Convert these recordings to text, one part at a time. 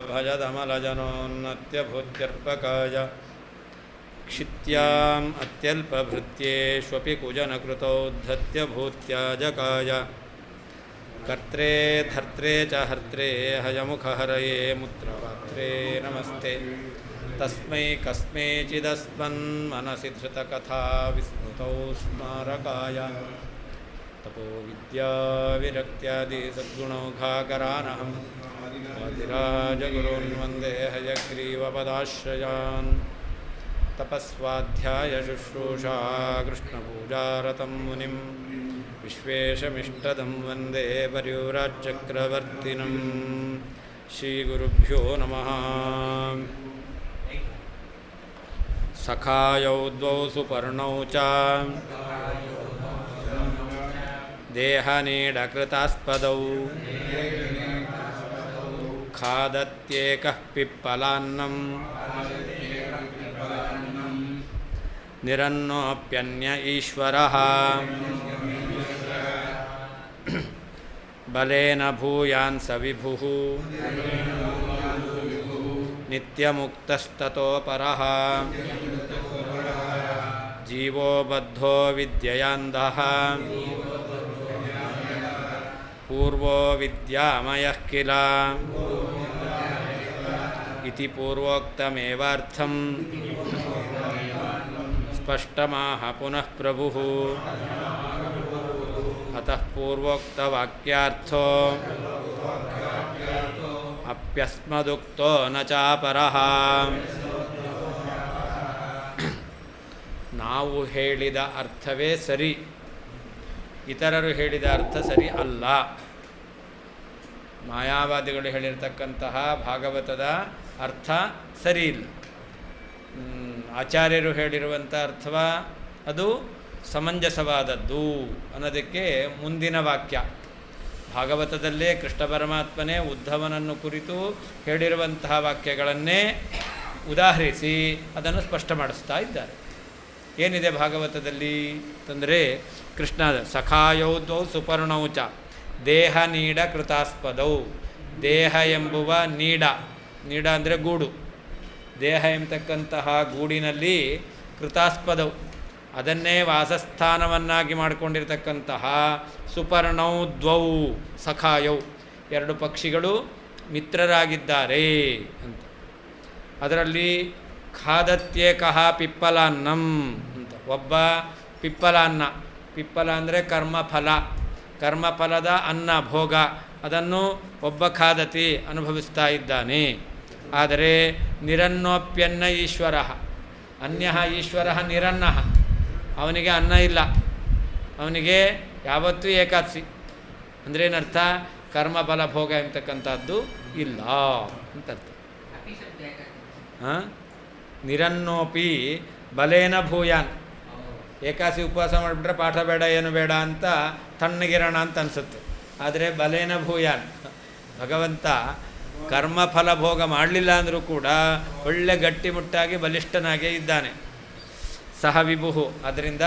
भजदमलजनोन्नत्यभूत्यर्पकाय क्षित्याम् अत्यल्पभृत्येष्वपि कुजनकृतौ धत्यभूत्याजकाय कर्त्रे धर्त्रे च हर्त्रे हयमुखहरये मुत्रपात्रे नमस्ते तस्मै कस्मैचिदस्मन्मनसि धृतकथा विस्मृतौ स्मारकाय तपो विद्याविरक्त्यादि सद्गुणौघाकरानहं वादिराजगुरून् वन्दे हयग्रीवपदाश्रयान् तपस्वाध्यायशुश्रूषा कृष्णपूजारतं मुनिं विश्वेशमिष्टदं वन्दे पर्युराचक्रवर्तिनं श्रीगुरुभ्यो नमः। सखायौ द्वौ सुपर्णौ च देहनीडकृतास्पदौ खादत्येकः पिप्पलान्नं निरन्नोऽप्यन्य ईश्वरः बलेन भूयान् स विभुः नित्यमुक्तस्ततो परः जीवो बद्धो विद्ययान्धः पूर्वो विद्यामयः किल इति पूर्वोक्तमेवार्थं स्पष्टमाह पुनः प्रभुः। अतः पूर्वोक्तवाक्यार्थो अप्यस्मदुक्तो न चापरः। ನಾವು ಹೇಳಿದ ಅರ್ಥವೇ ಸರಿ, ಇತರರು ಹೇಳಿದ ಅರ್ಥ ಸರಿ ಅಲ್ಲ. ಮಾಯಾವಾದಿಗಳು ಹೇಳಿರ್ತಕ್ಕಂತಹ ಭಾಗವತದ ಅರ್ಥ ಸರಿ ಇಲ್ಲ. ಆಚಾರ್ಯರು ಹೇಳಿರುವಂಥ ಅರ್ಥವ ಅದು ಸಮಂಜಸವಾದದ್ದು ಅನ್ನೋದಕ್ಕೆ ಮುಂದಿನ ವಾಕ್ಯ. ಭಾಗವತದಲ್ಲೇ ಕೃಷ್ಣ ಪರಮಾತ್ಮನೇ ಉದ್ಧವನನ್ನು ಕುರಿತು ಹೇಳಿರುವಂತಹ ವಾಕ್ಯಗಳನ್ನೇ ಉದಾಹರಿಸಿ ಅದನ್ನು ಸ್ಪಷ್ಟ ಮಾಡಿಸ್ತಾ ಇದ್ದಾರೆ. ಏನಿದೆ ಭಾಗವತದಲ್ಲಿ ಅಂತಂದರೆ, ಕೃಷ್ಣದ ಸಖಾಯೌದ್ವೌ ಸುಪರ್ಣೌ ಚ ದೇಹ ನೀಡ ಕೃತಾಸ್ಪದೌ. ದೇಹ ಎಂಬುವ ನೀಡ ಅಂದರೆ ಗೂಡು, ದೇಹ ಎಂಬತಕ್ಕಂತಹ ಗೂಡಿನಲ್ಲಿ ಕೃತಾಸ್ಪದವು ಅದನ್ನೇ ವಾಸಸ್ಥಾನವನ್ನಾಗಿ ಮಾಡಿಕೊಂಡಿರ್ತಕ್ಕಂತಹ ಸುಪರ್ಣೌ ದ್ವೌ ಸಖಾಯೌ ಎರಡು ಪಕ್ಷಿಗಳು ಮಿತ್ರರಾಗಿದ್ದಾರೆ ಅಂತ. ಅದರಲ್ಲಿ ಖಾದತ್ಯೇಕಃ ಪಿಪ್ಪಲಾನ್ನಂ ಅಂತ. ಒಬ್ಬ ಪಿಪ್ಪಲಾನ್ನ, ಪಿಪ್ಪಲ ಅಂದರೆ ಕರ್ಮಫಲ, ಕರ್ಮಫಲದ ಅನ್ನ ಭೋಗ, ಅದನ್ನು ಒಬ್ಬ ಖಾದತಿ ಅನುಭವಿಸ್ತಾ ಇದ್ದಾನೆ. ಆದರೆ ನಿರನ್ನೋಪ್ಯನ್ನ ಈಶ್ವರ, ಅನ್ಯ ಈಶ್ವರ ನಿರನ್ನ, ಅವನಿಗೆ ಅನ್ನ ಇಲ್ಲ, ಅವನಿಗೆ ಯಾವತ್ತೂ ಏಕಾದಶಿ. ಅಂದ್ರೇನರ್ಥ? ಕರ್ಮಫಲ ಭೋಗ ಎಂಬತಕ್ಕಂಥದ್ದು ಇಲ್ಲ ಅಂತ ಅರ್ಥ. ನಿರನ್ನೋಪಿ ಬಲೇನ ಭೂಯಾನ್. ಏಕಾದಶಿ ಉಪವಾಸ ಮಾಡಿಬಿಟ್ರೆ ಪಾಠ ಬೇಡ ಏನು ಬೇಡ ಅಂತ ತಣ್ಣಗಿರೋಣ ಅಂತ ಅನಿಸುತ್ತೆ. ಆದರೆ ಬಲೇನ ಭೂಯಾನ್, ಭಗವಂತ ಕರ್ಮಫಲ ಭೋಗ ಮಾಡಲಿಲ್ಲ ಅಂದರೂ ಕೂಡ ಒಳ್ಳೆ ಗಟ್ಟಿಮುಟ್ಟಾಗಿ ಬಲಿಷ್ಠನಾಗೇ ಇದ್ದಾನೆ. ಸಹ ವಿಭುಹು, ಅದರಿಂದ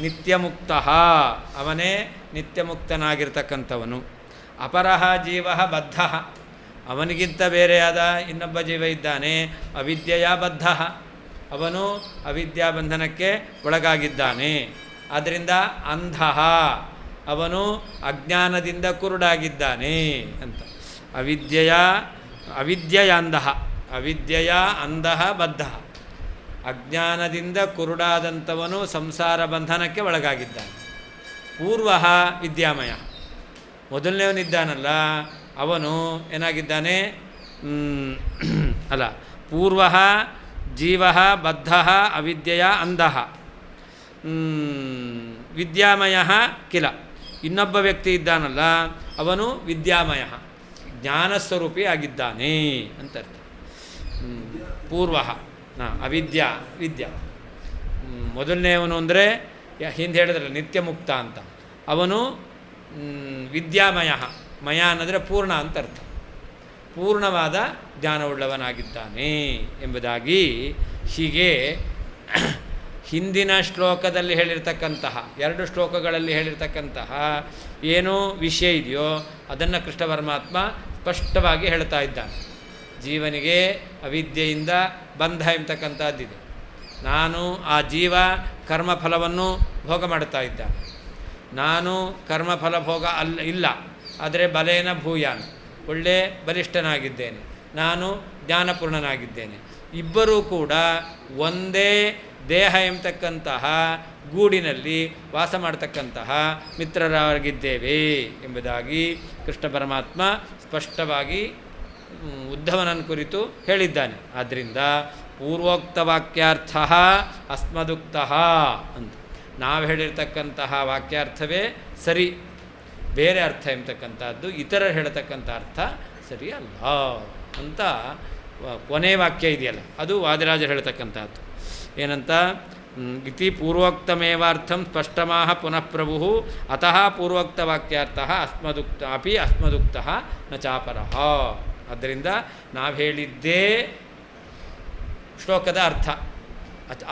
ನಿತ್ಯಮುಕ್ತ, ಅವನೇ ನಿತ್ಯಮುಕ್ತನಾಗಿರ್ತಕ್ಕಂಥವನು. ಅಪರಹ ಜೀವ ಬದ್ಧ, ಅವನಿಗಿಂತ ಬೇರೆಯಾದ ಇನ್ನೊಬ್ಬ ಜೀವ ಇದ್ದಾನೆ, ಅವಿದ್ಯೆಯ ಬದ್ಧ, ಅವನು ಅವಿದ್ಯಾಬಂಧನಕ್ಕೆ ಒಳಗಾಗಿದ್ದಾನೆ. ಆದ್ದರಿಂದ ಅಂಧ, ಅವನು ಅಜ್ಞಾನದಿಂದ ಕುರುಡಾಗಿದ್ದಾನೆ ಅಂತ. ಅವಿದ್ಯೆಯಾಂಧ, ಅವಿದ್ಯೆಯ ಅಂಧ ಬದ್ಧ, ಅಜ್ಞಾನದಿಂದ ಕುರುಡಾದಂಥವನು ಸಂಸಾರ ಬಂಧನಕ್ಕೆ ಒಳಗಾಗಿದ್ದಾನೆ. ಪೂರ್ವ ವಿದ್ಯಾಮಯ, ಮೊದಲನೇವನಿದ್ದಾನಲ್ಲ ಅವನು ಏನಾಗಿದ್ದಾನೆ? ಅಲ್ಲ, ಪೂರ್ವ ಜೀವ ಬದ್ಧ ಅವಿದ್ಯೆಯ ಅಂಧ ವಿದ್ಯಾಮಯ ಕಿಲ. ಇನ್ನೊಬ್ಬ ವ್ಯಕ್ತಿ ಇದ್ದಾನಲ್ಲ ಅವನು ವಿದ್ಯಾಮಯ, ಜ್ಞಾನಸ್ವರೂಪಿ ಆಗಿದ್ದಾನೆ ಅಂತ ಅರ್ಥ. ಪೂರ್ವ ಅವಿದ್ಯಾ ವಿದ್ಯಾ. ಮೊದಲನೇವನು ಅಂದರೆ ಹಿಂದೆ ಹೇಳಿದ್ರಲ್ಲ ನಿತ್ಯಮುಕ್ತ ಅಂತ, ಅವನು ವಿದ್ಯಾಮಯ, ಮಯ ಅನ್ನೋದ್ರೆ ಪೂರ್ಣ ಅಂತ ಅರ್ಥ. ಪೂರ್ಣವಾದ ಜ್ಞಾನವುಳ್ಳವನಾಗಿದ್ದಾನೆ ಎಂಬುದಾಗಿ ಹೀಗೆ ಹಿಂದಿನ ಶ್ಲೋಕದಲ್ಲಿ ಹೇಳಿರ್ತಕ್ಕಂತಹ 2 ಶ್ಲೋಕಗಳಲ್ಲಿ ಹೇಳಿರ್ತಕ್ಕಂತಹ ಏನು ವಿಷಯ ಇದೆಯೋ ಅದನ್ನು ಕೃಷ್ಣ ಪರಮಾತ್ಮ ಸ್ಪಷ್ಟವಾಗಿ ಹೇಳ್ತಾ ಇದ್ದಾನೆ. ಜೀವನಿಗೆ ಅವಿದ್ಯೆಯಿಂದ ಬಂಧ ಎಂಬತಕ್ಕಂಥದ್ದಿದೆ. ನಾನು ಆ ಜೀವ ಕರ್ಮಫಲವನ್ನು ಭೋಗ ಮಾಡ್ತಾ ಇದ್ದಾನೆ. ನಾನು ಕರ್ಮಫಲ ಭೋಗ ಇಲ್ಲ, ಆದರೆ ಬಲೇನ ಭೂಯಾನ್, ಒಳ್ಳೆ ಬಲಿಷ್ಠನಾಗಿದ್ದೇನೆ, ನಾನು ಜ್ಞಾನಪೂರ್ಣನಾಗಿದ್ದೇನೆ. ಇಬ್ಬರೂ ಕೂಡ ಒಂದೇ ದೇಹ ಎಂಬತಕ್ಕಂತಹ ಗೂಡಿನಲ್ಲಿ ವಾಸ ಮಾಡ್ತಕ್ಕಂತಹ ಮಿತ್ರರಾಗಿದ್ದೇವೆ ಎಂಬುದಾಗಿ ಕೃಷ್ಣ ಪರಮಾತ್ಮ ಸ್ಪಷ್ಟವಾಗಿ ಉದ್ಧವನನ್ನು ಕುರಿತು ಹೇಳಿದ್ದಾನೆ. ಆದ್ದರಿಂದ ಪೂರ್ವೋಕ್ತ ವಾಕ್ಯಾರ್ಥ ಅಸ್ಮದುಕ್ತ ಅಂತ ನಾವು ಹೇಳಿರ್ತಕ್ಕಂತಹ ವಾಕ್ಯಾರ್ಥವೇ ಸರಿ, ಬೇರೆ ಅರ್ಥ ಎಂಬತಕ್ಕಂಥದ್ದು ಇತರರು ಹೇಳ್ತಕ್ಕಂಥ ಅರ್ಥ ಸರಿ ಅಲ್ಲ ಅಂತ ಕೊನೆ ವಾಕ್ಯ ಇದೆಯಲ್ಲ, ಅದು ವಾದಿರಾಜರು ಹೇಳ್ತಕ್ಕಂಥದ್ದು. ಏನಂತ ಇತಿ ಪೂರ್ವೋಕ್ತಮೇವಾರ್ಥಂ ಸ್ಪಷ್ಟಮಾಹ ಪುನಃ ಪ್ರಭು ಅತಃ ಪೂರ್ವೋಕ್ತ ವಾಕ್ಯಾರ್ಥ ಅಸ್ಮದುಕ್ತ ಅಪಿ ಅಸ್ಮದುಕ್ತ ನ ಚಾಪರಃ. ಆದ್ದರಿಂದ ನಾವು ಹೇಳಿದ್ದೇ ಶ್ಲೋಕದ ಅರ್ಥ,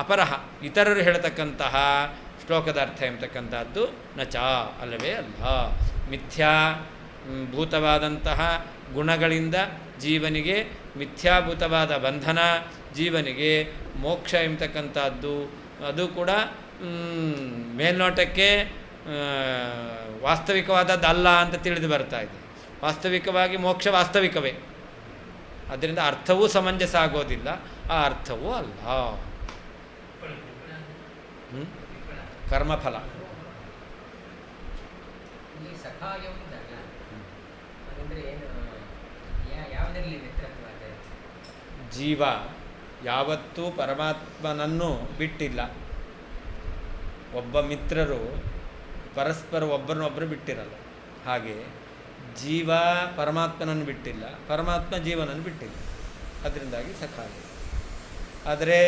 ಅಪರಹ ಇತರರು ಹೇಳ್ತಕ್ಕಂತಹ ಶ್ಲೋಕದ ಅರ್ಥ ಎಂಬತಕ್ಕಂಥದ್ದು ನ ಚ ಅಲ್ಲವೇ ಅಲ್ಲ. ಮಿಥ್ಯಾ ಭೂತವಾದಂತಹ ಗುಣಗಳಿಂದ ಜೀವನಿಗೆ ಮಿಥ್ಯಾಭೂತವಾದ ಬಂಧನ, ಜೀವನಿಗೆ ಮೋಕ್ಷ ಎಂಬತಕ್ಕಂಥದ್ದು ಅದು ಕೂಡ ಮೇಲ್ನೋಟಕ್ಕೆ ವಾಸ್ತವಿಕವಾದದ್ದಲ್ಲ ಅಂತ ತಿಳಿದು ಬರ್ತಾ ಇದೆ. ವಾಸ್ತವಿಕವಾಗಿ ಮೋಕ್ಷ ವಾಸ್ತವಿಕವೇ, ಅದರಿಂದ ಅರ್ಥವೂ ಸಮಂಜಸ ಆಗೋದಿಲ್ಲ, ಆ ಅರ್ಥವೂ ಅಲ್ಲ. ಕರ್ಮಫಲ ಜೀವ ಯಾವತ್ತೂ ಪರಮಾತ್ಮನನ್ನು ಬಿಟ್ಟಿಲ್ಲ. ಒಬ್ಬ ಮಿತ್ರರು ಪರಸ್ಪರ ಒಬ್ಬರನ್ನೊಬ್ಬರು ಬಿಟ್ಟಿರಲ್ಲ. ಹಾಗೆ ಜೀವ ಪರಮಾತ್ಮನನ್ನು ಬಿಟ್ಟಿಲ್ಲ, ಪರಮಾತ್ಮ ಜೀವನನ್ನು ಬಿಟ್ಟಿಲ್ಲ. ಅದರಿಂದಾಗಿ ಸಖಾಯ. ಆದರೆ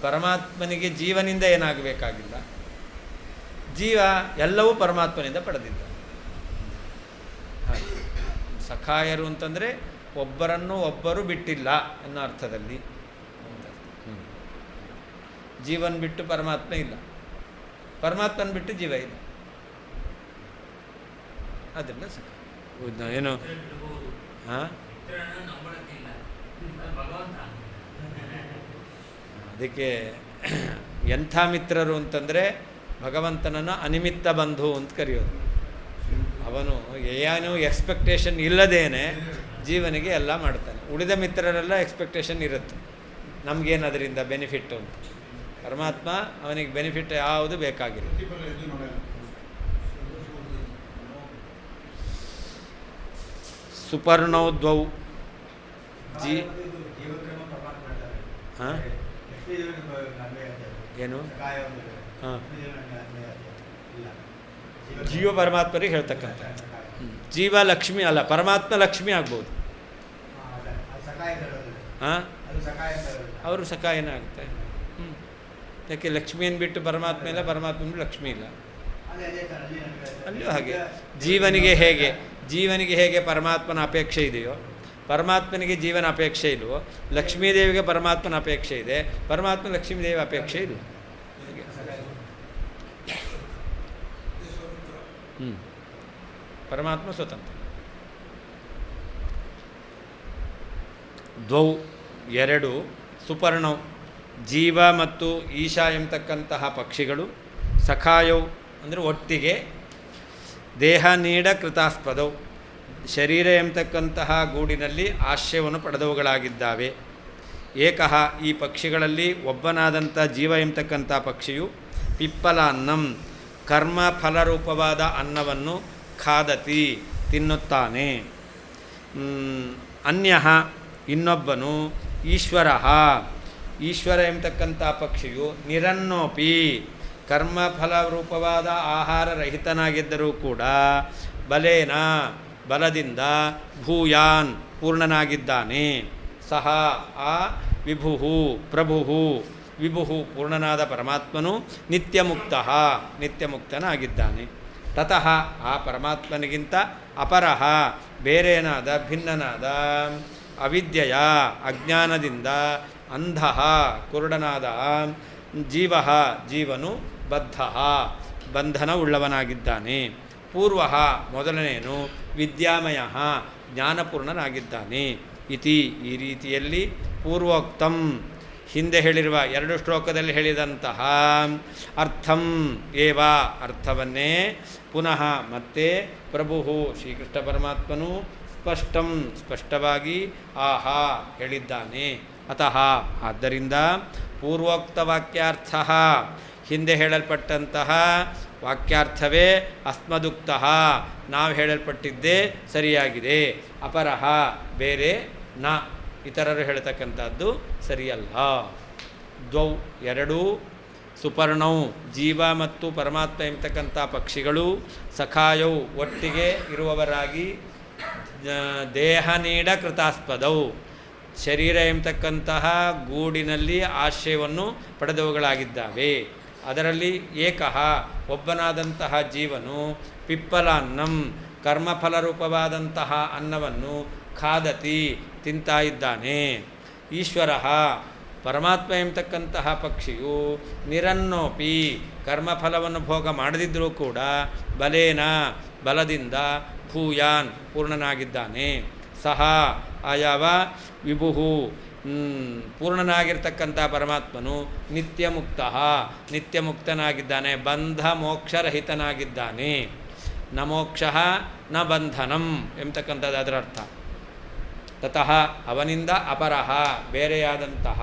ಪರಮಾತ್ಮನಿಗೆ ಜೀವನಿಂದ ಏನಾಗಬೇಕಾಗಿಲ್ಲ, ಜೀವ ಎಲ್ಲವೂ ಪರಮಾತ್ಮನಿಂದ ಪಡೆದಿದ್ದ. ಹಾಗೆ ಸಖಾಯರು ಅಂತಂದರೆ ಒಬ್ಬರನ್ನು ಒಬ್ಬರು ಬಿಟ್ಟಿಲ್ಲ ಅನ್ನೋ ಅರ್ಥದಲ್ಲಿ. ಜೀವನ ಬಿಟ್ಟು ಪರಮಾತ್ಮ ಇಲ್ಲ, ಪರಮಾತ್ಮನ ಬಿಟ್ಟು ಜೀವ ಇಲ್ಲ. ಅದರಿಂದ ಏನು ಅದಕ್ಕೆ ಎಂಥ ಮಿತ್ರರು ಅಂತಂದರೆ ಭಗವಂತನನ್ನು ಅನಿಮಿತ್ತ ಬಂಧು ಅಂತ ಕರೆಯೋದು. ಅವನು ಏನು ಎಕ್ಸ್ಪೆಕ್ಟೇಷನ್ ಇಲ್ಲದೇನೆ ಜೀವನಿಗೆ ಎಲ್ಲ ಮಾಡ್ತಾನೆ. ಉಳಿದ ಮಿತ್ರರೆಲ್ಲ ಎಕ್ಸ್ಪೆಕ್ಟೇಷನ್ ಇರುತ್ತೆ, ನಮಗೇನು ಅದರಿಂದ ಬೆನಿಫಿಟ್ಟು ಅಂತ. ಪರಮಾತ್ಮ ಅವನಿಗೆ ಬೆನಿಫಿಟ್ ಯಾವುದು ಬೇಕಾಗಿಲ್ಲ. ಸುಪರ್ಣೌ ದ್ವೌ ಹಾಂ ಏನು ಹಾಂ ಜೀವ ಪರಮಾತ್ಮರಿಗೆ ಹೇಳ್ತಕ್ಕಂಥ. ಜೀವ ಲಕ್ಷ್ಮಿ ಅಲ್ಲ, ಪರಮಾತ್ಮ ಲಕ್ಷ್ಮಿ ಆಗ್ಬೋದು. ಹಾಂ ಅವರು ಸಕಾಯನ ಆಗುತ್ತೆ. ಯಾಕೆ ಲಕ್ಷ್ಮಿಯನ್ನು ಬಿಟ್ಟು ಪರಮಾತ್ಮ ಇಲ್ಲ, ಪರಮಾತ್ಮ ಲಕ್ಷ್ಮಿ ಇಲ್ಲ. ಅಲ್ಲಿಯೂ ಹಾಗೆ ಜೀವನಿಗೆ ಹೇಗೆ ಪರಮಾತ್ಮನ ಅಪೇಕ್ಷೆ ಇದೆಯೋ, ಪರಮಾತ್ಮನಿಗೆ ಜೀವನ ಅಪೇಕ್ಷೆ ಇಲ್ವೋ, ಲಕ್ಷ್ಮೀದೇವಿಗೆ ಪರಮಾತ್ಮನ ಅಪೇಕ್ಷೆ ಇದೆ, ಪರಮಾತ್ಮ ಲಕ್ಷ್ಮೀದೇವಿ ಅಪೇಕ್ಷೆ ಇಲ್ಲ. ಪರಮಾತ್ಮ ಸ್ವತಂತ್ರ. ದ್ವೌ ಎರಡು, ಸುಪರ್ಣೌ ಜೀವ ಮತ್ತು ಈಶಾ ಎಂಬತಕ್ಕಂತಹ ಪಕ್ಷಿಗಳು, ಸಖಾಯೌ ಅಂದರೆ ಒಟ್ಟಿಗೆ, ದೇಹ ನೀಡ ಕೃತಾಸ್ಪದವು ಶರೀರ ಎಂಬತಕ್ಕಂತಹ ಗೂಡಿನಲ್ಲಿ ಆಶ್ರಯವನ್ನು ಪಡೆದವುಗಳಾಗಿದ್ದಾವೆ. ಏಕಃ ಈ ಪಕ್ಷಿಗಳಲ್ಲಿ ಒಬ್ಬನಾದಂಥ ಜೀವ ಎಂಬತಕ್ಕಂಥ ಪಕ್ಷಿಯು ಪಿಪ್ಪಲ ಅನ್ನಂ ಕರ್ಮ ಫಲರೂಪವಾದ ಅನ್ನವನ್ನು ಖಾದತಿ ತಿನ್ನುತ್ತಾನೆ. ಅನ್ಯಃ ಇನ್ನೊಬ್ಬನು ಈಶ್ವರ ಎಂಬತಕ್ಕಂಥ ಪಕ್ಷಿಯು ನಿರನ್ನೋಪಿ ಕರ್ಮಫಲರೂಪವಾದ ಆಹಾರ ರಹಿತನಾಗಿದ್ದರೂ ಕೂಡ ಬಲದಿಂದ ಭೂಯಾನ್ ಪೂರ್ಣನಾಗಿದ್ದಾನೆ. ಸಹ ಆ ವಿಭು ಪೂರ್ಣನಾದ ಪರಮಾತ್ಮನು ನಿತ್ಯಮುಕ್ತನಾಗಿದ್ದಾನೆ. ತತಃ ಆ ಪರಮಾತ್ಮನಿಗಿಂತ ಅಪರಃ ಬೇರೆನಾದ ಭಿನ್ನನಾದ ಅವಿದ್ಯೆಯ ಅಜ್ಞಾನದಿಂದ ಅಂಧಃ ಕುರುಡನಾದ ಜೀವನು ಬಂಧನ ಉಳ್ಳವನಾಗಿದ್ದಾನೆ. ಪೂರ್ವ ಮೊದಲನೇನು ವಿದ್ಯಾಮಯ ಜ್ಞಾನಪೂರ್ಣನಾಗಿದ್ದಾನೆ. ಇತಿ ಈ ರೀತಿಯಲ್ಲಿ ಪೂರ್ವೋಕ್ತಂ ಹಿಂದೆ ಹೇಳಿರುವ 2 ಶ್ಲೋಕದಲ್ಲಿ ಹೇಳಿದಂತಹ ಅರ್ಥಂ ಏವ ಅರ್ಥವನ್ನೇ ಪುನಃ ಮತ್ತೆ ಪ್ರಭು ಶ್ರೀಕೃಷ್ಣ ಪರಮಾತ್ಮನು ಸ್ಪಷ್ಟವಾಗಿ ಆಹಾ ಹೇಳಿದ್ದಾನೆ. ಅತಃ ಆದ್ದರಿಂದ ಪೂರ್ವೋಕ್ತ ವಾಕ್ಯಾರ್ಥ ಹಿಂದೆ ಹೇಳಲ್ಪಟ್ಟಂತಹ ವಾಕ್ಯಾರ್ಥವೇ ಅಸ್ಮದುಕ್ತ ನಾವು ಹೇಳಲ್ಪಟ್ಟಿದ್ದೇ ಸರಿಯಾಗಿದೆ. ಅಪರಹ ಬೇರೆ ನ ಇತರರು ಹೇಳ್ತಕ್ಕಂಥದ್ದು ಸರಿಯಲ್ಲ. ದ್ವೌ ಎರಡೂ ಸುಪರ್ಣೌ ಜೀವ ಮತ್ತು ಪರಮಾತ್ಮ ಎಂಬತಕ್ಕಂಥ ಪಕ್ಷಿಗಳು ಸಖಾಯೌ ಒಟ್ಟಿಗೆ ಇರುವವರಾಗಿ ದೇಹ ನೀಡ ಕೃತಾಸ್ಪದವು ಶರೀರ ಎಂಬತಕ್ಕಂತಹ ಗೂಡಿನಲ್ಲಿ ಆಶ್ರಯವನ್ನು ಪಡೆದವುಗಳಾಗಿದ್ದಾವೆ. ಅದರಲ್ಲಿ ಏಕಃ ಒಬ್ಬನಾದಂತಹ ಜೀವನು ಪಿಪ್ಪಲಾನ್ನಂ ಕರ್ಮಫಲರೂಪವಾದಂತಹ ಅನ್ನವನ್ನು ಖಾದತಿ ತಿಂತಾ ಇದ್ದಾನೆ. ಈಶ್ವರ ಪರಮಾತ್ಮ ಎಂಬತಕ್ಕಂತಹ ಪಕ್ಷಿಯು ನಿರನ್ನೋಪಿ ಕರ್ಮಫಲವನ್ನು ಭೋಗ ಮಾಡದಿದ್ದರೂ ಕೂಡ ಬಲದಿಂದ ಭೂಯಾನ್ ಪೂರ್ಣನಾಗಿದ್ದಾನೆ. ಸಹ ಆಯಾವ ವಿಭುಹು ಪೂರ್ಣನಾಗಿರ್ತಕ್ಕಂಥ ಪರಮಾತ್ಮನು ನಿತ್ಯಮುಕ್ತನಾಗಿದ್ದಾನೆ, ಬಂಧ ಮೋಕ್ಷರಹಿತನಾಗಿದ್ದಾನೆ. ನ ಮೋಕ್ಷ ನ ಬಂಧನಂ ಎಂಬತಕ್ಕಂಥದ್ದು ಅದರ ಅರ್ಥ. ತತಃ ಅವನಿಂದ ಅಪರಹ ಬೇರೆಯಾದಂತಹ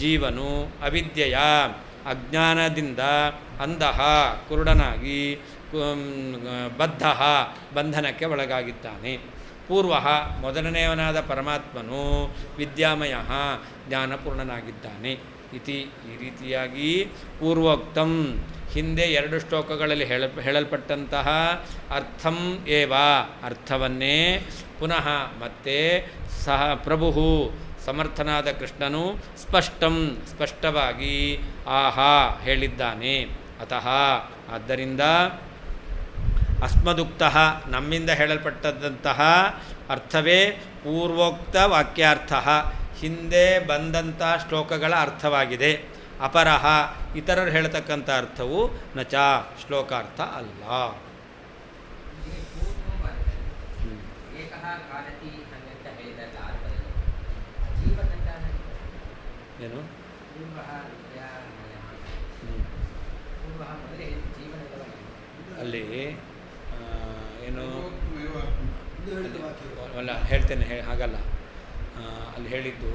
ಜೀವನು ಅವಿದ್ಯೆಯ ಅಜ್ಞಾನದಿಂದ ಅಂಧಃ ಕುರುಡನಾಗಿ ಬದ್ಧ ಬಂಧನಕ್ಕೆ ಒಳಗಾಗಿದ್ದಾನೆ. ಪೂರ್ವ ಮೊದಲನೆಯವನಾದ ಪರಮಾತ್ಮನು ವಿದ್ಯಾಮಯ ಜ್ಞಾನಪೂರ್ಣನಾಗಿದ್ದಾನೆ. ಈ ರೀತಿಯಾಗಿ ಪೂರ್ವೋಕ್ತಂ ಹಿಂದೆ 2 ಶ್ಲೋಕಗಳಲ್ಲಿ ಹೇಳಲ್ಪಟ್ಟಂತಹ ಅರ್ಥಂ ಏವ ಅರ್ಥವನ್ನೇ ಪುನಃ ಮತ್ತೆ ಸಹ ಪ್ರಭು ಸಮರ್ಥನಾದ ಕೃಷ್ಣನು ಸ್ಪಷ್ಟವಾಗಿ ಆಹಾ ಹೇಳಿದ್ದಾನೆ. ಅತಃ ಆದ್ದರಿಂದ ಅಸ್ಮದುಕ್ತ ನಮ್ಮಿಂದ ಹೇಳಲ್ಪಟ್ಟಂತಹ ಅರ್ಥವೇ ಪೂರ್ವೋಕ್ತ ವಾಕ್ಯಾರ್ಥ ಹಿಂದೆ ಬಂದಂಥ ಶ್ಲೋಕಗಳ ಅರ್ಥವಾಗಿದೆ. ಅಪರಹ ಇತರರು ಹೇಳ್ತಕ್ಕಂಥ ಅರ್ಥವು ನಚ ಶ್ಲೋಕಾರ್ಥ ಅಲ್ಲ. ಏನು ಅಲ್ಲಿ ಏನು ಅಲ್ಲ ಹೇಳ್ತೇನೆ ಹಾಗಲ್ಲ. ಅಲ್ಲಿ ಹೇಳಿದ್ದು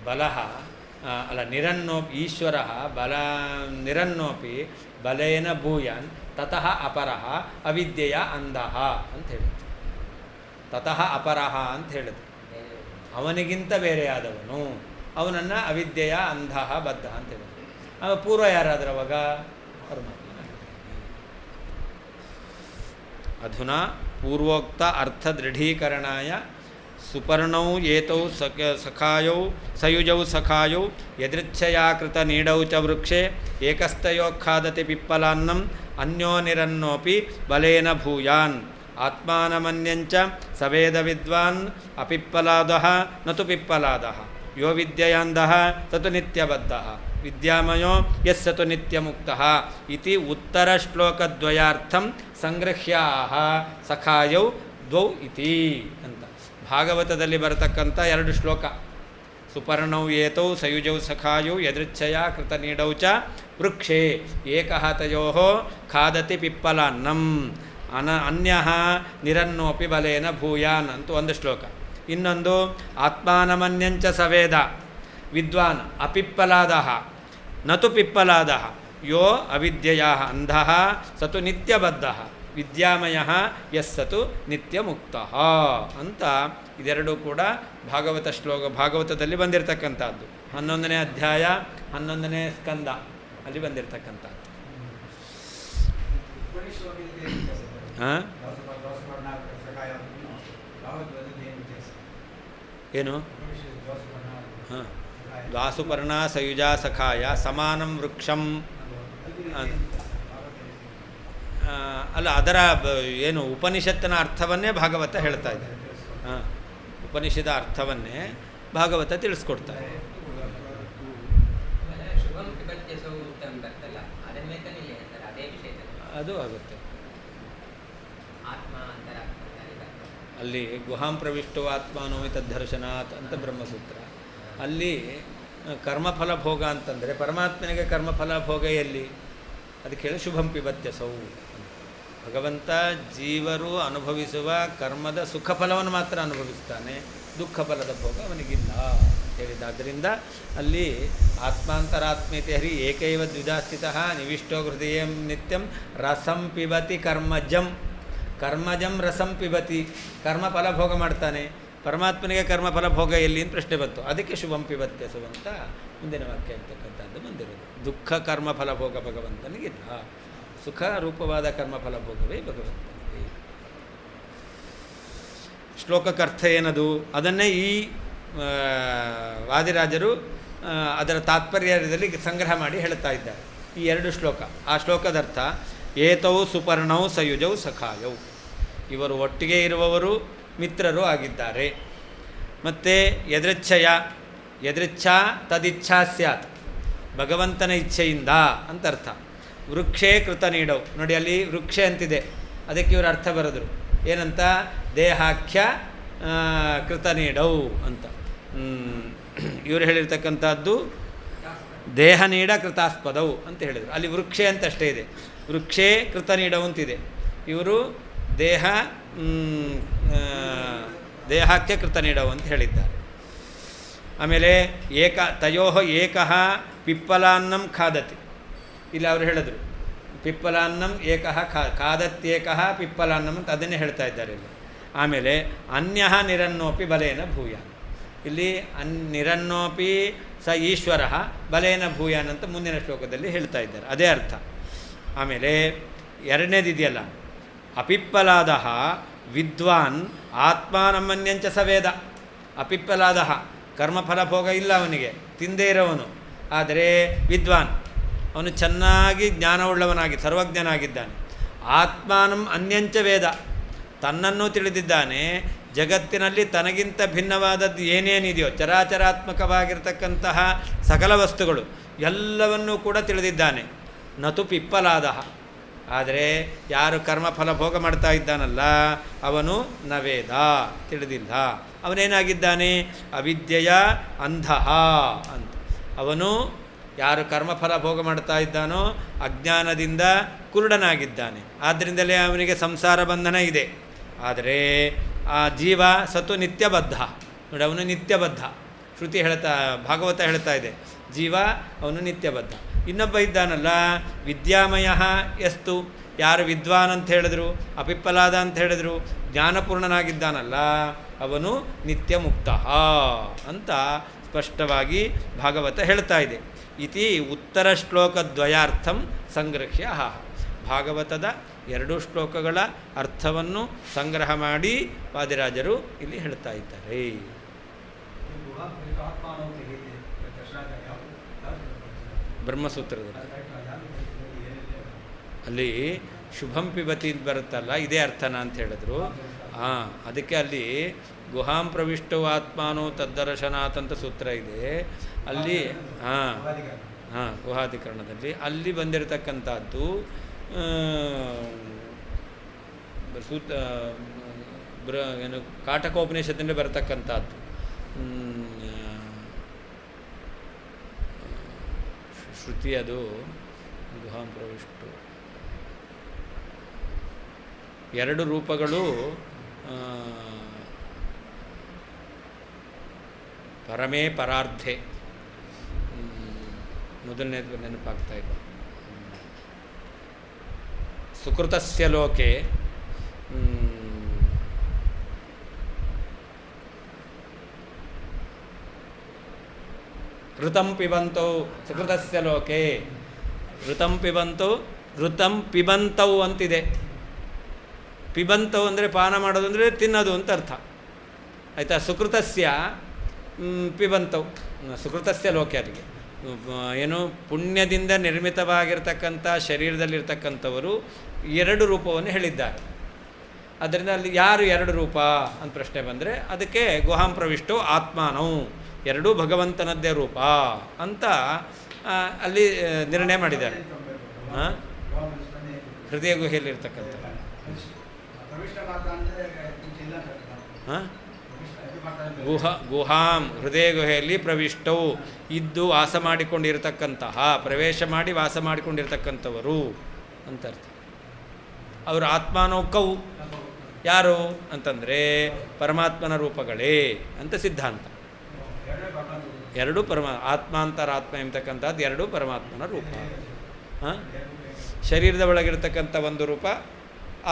ಬಲಹ ಅಲ್ಲ ಈಶ್ವರ ನಿರನ್ನೋಪಿ ಬಲೇನ ಭೂಯಾನ್ ತತಃ ಅಪರಹ ಅವಿದ್ಯೆಯ ಅಂಧಃ ಅಂತ ಹೇಳಿದ್ದು. ತತಃ ಅಪರಹ ಅಂತ ಹೇಳಿದ್ರು. ಅವನಿಗಿಂತ ಬೇರೆಯಾದವನು ಅವನನ್ನು ಅವಿದ್ಯೆಯ ಅಂಧಃ ಬದ್ಧ ಅಂತ ಹೇಳಿದ್ರು. ಅವ ಪೂರ್ವ ಯಾರಾದರೂ ಅವಾಗ ಪರಮಾತ್ಮ. ಅಧುನಾ ಪೂರ್ವೋಕ್ತ ಅರ್ಥ ದೃಢೀಕರಣಾಯ ಸುಪರ್ಣೌ ಏತೌ ಸಖಾಯೌ ಸಯುಜೌ ಸಖಾಯೌ ಯದೃಚ್ಛಯಾ ಕೃತ ನೀಡೌ ಚ ವೃಕ್ಷೇ ಏಕಸ್ತಯೋಖಾದತಿ ಪಿಪ್ಪಲಾನ್ನಂ ಅನ್ಯೋ ನಿರನ್ನೋಪಿ ಬಲೇನ ಭೂಯಾನ್ ಆತ್ಮಾನಮನ್ಯಂಚ ಸವೇದ ವಿದ್ವಾನ್ ಅಪಿಪ್ಪಲಾದಃ ನತು ಪಿಪ್ಪಲಾದಃ ಯೋ ವಿದ್ಯಯಾಂಧಃ ತತು ನಿತ್ಯಬದ್ಧಃ ವಿದ್ಯಾಮಯೋ ಯಸ್ಸತು ನಿತ್ಯಮುಕ್ತಃ ಇತಿ ಉತ್ತರಶ್ಲೋಕದ್ವಯಾರ್ಥಂ ಸಂಗೃಹ್ಯಾಹ ಸಖಾಯೌ ದ್ವೌ ಇತಿ ಅಂತ ಭಾಗವತದಲ್ಲಿ ಬರತಕ್ಕಂಥ 2 ಶ್ಲೋಕ. ಸುಪರ್ಣೌ ಏತೌ ಸಯುಜೌ ಸಖಾಯೌ ಯದೃಚ್ಛಯ ಕೃತ ನೀಡೌ ಚ ವೃಕ್ಷೇ ಏಕಃ ತಯೋಃ ಖಾದತಿ ಪಿಪ್ಪಲಾನ್ನಂ ಅನ್ಯಃ ನಿರನ್ನೋಪಿ ಬಲೇನ ಭೂಯಾನ್ ಅಂತ ಒಂದು ಶ್ಲೋಕ. ಇನ್ನೊಂದು ಆತ್ಮಾನಮನ್ಯಂಚ ಸವೇದ ವಿದ್ವಾನ್ ಅಪಿಪ್ಪಲಾದಃ ನತು ಪಿಪ್ಪಲಾದಃ ಯೋ ಅವಿದ್ಯೆಯ ಅಂಧಃ ಸತು ನಿತ್ಯಬದ್ಧಃ ವಿದ್ಯಾಮಯಃ ಯಸ್ಸತು ನಿತ್ಯಮುಕ್ತಃ ಅಂತ ಇದೆರಡೂ ಕೂಡ ಭಾಗವತದಲ್ಲಿ ಬಂದಿರತಕ್ಕಂಥದ್ದು. 11ನೇ ಅಧ್ಯಾಯ 11ನೇ ಸ್ಕಂದ ಅಲ್ಲಿ ಬಂದಿರತಕ್ಕಂಥದ್ದು. ಏನು ದ್ವಾಸುಪರ್ಣ ಸಯುಜಾ ಸಖಾಯ ಸಮಾನಂ ವೃಕ್ಷಂ ಅಲ್ಲ, ಅದರ ಏನು ಉಪನಿಷತ್ತಿನ ಅರ್ಥವನ್ನೇ ಭಾಗವತ ಹೇಳ್ತಾ ಇದೆ. ಉಪನಿಷದ ಅರ್ಥವನ್ನೇ ಭಾಗವತ ತಿಳಿಸ್ಕೊಡ್ತಾ ಇದೆ. ಅದು ಆಗುತ್ತೆ. ಅಲ್ಲಿ ಗುಹಾಂ ಪ್ರವಿಷ್ಟೋ ಆತ್ಮಾನೋ ತದ್ದರ್ಶನಾತ್ ಅಂತ ಬ್ರಹ್ಮಸೂತ್ರ. ಅಲ್ಲಿ ಕರ್ಮಫಲ ಭೋಗ ಅಂತಂದರೆ ಪರಮಾತ್ಮನಿಗೆ ಕರ್ಮಫಲ ಭೋಗ ಎಲ್ಲಿ? ಅದಕ್ಕೆ ಹೇಳಿ ಶುಭಂ ಪಿಬತ್ಯಸೌ. ಭಗವಂತ ಜೀವರು ಅನುಭವಿಸುವ ಕರ್ಮದ ಸುಖ ಫಲವನ್ನು ಮಾತ್ರ ಅನುಭವಿಸ್ತಾನೆ, ದುಃಖ ಫಲದ ಭೋಗ ಅವನಿಗಿಲ್ಲ ಅಂತ ಹೇಳಿದ್ದಾದ್ದರಿಂದ ಅಲ್ಲಿ ಆತ್ಮಾಂತರಾತ್ಮೇತಿ ಹರಿ ಏಕೈವ ದ್ವಿಧಾ ಸ್ಥಿತಃ ನಿವಿಷ್ಟೋ ಹೃದಯಂ ನಿತ್ಯಂ ರಸಂ ಪಿಬತಿ ಕರ್ಮಜಂ. ಕರ್ಮಜಂ ರಸಂ ಪಿಬತಿ, ಕರ್ಮಫಲ ಭೋಗ ಮಾಡ್ತಾನೆ. ಪರಮಾತ್ಮನಿಗೆ ಕರ್ಮಫಲ ಭೋಗ ಎಲ್ಲಿ ಅಂತ ಪ್ರಶ್ನೆ ಬಂತು. ಅದಕ್ಕೆ ಶುಭಂ ಪಿಬತ್ಯಸು ಅಂತ ಮುಂದಿನ ವಾಕ್ಯ ಅಂತಕ್ಕಂಥದ್ದು ಬಂದಿರೋದು. ದುಃಖ ಕರ್ಮಫಲ ಭೋಗ ಭಗವಂತನಿಗಿಲ್ಲ, ಸುಖ ರೂಪವಾದ ಕರ್ಮಫಲ ಭೋಗವೇ ಭಗವಂತನಿಗೆ. ಶ್ಲೋಕಕ್ಕರ್ಥ ಏನದು? ಅದನ್ನೇ ಈ ವಾದಿರಾಜರು ಅದರ ತಾತ್ಪರ್ಯದಲ್ಲಿ ಸಂಗ್ರಹ ಮಾಡಿ ಹೇಳ್ತಾ ಇದ್ದಾರೆ. ಈ ಎರಡು ಶ್ಲೋಕ, ಆ ಶ್ಲೋಕದ ಅರ್ಥ ಏತೌ ಸುಪರ್ಣೌ ಸಯುಜೌ ಸಖಾಯೌ, ಇವರು ಒಟ್ಟಿಗೆ ಇರುವವರು ಮಿತ್ರರು ಆಗಿದ್ದಾರೆ. ಮತ್ತು ಯದೃಚ್ಛಾ ತದಿಚ್ಛಾ ಸ್ಯಾತ್, ಭಗವಂತನ ಇಚ್ಛೆಯಿಂದ ಅಂತ ಅರ್ಥ. ವೃಕ್ಷೇ ಕೃತ ನೀಡವು, ನೋಡಿ ಅಲ್ಲಿ ವೃಕ್ಷ ಅಂತಿದೆ, ಅದಕ್ಕೆ ಇವರು ಅರ್ಥ ಬರೆದರು ಏನಂತ? ದೇಹಾಖ್ಯ ಕೃತ ನೀಡವು ಅಂತ. ಇವರು ಹೇಳಿರ್ತಕ್ಕಂಥದ್ದು ದೇಹ ನೀಡ ಕೃತಾಸ್ಪದವು ಅಂತ ಹೇಳಿದರು. ಅಲ್ಲಿ ವೃಕ್ಷೆ ಅಂತ ಅಷ್ಟೇ ಇದೆ, ವೃಕ್ಷೇ ಕೃತ ನೀಡವು ಅಂತಿದೆ. ಇವರು ದೇಹಕ್ಕೆ ಕೃತ ನೀಡವು ಅಂತ ಹೇಳಿದ್ದಾರೆ. ಆಮೇಲೆ ತಯೋ ಏಕಃ ಪಿಪ್ಪಲಾನ್ನಂ ಖಾದತಿ, ಇಲ್ಲಿ ಅವರು ಹೇಳಿದ್ರು ಪಿಪ್ಪಲಾನ್ನಂ ಏಕಃ ಖಾದತ್ಯೇಕಃ ಪಿಪ್ಪಲಾನ್ನಂ ಅಂತ ಅದನ್ನೇ ಹೇಳ್ತಾ ಇದ್ದಾರೆ ಇಲ್ಲಿ. ಆಮೇಲೆ ಅನ್ಯ ನಿರನ್ನೋಪಿ ಬಲೇನ ಭೂಯಾನ್, ಇಲ್ಲಿ ನಿರನ್ನೋಪಿ ಸ ಈಶ್ವರ ಬಲೇನ ಭೂಯಾನ್ ಅಂತ ಮುಂದಿನ ಶ್ಲೋಕದಲ್ಲಿ ಹೇಳ್ತಾ ಇದ್ದಾರೆ, ಅದೇ ಅರ್ಥ. ಆಮೇಲೆ ಎರಡನೇದಿದೆಯಲ್ಲ, ಅಪಿಪ್ಪಲಾದ ವಿದ್ವಾನ್ ಆತ್ಮಾನಮನ್ಯಂಚ ಸವೇದ. ಅಪಿಪ್ಪಲಾದ ಕರ್ಮಫಲ ಭೋಗ ಇಲ್ಲ ಅವನಿಗೆ, ತಿಂದೇ ಇರೋವನು, ಆದರೆ ವಿದ್ವಾನ್ ಅವನು ಚೆನ್ನಾಗಿ ಜ್ಞಾನವುಳ್ಳವನಾಗಿ ಸರ್ವಜ್ಞನಾಗಿದ್ದಾನೆ. ಆತ್ಮಾನಂ ಅನ್ಯಂಚ ವೇದ, ತನ್ನನ್ನು ತಿಳಿದಿದ್ದಾನೆ. ಜಗತ್ತಿನಲ್ಲಿ ತನಗಿಂತ ಭಿನ್ನವಾದದ್ದು ಏನೇನಿದೆಯೋ ಚರಾಚರಾತ್ಮಕವಾಗಿರ್ತಕ್ಕಂತಹ ಸಕಲ ವಸ್ತುಗಳು ಎಲ್ಲವನ್ನೂ ಕೂಡ ತಿಳಿದಿದ್ದಾನೆ. ನತು ಪಿಪ್ಪಲಾದ, ಆದರೆ ಯಾರು ಕರ್ಮಫಲ ಭೋಗ ಮಾಡ್ತಾ ಇದ್ದಾನಲ್ಲ ಅವನು ನವೇದ, ತಿಳಿದಿಲ್ಲ. ಅವನೇನಾಗಿದ್ದಾನೆ? ಅವಿದ್ಯೆಯ ಅಂಧಃ ಅಂತ. ಅವನು ಯಾರು ಕರ್ಮಫಲ ಭೋಗ ಮಾಡ್ತಾ ಇದ್ದಾನೋ ಅಜ್ಞಾನದಿಂದ ಕುರುಡನಾಗಿದ್ದಾನೆ. ಆದ್ದರಿಂದಲೇ ಅವನಿಗೆ ಸಂಸಾರ ಬಂಧನ ಇದೆ. ಆದರೆ ಆ ಜೀವ ಸತು ನಿತ್ಯಬದ್ಧ, ನೋಡಿ ಅವನು ನಿತ್ಯಬದ್ಧ. ಶ್ರುತಿ ಭಾಗವತ ಹೇಳ್ತಾ ಇದೆ, ಜೀವ ಅವನು ನಿತ್ಯಬದ್ಧ. ಇನ್ನೊಬ್ಬ ಇದ್ದಾನಲ್ಲ ವಿದ್ಯಾಮಯ ಎಸ್ತು, ಯಾರು ವಿದ್ವಾನ್ ಅಂತ ಹೇಳಿದ್ರು, ಅಪಿಪ್ಪಲಾದ ಅಂತ ಹೇಳಿದ್ರು, ಜ್ಞಾನಪೂರ್ಣನಾಗಿದ್ದಾನಲ್ಲ ಅವನು ನಿತ್ಯ ಮುಕ್ತ ಅಂತ ಸ್ಪಷ್ಟವಾಗಿ ಭಾಗವತ ಹೇಳ್ತಾ ಇದೆ. ಇತಿ ಉತ್ತರ ಶ್ಲೋಕದ್ವಯಾರ್ಥಂ ಸಂಗ್ರಹ್ಯ ಭಾಗವತದ ಎರಡು ಶ್ಲೋಕಗಳ ಅರ್ಥವನ್ನು ಸಂಗ್ರಹ ಮಾಡಿ ವಾದಿರಾಜರು ಇಲ್ಲಿ ಹೇಳ್ತಾ ಇದ್ದಾರೆ. ಬ್ರಹ್ಮಸೂತ್ರದಲ್ಲಿ ಅಲ್ಲಿ ಶುಭಂ ಪಿಬತಿ ಬರುತ್ತಲ್ಲ, ಇದೇ ಅರ್ಥನ ಅಂತ ಹೇಳಿದ್ರು. ಅದಕ್ಕೆ ಅಲ್ಲಿ ಗುಹಾಂ ಪ್ರವಿಷ್ಟೋ ಆತ್ಮಾನೋ ತದ್ದರ್ಶನಾತ್ ಅಂತ ಸೂತ್ರ ಇದೆ. ಅಲ್ಲಿ ಗುಹಾಧಿಕರಣದಲ್ಲಿ ಅಲ್ಲಿ ಬಂದಿರತಕ್ಕಂಥದ್ದು ಏನು ಕಾಟಕೋಪನಿಷತ್ತಿನಲ್ಲಿ ಬರತಕ್ಕಂಥದ್ದು. ಶ್ರುತಿ ಅದು ಗುಹಾಂ ಪ್ರವಿಷ್ಟು ಎರಡು ರೂಪಗಳು ಪರಮೇ ಪರಾರ್ಧೆ. ಮೊದಲನೇದು ನೆನಪಾಗ್ತಾ ಇಲ್ಲ. ಸುಕೃತಸ್ಯ ಲೋಕೆ ಋತಂ ಪಿಬಂತೌ, ಸುಕೃತಸ್ಯ ಲೋಕೆ ಋತಂ ಪಿಬಂತೌ, ಋತಂ ಪಿಬಂತೌ ಅಂತಿದೆ. ಪಿಬಂತೌ ಅಂದರೆ ಪಾನ ಮಾಡೋದು ಅಂದರೆ ತಿನ್ನೋದು ಅಂತ ಅರ್ಥ ಆಯಿತಾ. ಸುಕೃತಸ್ಯ ಪಿಬಂತೌ, ಸುಕೃತಸ್ಯ ಲೋಕೆ ಅದಕ್ಕೆ ಏನು ಪುಣ್ಯದಿಂದ ನಿರ್ಮಿತವಾಗಿರ್ತಕ್ಕಂಥ ಶರೀರದಲ್ಲಿರ್ತಕ್ಕಂಥವರು ಎರಡು ರೂಪವನ್ನು ಹೇಳಿದ್ದಾರೆ. ಅದರಿಂದ ಅಲ್ಲಿ ಯಾರು ಎರಡು ರೂಪ ಅಂತ ಪ್ರಶ್ನೆ ಬಂದರೆ ಅದಕ್ಕೆ ಗುಹಾಂ ಪ್ರವಿಷ್ಟೋ ಆತ್ಮಾನೌ, ಎರಡೂ ಭಗವಂತನದ್ದೇ ರೂಪ ಅಂತ ಅಲ್ಲಿ ನಿರ್ಣಯ ಮಾಡಿದ್ದಾರೆ. ಹೃದಯ ಗುಹೆಯಲ್ಲಿರ್ತಕ್ಕಂಥ ಹಾಂ, ಗುಹಾಂ ಹೃದಯ ಗುಹೆಯಲ್ಲಿ ಪ್ರವಿಷ್ಟವು ಇದ್ದು ವಾಸ ಮಾಡಿಕೊಂಡಿರತಕ್ಕಂತಹ, ಪ್ರವೇಶ ಮಾಡಿ ವಾಸ ಮಾಡಿಕೊಂಡಿರ್ತಕ್ಕಂಥವರು ಅಂತ ಅರ್ಥ. ಅವರು ಆತ್ಮಾನೋಕವು ಯಾರು ಅಂತಂದರೆ ಪರಮಾತ್ಮನ ರೂಪಗಳೇ ಅಂತ ಸಿದ್ಧಾಂತ. ಎರಡೂ ಆತ್ಮಾಂತರಾತ್ಮ ಎಂಬತಕ್ಕಂಥದ್ದು ಎರಡೂ ಪರಮಾತ್ಮನ ರೂಪ. ಹಾಂ, ಶರೀರದ ಒಳಗಿರ್ತಕ್ಕಂಥ ಒಂದು ರೂಪ,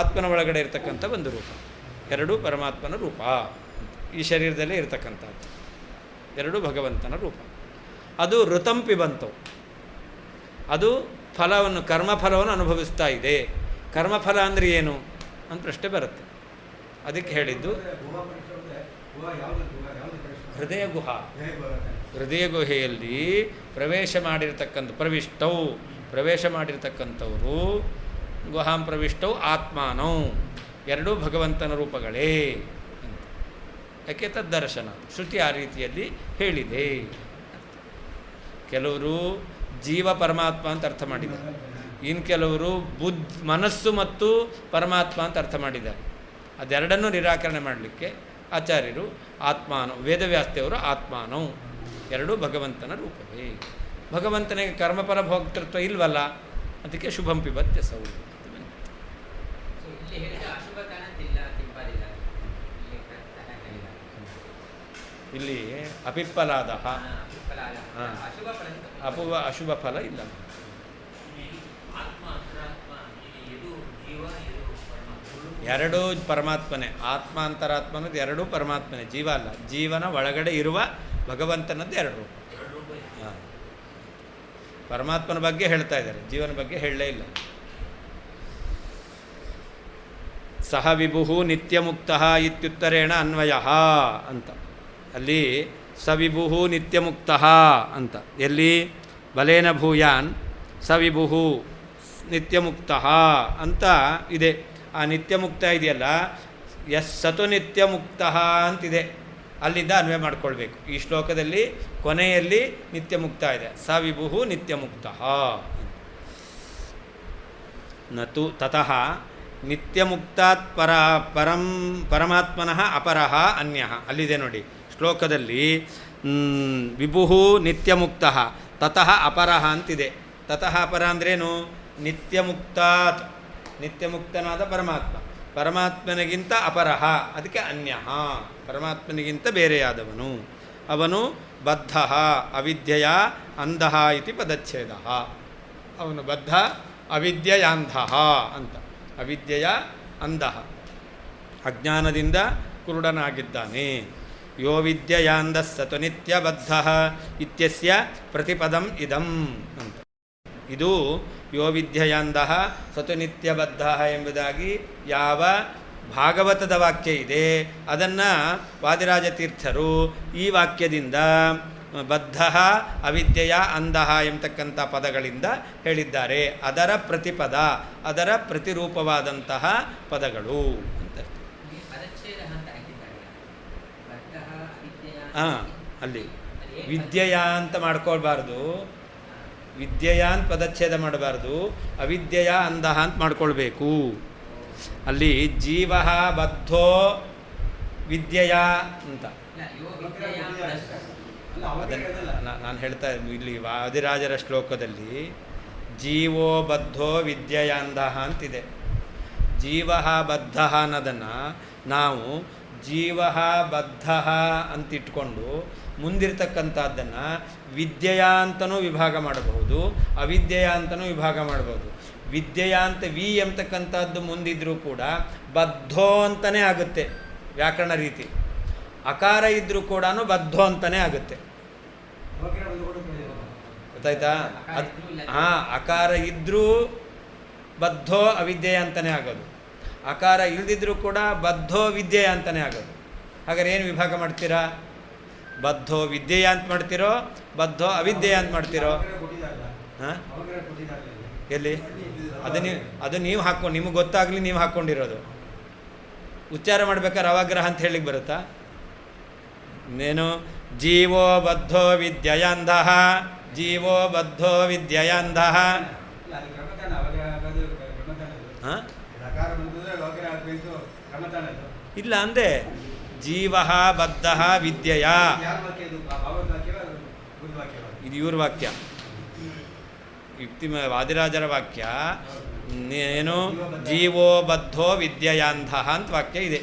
ಆತ್ಮನ ಒಳಗಡೆ ಇರತಕ್ಕಂಥ ಒಂದು ರೂಪ, ಎರಡೂ ಪರಮಾತ್ಮನ ರೂಪ. ಈ ಶರೀರದಲ್ಲೇ ಇರತಕ್ಕಂಥದ್ದು ಎರಡೂ ಭಗವಂತನ ರೂಪ. ಅದು ಋತಂಪಿ ಬಂತು, ಅದು ಫಲವನ್ನು, ಕರ್ಮಫಲವನ್ನು ಅನುಭವಿಸ್ತಾ ಇದೆ. ಕರ್ಮಫಲ ಅಂದರೆ ಏನು ಅಂತ ಪ್ರಶ್ನೆ ಬರುತ್ತೆ. ಅದಕ್ಕೆ ಹೇಳಿದ್ದು ಹೃದಯ ಗುಹಾ, ಹೃದಯ ಗುಹೆಯಲ್ಲಿ ಪ್ರವೇಶ ಮಾಡಿರ್ತಕ್ಕಂಥ, ಪ್ರವಿಷ್ಟವು ಪ್ರವೇಶ ಮಾಡಿರ್ತಕ್ಕಂಥವರು, ಗುಹಾಂ ಪ್ರವಿಷ್ಟವು ಆತ್ಮಾನೌ ಎರಡೂ ಭಗವಂತನ ರೂಪಗಳೇ ಅಂತ. ಯಾಕೆ ತದ್ದರ್ಶನ, ಶ್ರುತಿ ಆ ರೀತಿಯಲ್ಲಿ ಹೇಳಿದೆ. ಕೆಲವರು ಜೀವ ಪರಮಾತ್ಮ ಅಂತ ಅರ್ಥ ಮಾಡಿದ್ದಾರೆ, ಇನ್ನು ಕೆಲವರು ಮನಸ್ಸು ಮತ್ತು ಪರಮಾತ್ಮ ಅಂತ ಅರ್ಥ ಮಾಡಿದ್ದಾರೆ. ಅದೆರಡನ್ನೂ ನಿರಾಕರಣೆ ಮಾಡಲಿಕ್ಕೆ ಆಚಾರ್ಯರು ಆತ್ಮಾನೋ, ವೇದವ್ಯಾಸದೇವರು ಆತ್ಮಾನೋ ಎರಡೂ ಭಗವಂತನ ರೂಪವೇ. ಭಗವಂತನಿಗೆ ಕರ್ಮಫಲ ಭೋಕ್ತೃತ್ವ ಇಲ್ವಲ್ಲ, ಅದಕ್ಕೆ ಶುಭಂ ಪಿಬತ್ಯ ಸೌ. ಇಲ್ಲಿ ಅಪಿಪ್ಪಲಾದ ಅಶುಭ ಫಲ ಇಲ್ಲ. ಎರಡೂ ಪರಮಾತ್ಮನೇ, ಆತ್ಮ ಅಂತರಾತ್ಮ ಅನ್ನೋದು ಎರಡೂ ಪರಮಾತ್ಮನೇ, ಜೀವ ಅಲ್ಲ. ಜೀವನ ಒಳಗಡೆ ಇರುವ ಭಗವಂತನದ್ದು ಎರಡು. ಹಾಂ, ಪರಮಾತ್ಮನ ಬಗ್ಗೆ ಹೇಳ್ತಾ ಇದ್ದಾರೆ, ಜೀವನ ಬಗ್ಗೆ ಹೇಳಲೇ ಇಲ್ಲ. ಸಹ ವಿಭು ನಿತ್ಯಮುಕ್ತ ಇತ್ಯುತ್ತರೇಣ ಅನ್ವಯ ಅಂತ. ಅಲ್ಲಿ ಸವಿಭು ನಿತ್ಯಮುಕ್ತ ಅಂತ, ಎಲ್ಲಿ ಬಲೇನ ಭೂಯಾನ್ ಸವಿಭು ನಿತ್ಯಮುಕ್ತ ಅಂತ ಇದೆ. ಆ ನಿತ್ಯಮುಕ್ತ ಇದೆಯಲ್ಲ, ಸತು ನಿತ್ಯಮುಕ್ತ ಅಂತಿದೆ, ಅಲ್ಲಿಂದ ಅನ್ವಯ ಮಾಡ್ಕೊಳ್ಬೇಕು. ಈ ಶ್ಲೋಕದಲ್ಲಿ ಕೊನೆಯಲ್ಲಿ ನಿತ್ಯಮುಕ್ತ ಇದೆ, ಸವಿಭು ನಿತ್ಯಮುಕ್ತ. ನತು ತತಃ ನಿತ್ಯಮುಕ್ತಾತ್ ಪರಮಾತ್ಮನಃ ಅಪರಃ ಅನ್ಯಃ. ಅಲ್ಲಿದೆ ನೋಡಿ ಶ್ಲೋಕದಲ್ಲಿ, ವಿಭು ನಿತ್ಯಮುಕ್ತ ತತಃ ಅಪರಃ ಅಂತಿದೆ. ತತಃ ಅಪರ ಅಂದ್ರೇನು? ನಿತ್ಯಮುಕ್ತಾತ್, ನಿತ್ಯಮುಕ್ತನಾದ ಪರಮಾತ್ಮ, ಪರಮಾತ್ಮನಿಗಿಂತ ಅಪರಃ, ಅದಕ್ಕೆ ಅನ್ಯಃ, ಪರಮಾತ್ಮನಿಗಿಂತ ಬೇರೆಯಾದವನು. ಅವನು ಬದ್ಧ ಅವಿದ್ಯೆಯ ಅಂಧಃ ಇತಿ ಪದಚ್ಛೇದ. ಅವನು ಬದ್ಧ ಅವಿದ್ಯೆಯಾಂಧಃ ಅಂತ. ಅವಿದ್ಯೆಯ ಅಂಧಃ, ಅಜ್ಞಾನದಿಂದ ಕುರುಡನಾಗಿದ್ದಾನೆ. ಯೋ ವಿದ್ಯೆಯಾಂಧ ಸತು ನಿತ್ಯಬದ್ಧ ಇತ್ಯಸ್ಯ ಪ್ರತಿಪದಂ ಇದಂ ಅಂತ. ಇದು ಯೋ ವಿದ್ಯೆಯಾಂಧ ಸತು ನಿತ್ಯಬದ್ಧ ಎಂಬುದಾಗಿ ಯಾವ ಭಾಗವತದ ವಾಕ್ಯ ಇದೆ, ಅದನ್ನು ವಾದಿರಾಜ ತೀರ್ಥರು ಈ ವಾಕ್ಯದಿಂದ ಬದ್ಧ ಅವಿದ್ಯೆಯ ಅಂಧಃ ಎಂಬತಕ್ಕಂಥ ಪದಗಳಿಂದ ಹೇಳಿದ್ದಾರೆ. ಅದರ ಪ್ರತಿಪದ, ಅದರ ಪ್ರತಿರೂಪವಾದಂತಹ ಪದಗಳು ಅಂತ. ಹಾಂ, ಅಲ್ಲಿ ವಿದ್ಯೆಯ ಅಂತ ಮಾಡ್ಕೊಳ್ಬಾರ್ದು, ವಿದ್ಯೆಯ ಅಂತ ಪದಚ್ಛೇದ ಮಾಡಬಾರ್ದು, ಅವಿದ್ಯೆಯ ಅಂಧಃ ಅಂತ ಮಾಡ್ಕೊಳ್ಬೇಕು. ಅಲ್ಲಿ ಜೀವ ಬದ್ಧೋ ವಿದ್ಯೆಯ ಅಂತ ನಾನು ಹೇಳ್ತಾ ಇಲ್ಲಿ ವಾದಿರಾಜರ ಶ್ಲೋಕದಲ್ಲಿ ಜೀವೋ ಬದ್ಧೋ ವಿದ್ಯೆಯಾಂಧಃ ಅಂತಿದೆ. ಜೀವ ಬದ್ಧ ಅನ್ನೋದನ್ನು ನಾವು ಜೀವ ಬದ್ಧ ಅಂತಿಟ್ಕೊಂಡು ಮುಂದಿರ್ತಕ್ಕಂಥದ್ದನ್ನು ವಿದ್ಯೆಯ ಅಂತನೂ ವಿಭಾಗ ಮಾಡಬಹುದು, ಅವಿದ್ಯೆಯ ಅಂತನೂ ವಿಭಾಗ ಮಾಡಬಹುದು. ವಿದ್ಯೆಯ ಅಂತ ವಿ ಎಂಬತಕ್ಕಂಥದ್ದು ಮುಂದಿದ್ರೂ ಕೂಡ ಬದ್ಧೋ ಅಂತಲೇ ಆಗುತ್ತೆ ವ್ಯಾಕರಣ ರೀತಿ. ಅಕಾರ ಇದ್ದರೂ ಕೂಡ ಬದ್ಧೋ ಅಂತಲೇ ಆಗುತ್ತೆ. ಗೊತ್ತಾಯ್ತಾ? ಹಾಂ, ಅಕಾರ ಇದ್ದರೂ ಬದ್ಧೋ ಅವಿದ್ಯೆಯ ಅಂತಲೇ ಆಗೋದು, ಅಕಾರ ಇಲ್ದಿದ್ರೂ ಕೂಡ ಬದ್ಧೋ ವಿದ್ಯೆಯ ಅಂತಲೇ ಆಗೋದು. ಹಾಗಾದ್ರೆ ಏನು ವಿಭಾಗ ಮಾಡ್ತೀರಾ? ಬದ್ಧೋ ವಿದ್ಯೆಯ ಅಂತ ಮಾಡ್ತಿರೋ, ಬದ್ಧೋ ಅವಿದ್ಯೆಯ ಅಂತ ಮಾಡ್ತಿರೋ? ಹಾಂ, ಎಲ್ಲಿ? ಅದು ನೀವು ಹಾಕ್ಕೊಂಡು, ನಿಮಗೆ ಗೊತ್ತಾಗಲಿ ನೀವು ಹಾಕ್ಕೊಂಡಿರೋದು. ಉಚ್ಚಾರ ಮಾಡ್ಬೇಕಾದ್ರೆ ಅವಗ್ರಹ ಅಂತ ಹೇಳಿಕ್ಕೆ ಬರುತ್ತಾ? ಇನ್ನೇನು ಜೀವೋ ಬದ್ಧೋ ವಿದ್ಯೆಯಾಂಧಃ, ಜೀವೋ ಬದ್ಧೋ ವಿದ್ಯೆಯಾಂಧಃ. ಹಾಂ, ಇಲ್ಲ ಅಂದೆ ಜೀವ ಬದ್ಧ ವಿದ್ಯೆಯ. ಇದು ಇವ್ರ ವಾಕ್ಯ, ಯುಕ್ತಿ ವಾದಿರಾಜರ ವಾಕ್ಯ. ಏನು ಜೀವೋ ಬದ್ಧೋ ವಿದ್ಯೆಯಾಂಧ ಅಂತ ವಾಕ್ಯ ಇದೆ.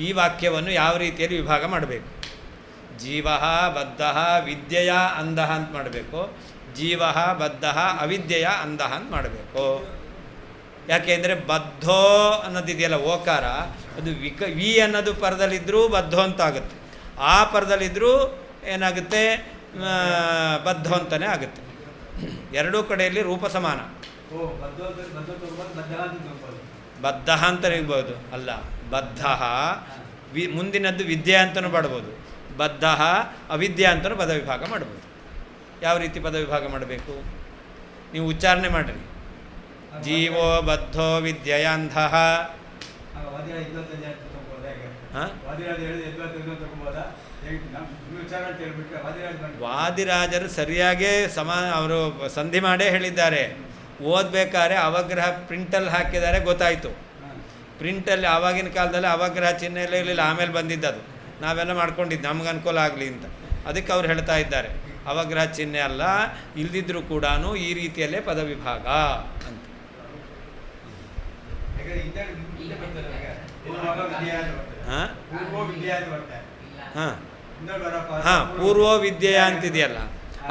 ಈ ವಾಕ್ಯವನ್ನು ಯಾವ ರೀತಿಯಲ್ಲಿ ವಿಭಾಗ ಮಾಡಬೇಕು? ಜೀವ ಬದ್ಧ ವಿದ್ಯೆಯ ಅಂಧ ಅಂತ ಮಾಡಬೇಕು, ಜೀವ ಬದ್ಧ ಅವಿದ್ಯೆಯ ಅಂಧ ಅಂತ ಮಾಡಬೇಕು. ಯಾಕೆಂದರೆ ಬದ್ಧೋ ಅನ್ನೋದಿದೆಯಲ್ಲ ಓಕಾರ, ಅದು ವಿ ಅನ್ನೋದು ಪರದಲ್ಲಿದ್ದರೂ ಬದ್ಧೋ ಅಂತ ಆಗುತ್ತೆ, ಆ ಪರದಲ್ಲಿದ್ದರೂ ಏನಾಗುತ್ತೆ ಬದ್ಧೋ ಅಂತಲೇ ಆಗುತ್ತೆ. ಎರಡೂ ಕಡೆಯಲ್ಲಿ ರೂಪ ಸಮಾನ. ಬದ್ಧ ಅಂತ ಇರ್ಬೋದು, ಅಲ್ಲ ಬದ್ಧ ಮುಂದಿನದ್ದು ವಿದ್ಯೆ ಅಂತಲೂ ಮಾಡ್ಬೋದು, ಬದ್ಧ ಅವಿದ್ಯಾ ಅಂತಲೂ ಪದ ವಿಭಾಗ ಮಾಡ್ಬೋದು. ಯಾವ ರೀತಿ ಪದ ವಿಭಾಗ ಮಾಡಬೇಕು ನೀವು ಉಚ್ಚಾರಣೆ ಮಾಡಿರಿ. ಜೀವೋ ಬದ್ಧೋ ವಿದ್ಯೆಯಾಂಧ. ವಾದಿರಾಜರು ಸರಿಯಾಗೇ ಅವರು ಸಂಧಿ ಮಾಡೇ ಹೇಳಿದ್ದಾರೆ. ಓದಬೇಕಾದ್ರೆ ಅವಗ್ರಹ ಪ್ರಿಂಟಲ್ಲಿ ಹಾಕಿದ್ದಾರೆ, ಗೊತ್ತಾಯಿತು. ಪ್ರಿಂಟಲ್ಲಿ ಆವಾಗಿನ ಕಾಲದಲ್ಲಿ ಅವಗ್ರಹ ಚಿಹ್ನೆ ಎಲ್ಲ ಇರಲಿಲ್ಲ, ಆಮೇಲೆ ಬಂದಿದ್ದದು, ನಾವೆಲ್ಲ ಮಾಡ್ಕೊಂಡಿದ್ದು ನಮ್ಗೆ ಅನುಕೂಲ ಆಗಲಿ ಅಂತ. ಅದಕ್ಕೆ ಅವ್ರು ಹೇಳ್ತಾ ಇದ್ದಾರೆ ಅವಗ್ರಹ ಚಿಹ್ನೆ ಅಲ್ಲ, ಇಲ್ದಿದ್ರೂ ಕೂಡ ಈ ರೀತಿಯಲ್ಲೇ ಪದ ವಿಭಾಗ ಅಂತ. ಹಾಂ ಪೂರ್ವ ವಿದ್ಯೆಯ ಅಂತಿದೆಯಲ್ಲ,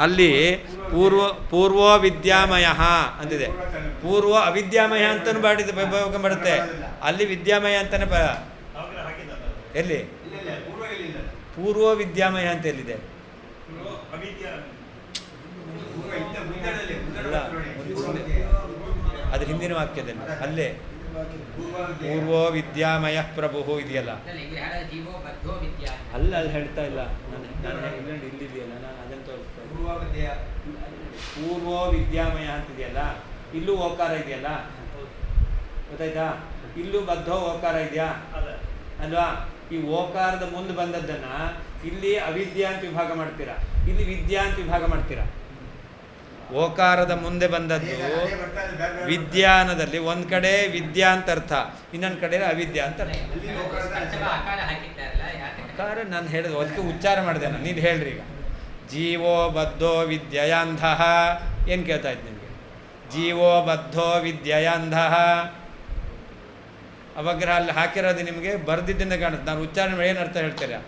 ಅಲ್ಲಿ ಪೂರ್ವೋ ವಿದ್ಯಾಮಯ ಅಂತಿದೆ. ಪೂರ್ವ ಅವಿದ್ಯಾಮಯ ಅಂತಲೂ ಬರುತ್ತೆ, ಅಲ್ಲಿ ವಿದ್ಯಾಮಯ ಅಂತಲೇ ಎಲ್ಲಿ ಪೂರ್ವ ವಿದ್ಯಾಮಯ ಅಂತ ಎಲ್ಲಿದೆ? ಅದ್ರ ಹಿಂದಿನ ವಾಕ್ಯದಲ್ಲಿ ಅಲ್ಲೇ ಪೂರ್ವೋ ವಿದ್ಯಾಮಯ ಪ್ರಭು ಇದೆಯಲ್ಲ, ಅಲ್ಲ ಅಲ್ಲಿ ಹೇಳ್ತಾ ಇಲ್ಲ. ನಾನು ಇಲ್ಲಿದೆಯಲ್ಲ, ನಾನು ಅದನ್ನು ತೋರಿಸ್ತಾ ಪೂರ್ವೋ ವಿದ್ಯಾಮಯ ಅಂತಿದೆಯಲ್ಲ, ಇಲ್ಲೂ ಓಕಾರ ಇದೆಯಲ್ಲ, ಗೊತ್ತಾಯ್ತಾ? ಇಲ್ಲೂ ಬದ್ಧೋ ಓಕಾರ ಇದೆಯಾ ಅಲ್ವಾ? ಈ ಓಕಾರದ ಮುಂದೆ ಬಂದದ್ದನ್ನು ಇಲ್ಲಿ ಅವಿದ್ಯಾ ಅಂತ ವಿಭಾಗ ಮಾಡ್ತೀರಾ, ಇಲ್ಲಿ ವಿದ್ಯಾ ಅಂತ ವಿಭಾಗ ಮಾಡ್ತೀರಾ. ಓಕಾರದ ಮುಂದೆ ಬಂದದ್ದು ವಿದ್ಯಾನದಲ್ಲಿ ಒಂದು ಕಡೆ ವಿದ್ಯಾ ಅಂತ ಅರ್ಥ, ಇನ್ನೊಂದು ಕಡೆ ಅವಿದ್ಯಾ ಅಂತ ಅರ್ಥ. ಅಕಾರ ನಾನು ಹೇಳಿದೆ, ಅದಕ್ಕೆ ಉಚ್ಚಾರ ಮಾಡಿದೆ ನಾನು. ನೀನು ಹೇಳ್ರಿ ಈಗ. ಜೀವೋ ಬದ್ಧೋ ವಿದ್ಯೆಯಾಂಧ ಏನು ಕೇಳ್ತಾ ಇತ್ತು ನಿಮಗೆ? ಜೀವೋ ಬದ್ಧೋ ವಿದ್ಯೆಯಾಂಧ ಅವಗ್ರಹ ಅಲ್ಲಿ ಹಾಕಿರೋದು ನಿಮಗೆ ಬರೆದಿದ್ದರಿಂದ ಕಾಣುತ್ತೆ. ನಾನು ಉಚ್ಚಾರಣೆ ಮಾಡಿ ಏನು ಅರ್ಥ ಹೇಳ್ತೀರಾ?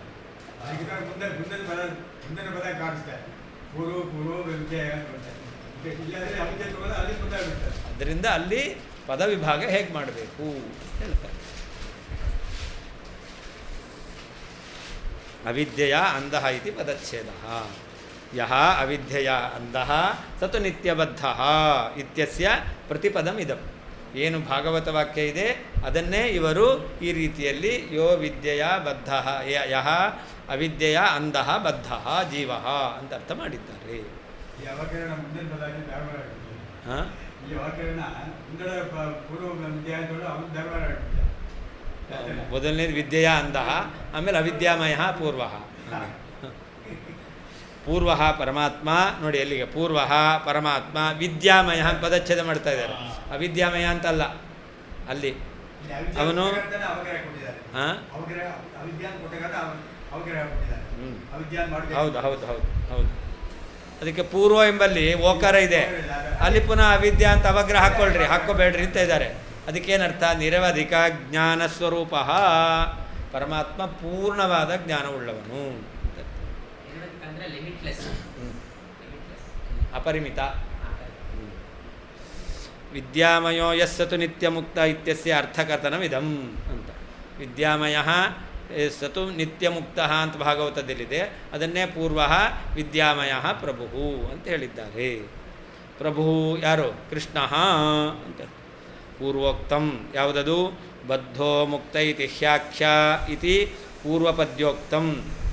ಅದರಿಂದ ಅಲ್ಲಿ ಪದ ವಿಭಾಗ ಹೇಗೆ ಮಾಡಬೇಕು ಹೇಳ್ತಾರೆ. ಅವಿದ್ಯೆಯ ಅಂಧಃ ಇತಿ ಪದಚ್ಛೇದಃ. ಯಹ ಅವಿದ್ಯೆಯ ಅಂಧಃ ಸತು ನಿತ್ಯಬದ್ಧ ಇತ್ಯಸ್ಯ ಪ್ರತಿಪದಂ ಇದಂ. ಏನು ಭಾಗವತ ವಾಕ್ಯ ಇದೆ ಅದನ್ನೇ ಇವರು ಈ ರೀತಿಯಲ್ಲಿ ಯೋ ವಿದ್ಯೆಯ ಬದ್ಧ ಯಹ ಅವಿದ್ಯೆಯ ಅಂಧಃ ಬದ್ಧ ಜೀವ ಅಂತ ಅರ್ಥ ಮಾಡಿದ್ದಾರೆ. ಮೊದಲನೇದು ವಿದ್ಯೆಯ ಅಂಧಃ, ಆಮೇಲೆ ಅವಿದ್ಯಾಮಯ ಪೂರ್ವ. ಪೂರ್ವ ಪರಮಾತ್ಮ ನೋಡಿ, ಎಲ್ಲಿಗೆ ಪೂರ್ವ ಪರಮಾತ್ಮ, ವಿದ್ಯಾಮಯ ಪದಚ್ಛೇದ ಮಾಡ್ತಾ ಇದ್ದಾರೆ. ಅವಿದ್ಯಾಮಯ ಅಂತಲ್ಲ, ಅಲ್ಲಿ ಅವನು ಹೌದು ಹೌದು ಹೌದು ಹೌದು. ಅದಕ್ಕೆ ಪೂರ್ವ ಎಂಬಲ್ಲಿ ಓಕಾರ ಇದೆ, ಅಲ್ಲಿ ಪುನಃ ಅವಿದ್ಯಾ ಅಂತ ಅವಗ್ರಹ ಹಾಕ್ಕೊಳ್ರಿ, ಹಾಕ್ಕೋಬೇಡ್ರಿ ಅಂತ ಇದ್ದಾರೆ. ಅದಕ್ಕೇನರ್ಥ? ನಿರವಧಿಕ ಜ್ಞಾನ ಸ್ವರೂಪ, ಪರಮಾತ್ಮ ಪೂರ್ಣವಾದ ಜ್ಞಾನವುಳ್ಳವನು, ಅಪರಿಮಿತ. ವಿದ್ಯಾಮಯೋ ಯಸ್ಸತು ನಿತ್ಯ ಮುಕ್ತ ಇತ್ಯಸ್ಯ ಅರ್ಥಕಥನವಿದಂ ಅಂತ. ವಿದ್ಯಾಮಯ ಸತು ನಿತ್ಯ ಮುಕ್ತ ಅಂತ ಭಾಗವತದಲ್ಲಿದೆ, ಅದನ್ನೇ ಪೂರ್ವ ವಿದ್ಯಾಮಯ ಪ್ರಭು ಅಂತ ಹೇಳಿದ್ದಾರೆ. ಪ್ರಭು ಯಾರು? ಕೃಷ್ಣ ಅಂತ. ಪೂರ್ವೋಕ್ತಂ ಯಾವುದದು? ಬದ್ಧೋ ಮುಕ್ತ ಇತಿ ಹ್ಯಾಖ್ಯ ಇತಿ ಪೂರ್ವಪದ್ಯೋಕ್ತಂ.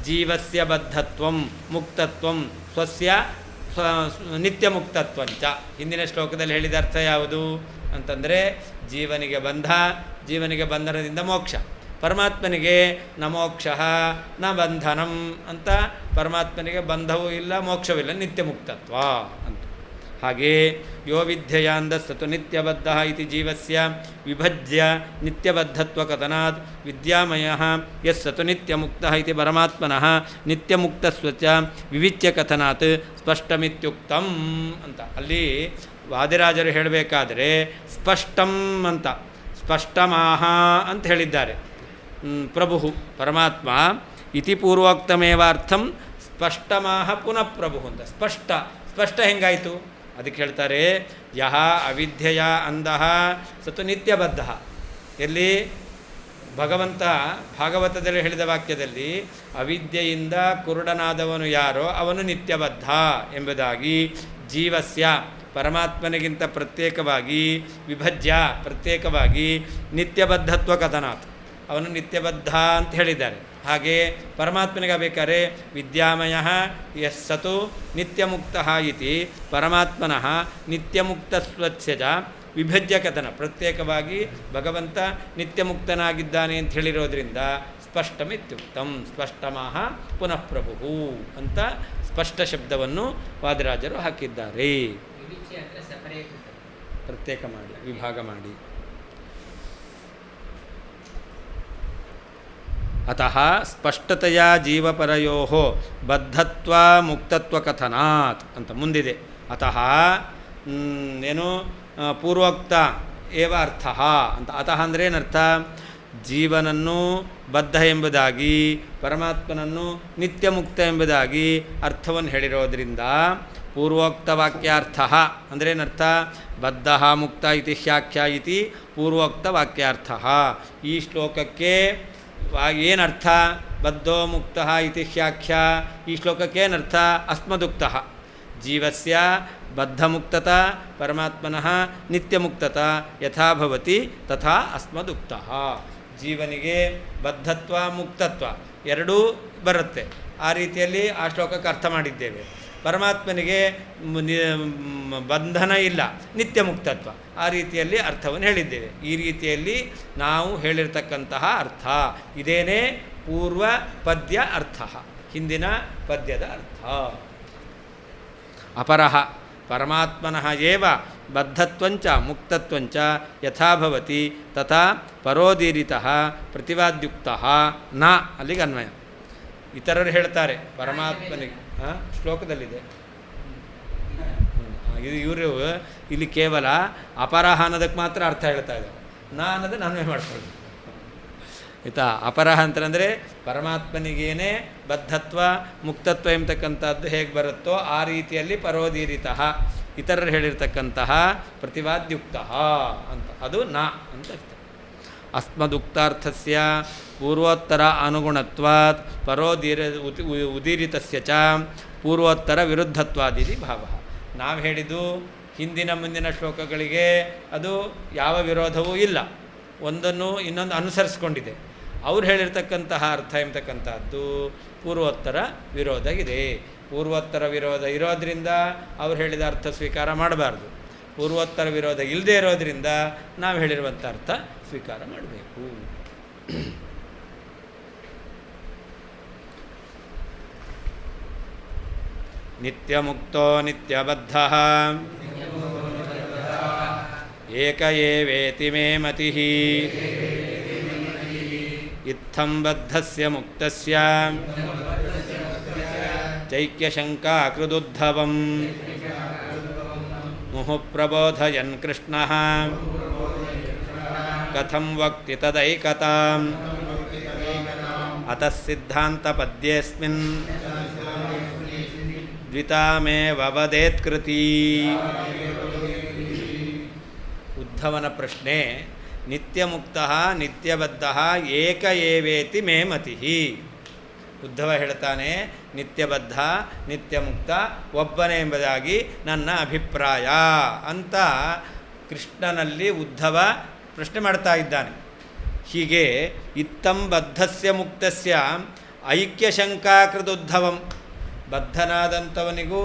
ಜೀವಸ್ಯ ಬದ್ಧತ್ವಂ ಮುಕ್ತತ್ವಂ ಸ್ವಸ್ಯ ನಿತ್ಯ ಮುಕ್ತತ್ವಂಚ. ಹಿಂದಿನ ಶ್ಲೋಕದಲ್ಲಿ ಹೇಳಿದ ಅರ್ಥ ಯಾವುದು ಅಂತಂದರೆ, ಜೀವನಿಗೆ ಬಂಧ, ಜೀವನಿಗೆ ಬಂಧನದಿಂದ ಮೋಕ್ಷ. ಪರಮಾತ್ಮನಿಗೆ ನ ಮೋಕ್ಷ ನ ಬಂಧನಂ ಅಂತ, ಪರಮಾತ್ಮನಿಗೆ ಬಂಧವೂ ಇಲ್ಲ ಮೋಕ್ಷವಿಲ್ಲ, ನಿತ್ಯ ಮುಕ್ತತ್ವ ಅಂತ. ಹಾಗೇ ಯೋ ವಿದ್ಯೆಯಾಂದ ಸತು ನಿತ್ಯಬದ್ಧ ಇತಿ ಜೀವಸ್ಯ ವಿಭಜ್ಯ ನಿತ್ಯಬದ್ಧತ್ವಕಥನಾತ್ ವಿದ್ಯಾಮಯ ಯಸ್ ಸತು ನಿತ್ಯಮುಕ್ತ ಇತಿ ಪರಮಾತ್ಮನಃ ನಿತ್ಯಮುಕ್ತಸ್ವಚ ವಿವಿಚ್ಯ ಕಥನಾತ್ ಸ್ಪಷ್ಟಮಿತ್ಯುಕ್ತಂ ಅಂತ. ಅಲ್ಲಿ ವಾದಿರಾಜರು ಹೇಳಬೇಕಾದರೆ ಸ್ಪಷ್ಟಂ ಅಂತ ಸ್ಪಷ್ಟಮಾಹ ಅಂತ ಹೇಳಿದ್ದಾರೆ. ಪ್ರಭು ಪರಮಾತ್ಮ ಇತಿ ಪೂರ್ವೋಕ್ತಮೇವಾರ್ಥಂ ಸ್ಪಷ್ಟಮಾಹ ಪುನಃ ಪ್ರಭು ಅಂತ. ಸ್ಪಷ್ಟ ಹೆಂಗಾಯಿತು ಅದಕ್ಕೆ ಹೇಳ್ತಾರೆ ಯಹ ಅವಿದ್ಯೆಯ ಅಂದಹ ಸತು ನಿತ್ಯಬದ್ಧ. ಎಲ್ಲಿ ಭಗವಂತ ಭಾಗವತದಲ್ಲಿ ಹೇಳಿದ ವಾಕ್ಯದಲ್ಲಿ ಅವಿದ್ಯೆಯಿಂದ ಕುರುಡನಾದವನು ಯಾರೋ ಅವನು ನಿತ್ಯಬದ್ಧ ಎಂಬುದಾಗಿ, ಜೀವಸ್ಯ ಪರಮಾತ್ಮನಿಗಿಂತ ಪ್ರತ್ಯೇಕವಾಗಿ, ವಿಭಜ್ಯ ಪ್ರತ್ಯೇಕವಾಗಿ, ನಿತ್ಯಬದ್ಧತ್ವ ಕಥನಾತ್ ಅವನು ನಿತ್ಯಬದ್ಧ ಅಂತ ಹೇಳಿದ್ದಾರೆ. ಹಾಗೆ ಪರಮಾತ್ಮನಿಗೆ ಬೇಕಾದ್ರೆ ವಿದ್ಯಾಮಯ ಯಸ್ ಸತು ನಿತ್ಯಮುಕ್ತ ಇತಿ ಪರಮಾತ್ಮನಃ ನಿತ್ಯಮುಕ್ತಸ್ವಚ್ಛಜ ವಿಭಜ್ಯ ಕಥನ ಪ್ರತ್ಯೇಕವಾಗಿ ಭಗವಂತ ನಿತ್ಯಮುಕ್ತನಾಗಿದ್ದಾನೆ ಅಂತ ಹೇಳಿರೋದ್ರಿಂದ ಸ್ಪಷ್ಟಮಿತ್ಯುಕ್ತಂ ಸ್ಪಷ್ಟಮಃ ಪುನಃ ಪ್ರಭು ಅಂತ ಸ್ಪಷ್ಟ ಶಬ್ದವನ್ನು ವಾದಿರಾಜರು ಹಾಕಿದ್ದಾರೆ. ಪ್ರತ್ಯೇಕ ಮಾಡಿ, ವಿಭಾಗ ಮಾಡಿ. ಅತಃ ಸ್ಪಷ್ಟತೆಯ ಜೀವಪರಯೋ ಬದ್ಧತ್ವ ಮುಕ್ತತ್ವ ಕಥನಾತ್ ಅಂತ ಮುಂದಿದೆ. ಅತಃ ಏನು ಪೂರ್ವೋಕ್ತ ಏವ ಅರ್ಥ ಅಂತ. ಅತಃ ಅಂದರೆ ಏನರ್ಥ? ಜೀವನನ್ನು ಬದ್ಧ ಎಂಬುದಾಗಿ, ಪರಮಾತ್ಮನನ್ನು ನಿತ್ಯ ಮುಕ್ತ ಎಂಬುದಾಗಿ ಅರ್ಥವನ್ನು ಹೇಳಿರೋದ್ರಿಂದ ಪೂರ್ವೋಕ್ತ ವಾಕ್ಯಾರ್ಥ ಅಂದರೆ ಏನರ್ಥ? ಬದ್ಧ ಮುಕ್ತ ಇತಿ ಶಾಖ್ಯ ಇತಿ ಪೂರ್ವೋಕ್ತ ವಾಕ್ಯಾರ್ಥ. ಈ ಶ್ಲೋಕಕ್ಕೆ ಏನರ್ಥ? ಬದ್ಧೋ ಮುಕ್ತ ಇತಿ ಶಾಖ್ಯ. ಈ ಶ್ಲೋಕಕ್ಕೆ ಏನರ್ಥ? ಅಸ್ಮದುಕ್ತ ಜೀವಸ್ಯ ಬದ್ಧಮುಕ್ತತ ಪರಮಾತ್ಮನಃ ನಿತ್ಯಮುಕ್ತತ ಯಥಾ ಭವತಿ ತಥಾ ಅಸ್ಮದುಕ್ತ. ಜೀವನಿಗೆ ಬದ್ಧತ್ವ ಮುಕ್ತತ್ವ ಎರಡೂ ಬರುತ್ತೆ. ಆ ರೀತಿಯಲ್ಲಿ ಆ ಶ್ಲೋಕಕ್ಕೆ ಅರ್ಥ ಮಾಡಿದ್ದೇವೆ. ಪರಮಾತ್ಮನಿಗೆ ಬಂಧನ ಇಲ್ಲ, ನಿತ್ಯ ಮುಕ್ತತ್ವ, ಆ ರೀತಿಯಲ್ಲಿ ಅರ್ಥವನ್ನು ಹೇಳಿದ್ದೇವೆ. ಈ ರೀತಿಯಲ್ಲಿ ನಾವು ಹೇಳಿರ್ತಕ್ಕಂತಹ ಅರ್ಥ ಇದೇನೇ ಪೂರ್ವ ಪದ್ಯ ಅರ್ಥ, ಹಿಂದಿನ ಪದ್ಯದ ಅರ್ಥ. ಅಪರಃ ಪರಮಾತ್ಮನಃ ಏವ ಬದ್ಧತ್ವಂಚ ಮುಕ್ತತ್ವಂಚ ಯಥಾ ಭವತಿ ತಥಾ ಪರೋದೀರಿತಃ ಪ್ರತಿವಾದ್ಯುಕ್ತಃ ನ. ಅಲ್ಲಿಗೆ ಅನ್ವಯ. ಇತರರು ಹೇಳ್ತಾರೆ ಪರಮಾತ್ಮನಿಗೆ ಶ್ಲೋಕದಲ್ಲಿದೆ. ಇವರು ಇಲ್ಲಿ ಕೇವಲ ಅಪರಹ ಅನ್ನೋದಕ್ಕೆ ಮಾತ್ರ ಅರ್ಥ ಹೇಳ್ತಾ ಇದ್ದಾರೆ. ನಾ ಅನ್ನೋದನ್ನು ಅನ್ವಯ ಮಾಡ್ಕೊಳ್ಳಿ ಆಯಿತಾ. ಅಪರಹ ಅಂತಂದರೆ ಪರಮಾತ್ಮನಿಗೇನೆ ಬದ್ಧತ್ವ ಮುಕ್ತತ್ವ ಎಂಬತಕ್ಕಂಥದ್ದು ಹೇಗೆ ಬರುತ್ತೋ ಆ ರೀತಿಯಲ್ಲಿ ಪರೋದೀರಿತಃ ಇತರರು ಹೇಳಿರ್ತಕ್ಕಂತಹ ಪ್ರತಿವಾದ್ಯುಕ್ತ ಅಂತ, ಅದು ನಾ ಅಂತ ಅರ್ಥ. ಅಸ್ಮದುಕ್ತಾರ್ಥಸ್ಯ ಪೂರ್ವೋತ್ತರ ಅನುಗುಣತ್ವಾತ್ ಉದೀರಿತಸ್ಯ ಚ ಪೂರ್ವೋತ್ತರ ವಿರುದ್ಧತ್ವಾದಿತಿ ಭಾವ. ನಾವು ಹೇಳಿದ್ದು ಹಿಂದಿನ ಮುಂದಿನ ಶ್ಲೋಕಗಳಿಗೆ ಅದು ಯಾವ ವಿರೋಧವೂ ಇಲ್ಲ, ಒಂದನ್ನು ಇನ್ನೊಂದು ಅನುಸರಿಸ್ಕೊಂಡಿದೆ. ಅವ್ರು ಹೇಳಿರ್ತಕ್ಕಂತಹ ಅರ್ಥ ಎಂಬತಕ್ಕಂಥದ್ದು ಪೂರ್ವೋತ್ತರ ವಿರೋಧ ಇದೆ. ಪೂರ್ವೋತ್ತರ ವಿರೋಧ ಇರೋದರಿಂದ ಅವ್ರು ಹೇಳಿದ ಅರ್ಥ ಸ್ವೀಕಾರ ಮಾಡಬಾರ್ದು. ಪೂರ್ವೋತ್ತರ ವಿರೋಧ ಇಲ್ಲದೆ ಇರೋದರಿಂದ ನಾವು ಹೇಳಿರುವಂಥ ಅರ್ಥ ಸ್ವೀಕಾರ ಮಾಡಬೇಕು. ನಿತ್ಯಮುಕ್ತೋ ನಿತ್ಯಬದ್ಧಃ ಏಕ ಏವೇತಿ ಮೇ ಮತಿಃ ಇತ್ತಂ ಬದ್ಧಸ್ಯ ಮುಕ್ತಸ್ಯ ಚೈಕ್ಯಶಂಕಾ ಕೃದುದ್ಧವಂ ಮುಹುಃ ಪ್ರಬೋಧಯನ್ ಕೃಷ್ಣಃ ಕಥಂ ವಕ್ತಿ ತದೈಕತಾಂ ಅತಃ ಸಿದ್ಧಾಂತಪದ್ಯೇಸ್ಮಿನ್ ದ್ವಿತಾಮೇವ ವದೇತ್ಕೃತಿ. ಉದ್ಧವನ ಪ್ರಶ್ನೆ, ನಿತ್ಯಮುಕ್ತಃ ನಿತ್ಯಬದ್ಧಃ ಏಕ ಏವೇತಿ ಮೇ ಮತಿಃ. ಉದ್ಧವ ಹೇಳ್ತಾನೆ ನಿತ್ಯಬದ್ಧ ನಿತ್ಯಮುಕ್ತ ಒಬ್ಬನೇ ಎಂಬುದಾಗಿ ನನ್ನ ಅಭಿಪ್ರಾಯ ಅಂತ ಕೃಷ್ಣನಲ್ಲಿ ಉದ್ಧವ ಪ್ರಶ್ನೆ ಮಾಡ್ತಾ ಇದ್ದಾನೆ. ಹೀಗೆ ಇತ್ತಂ ಬದ್ಧಸ್ಯ ಮುಕ್ತಸ್ಯ ಐಕ್ಯಶಂಕಾಕೃದುದ್ಧವಂ, ಬದ್ಧನಾದಂಥವನಿಗೂ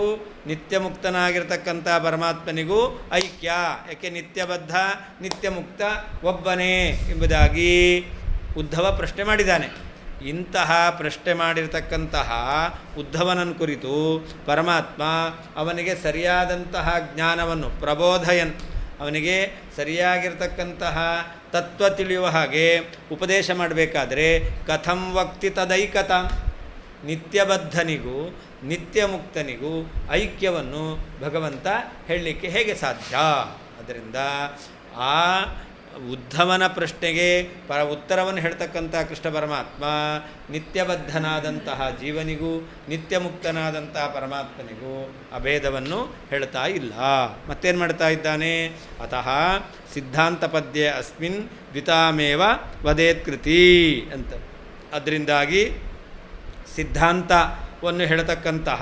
ನಿತ್ಯಮುಕ್ತನಾಗಿರ್ತಕ್ಕಂಥ ಪರಮಾತ್ಮನಿಗೂ ಐಕ್ಯ, ಯಾಕೆ ನಿತ್ಯಬದ್ಧ ನಿತ್ಯಮುಕ್ತ ಒಬ್ಬನೇ ಎಂಬುದಾಗಿ ಉದ್ಧವ ಪ್ರಶ್ನೆ ಮಾಡಿದ್ದಾನೆ. ಇಂತಹ ಪ್ರಶ್ನೆ ಮಾಡಿರ್ತಕ್ಕಂತಹ ಉದ್ಧವನನ್ನು ಕುರಿತು ಪರಮಾತ್ಮ ಅವನಿಗೆ ಸರಿಯಾದಂತಹ ಜ್ಞಾನವನ್ನು ಪ್ರಬೋಧಯನ್, ಅವನಿಗೆ ಸರಿಯಾಗಿರ್ತಕ್ಕಂತಹ ತತ್ವ ತಿಳಿಯುವ ಹಾಗೆ ಉಪದೇಶ ಮಾಡಬೇಕಾದ್ರೆ ಕಥಂ ವಕ್ತಿ ತದೈಕತ, ನಿತ್ಯಬದ್ಧನಿಗೂ ನಿತ್ಯ ಮುಕ್ತನಿಗೂ ಐಕ್ಯವನ್ನು ಭಗವಂತ ಹೇಳಲಿಕ್ಕೆ ಹೇಗೆ ಸಾಧ್ಯ? ಅದರಿಂದ ಆ ಉದ್ಧವನ ಪ್ರಶ್ನೆಗೆ ಉತ್ತರವನ್ನು ಹೇಳ್ತಕ್ಕಂಥ ಕೃಷ್ಣ ಪರಮಾತ್ಮ ನಿತ್ಯಬದ್ಧನಾದಂತಹ ಜೀವನಿಗೂ ನಿತ್ಯ ಮುಕ್ತನಾದಂತಹ ಪರಮಾತ್ಮನಿಗೂ ಅಭೇದವನ್ನು ಹೇಳ್ತಾ ಇಲ್ಲ. ಮತ್ತೇನು ಮಾಡ್ತಾ ಇದ್ದಾನೆ? ಅತಃ ಸಿದ್ಧಾಂತ ಪದ್ಯೆ ಅಸ್ಮಿನ್ ದ್ವಿತಾಮೇವ ವದೇತ್ಕೃತಿ ಅಂತ. ಅದರಿಂದಾಗಿ ಸಿದ್ಧಾಂತವನ್ನು ಹೇಳ್ತಕ್ಕಂತಹ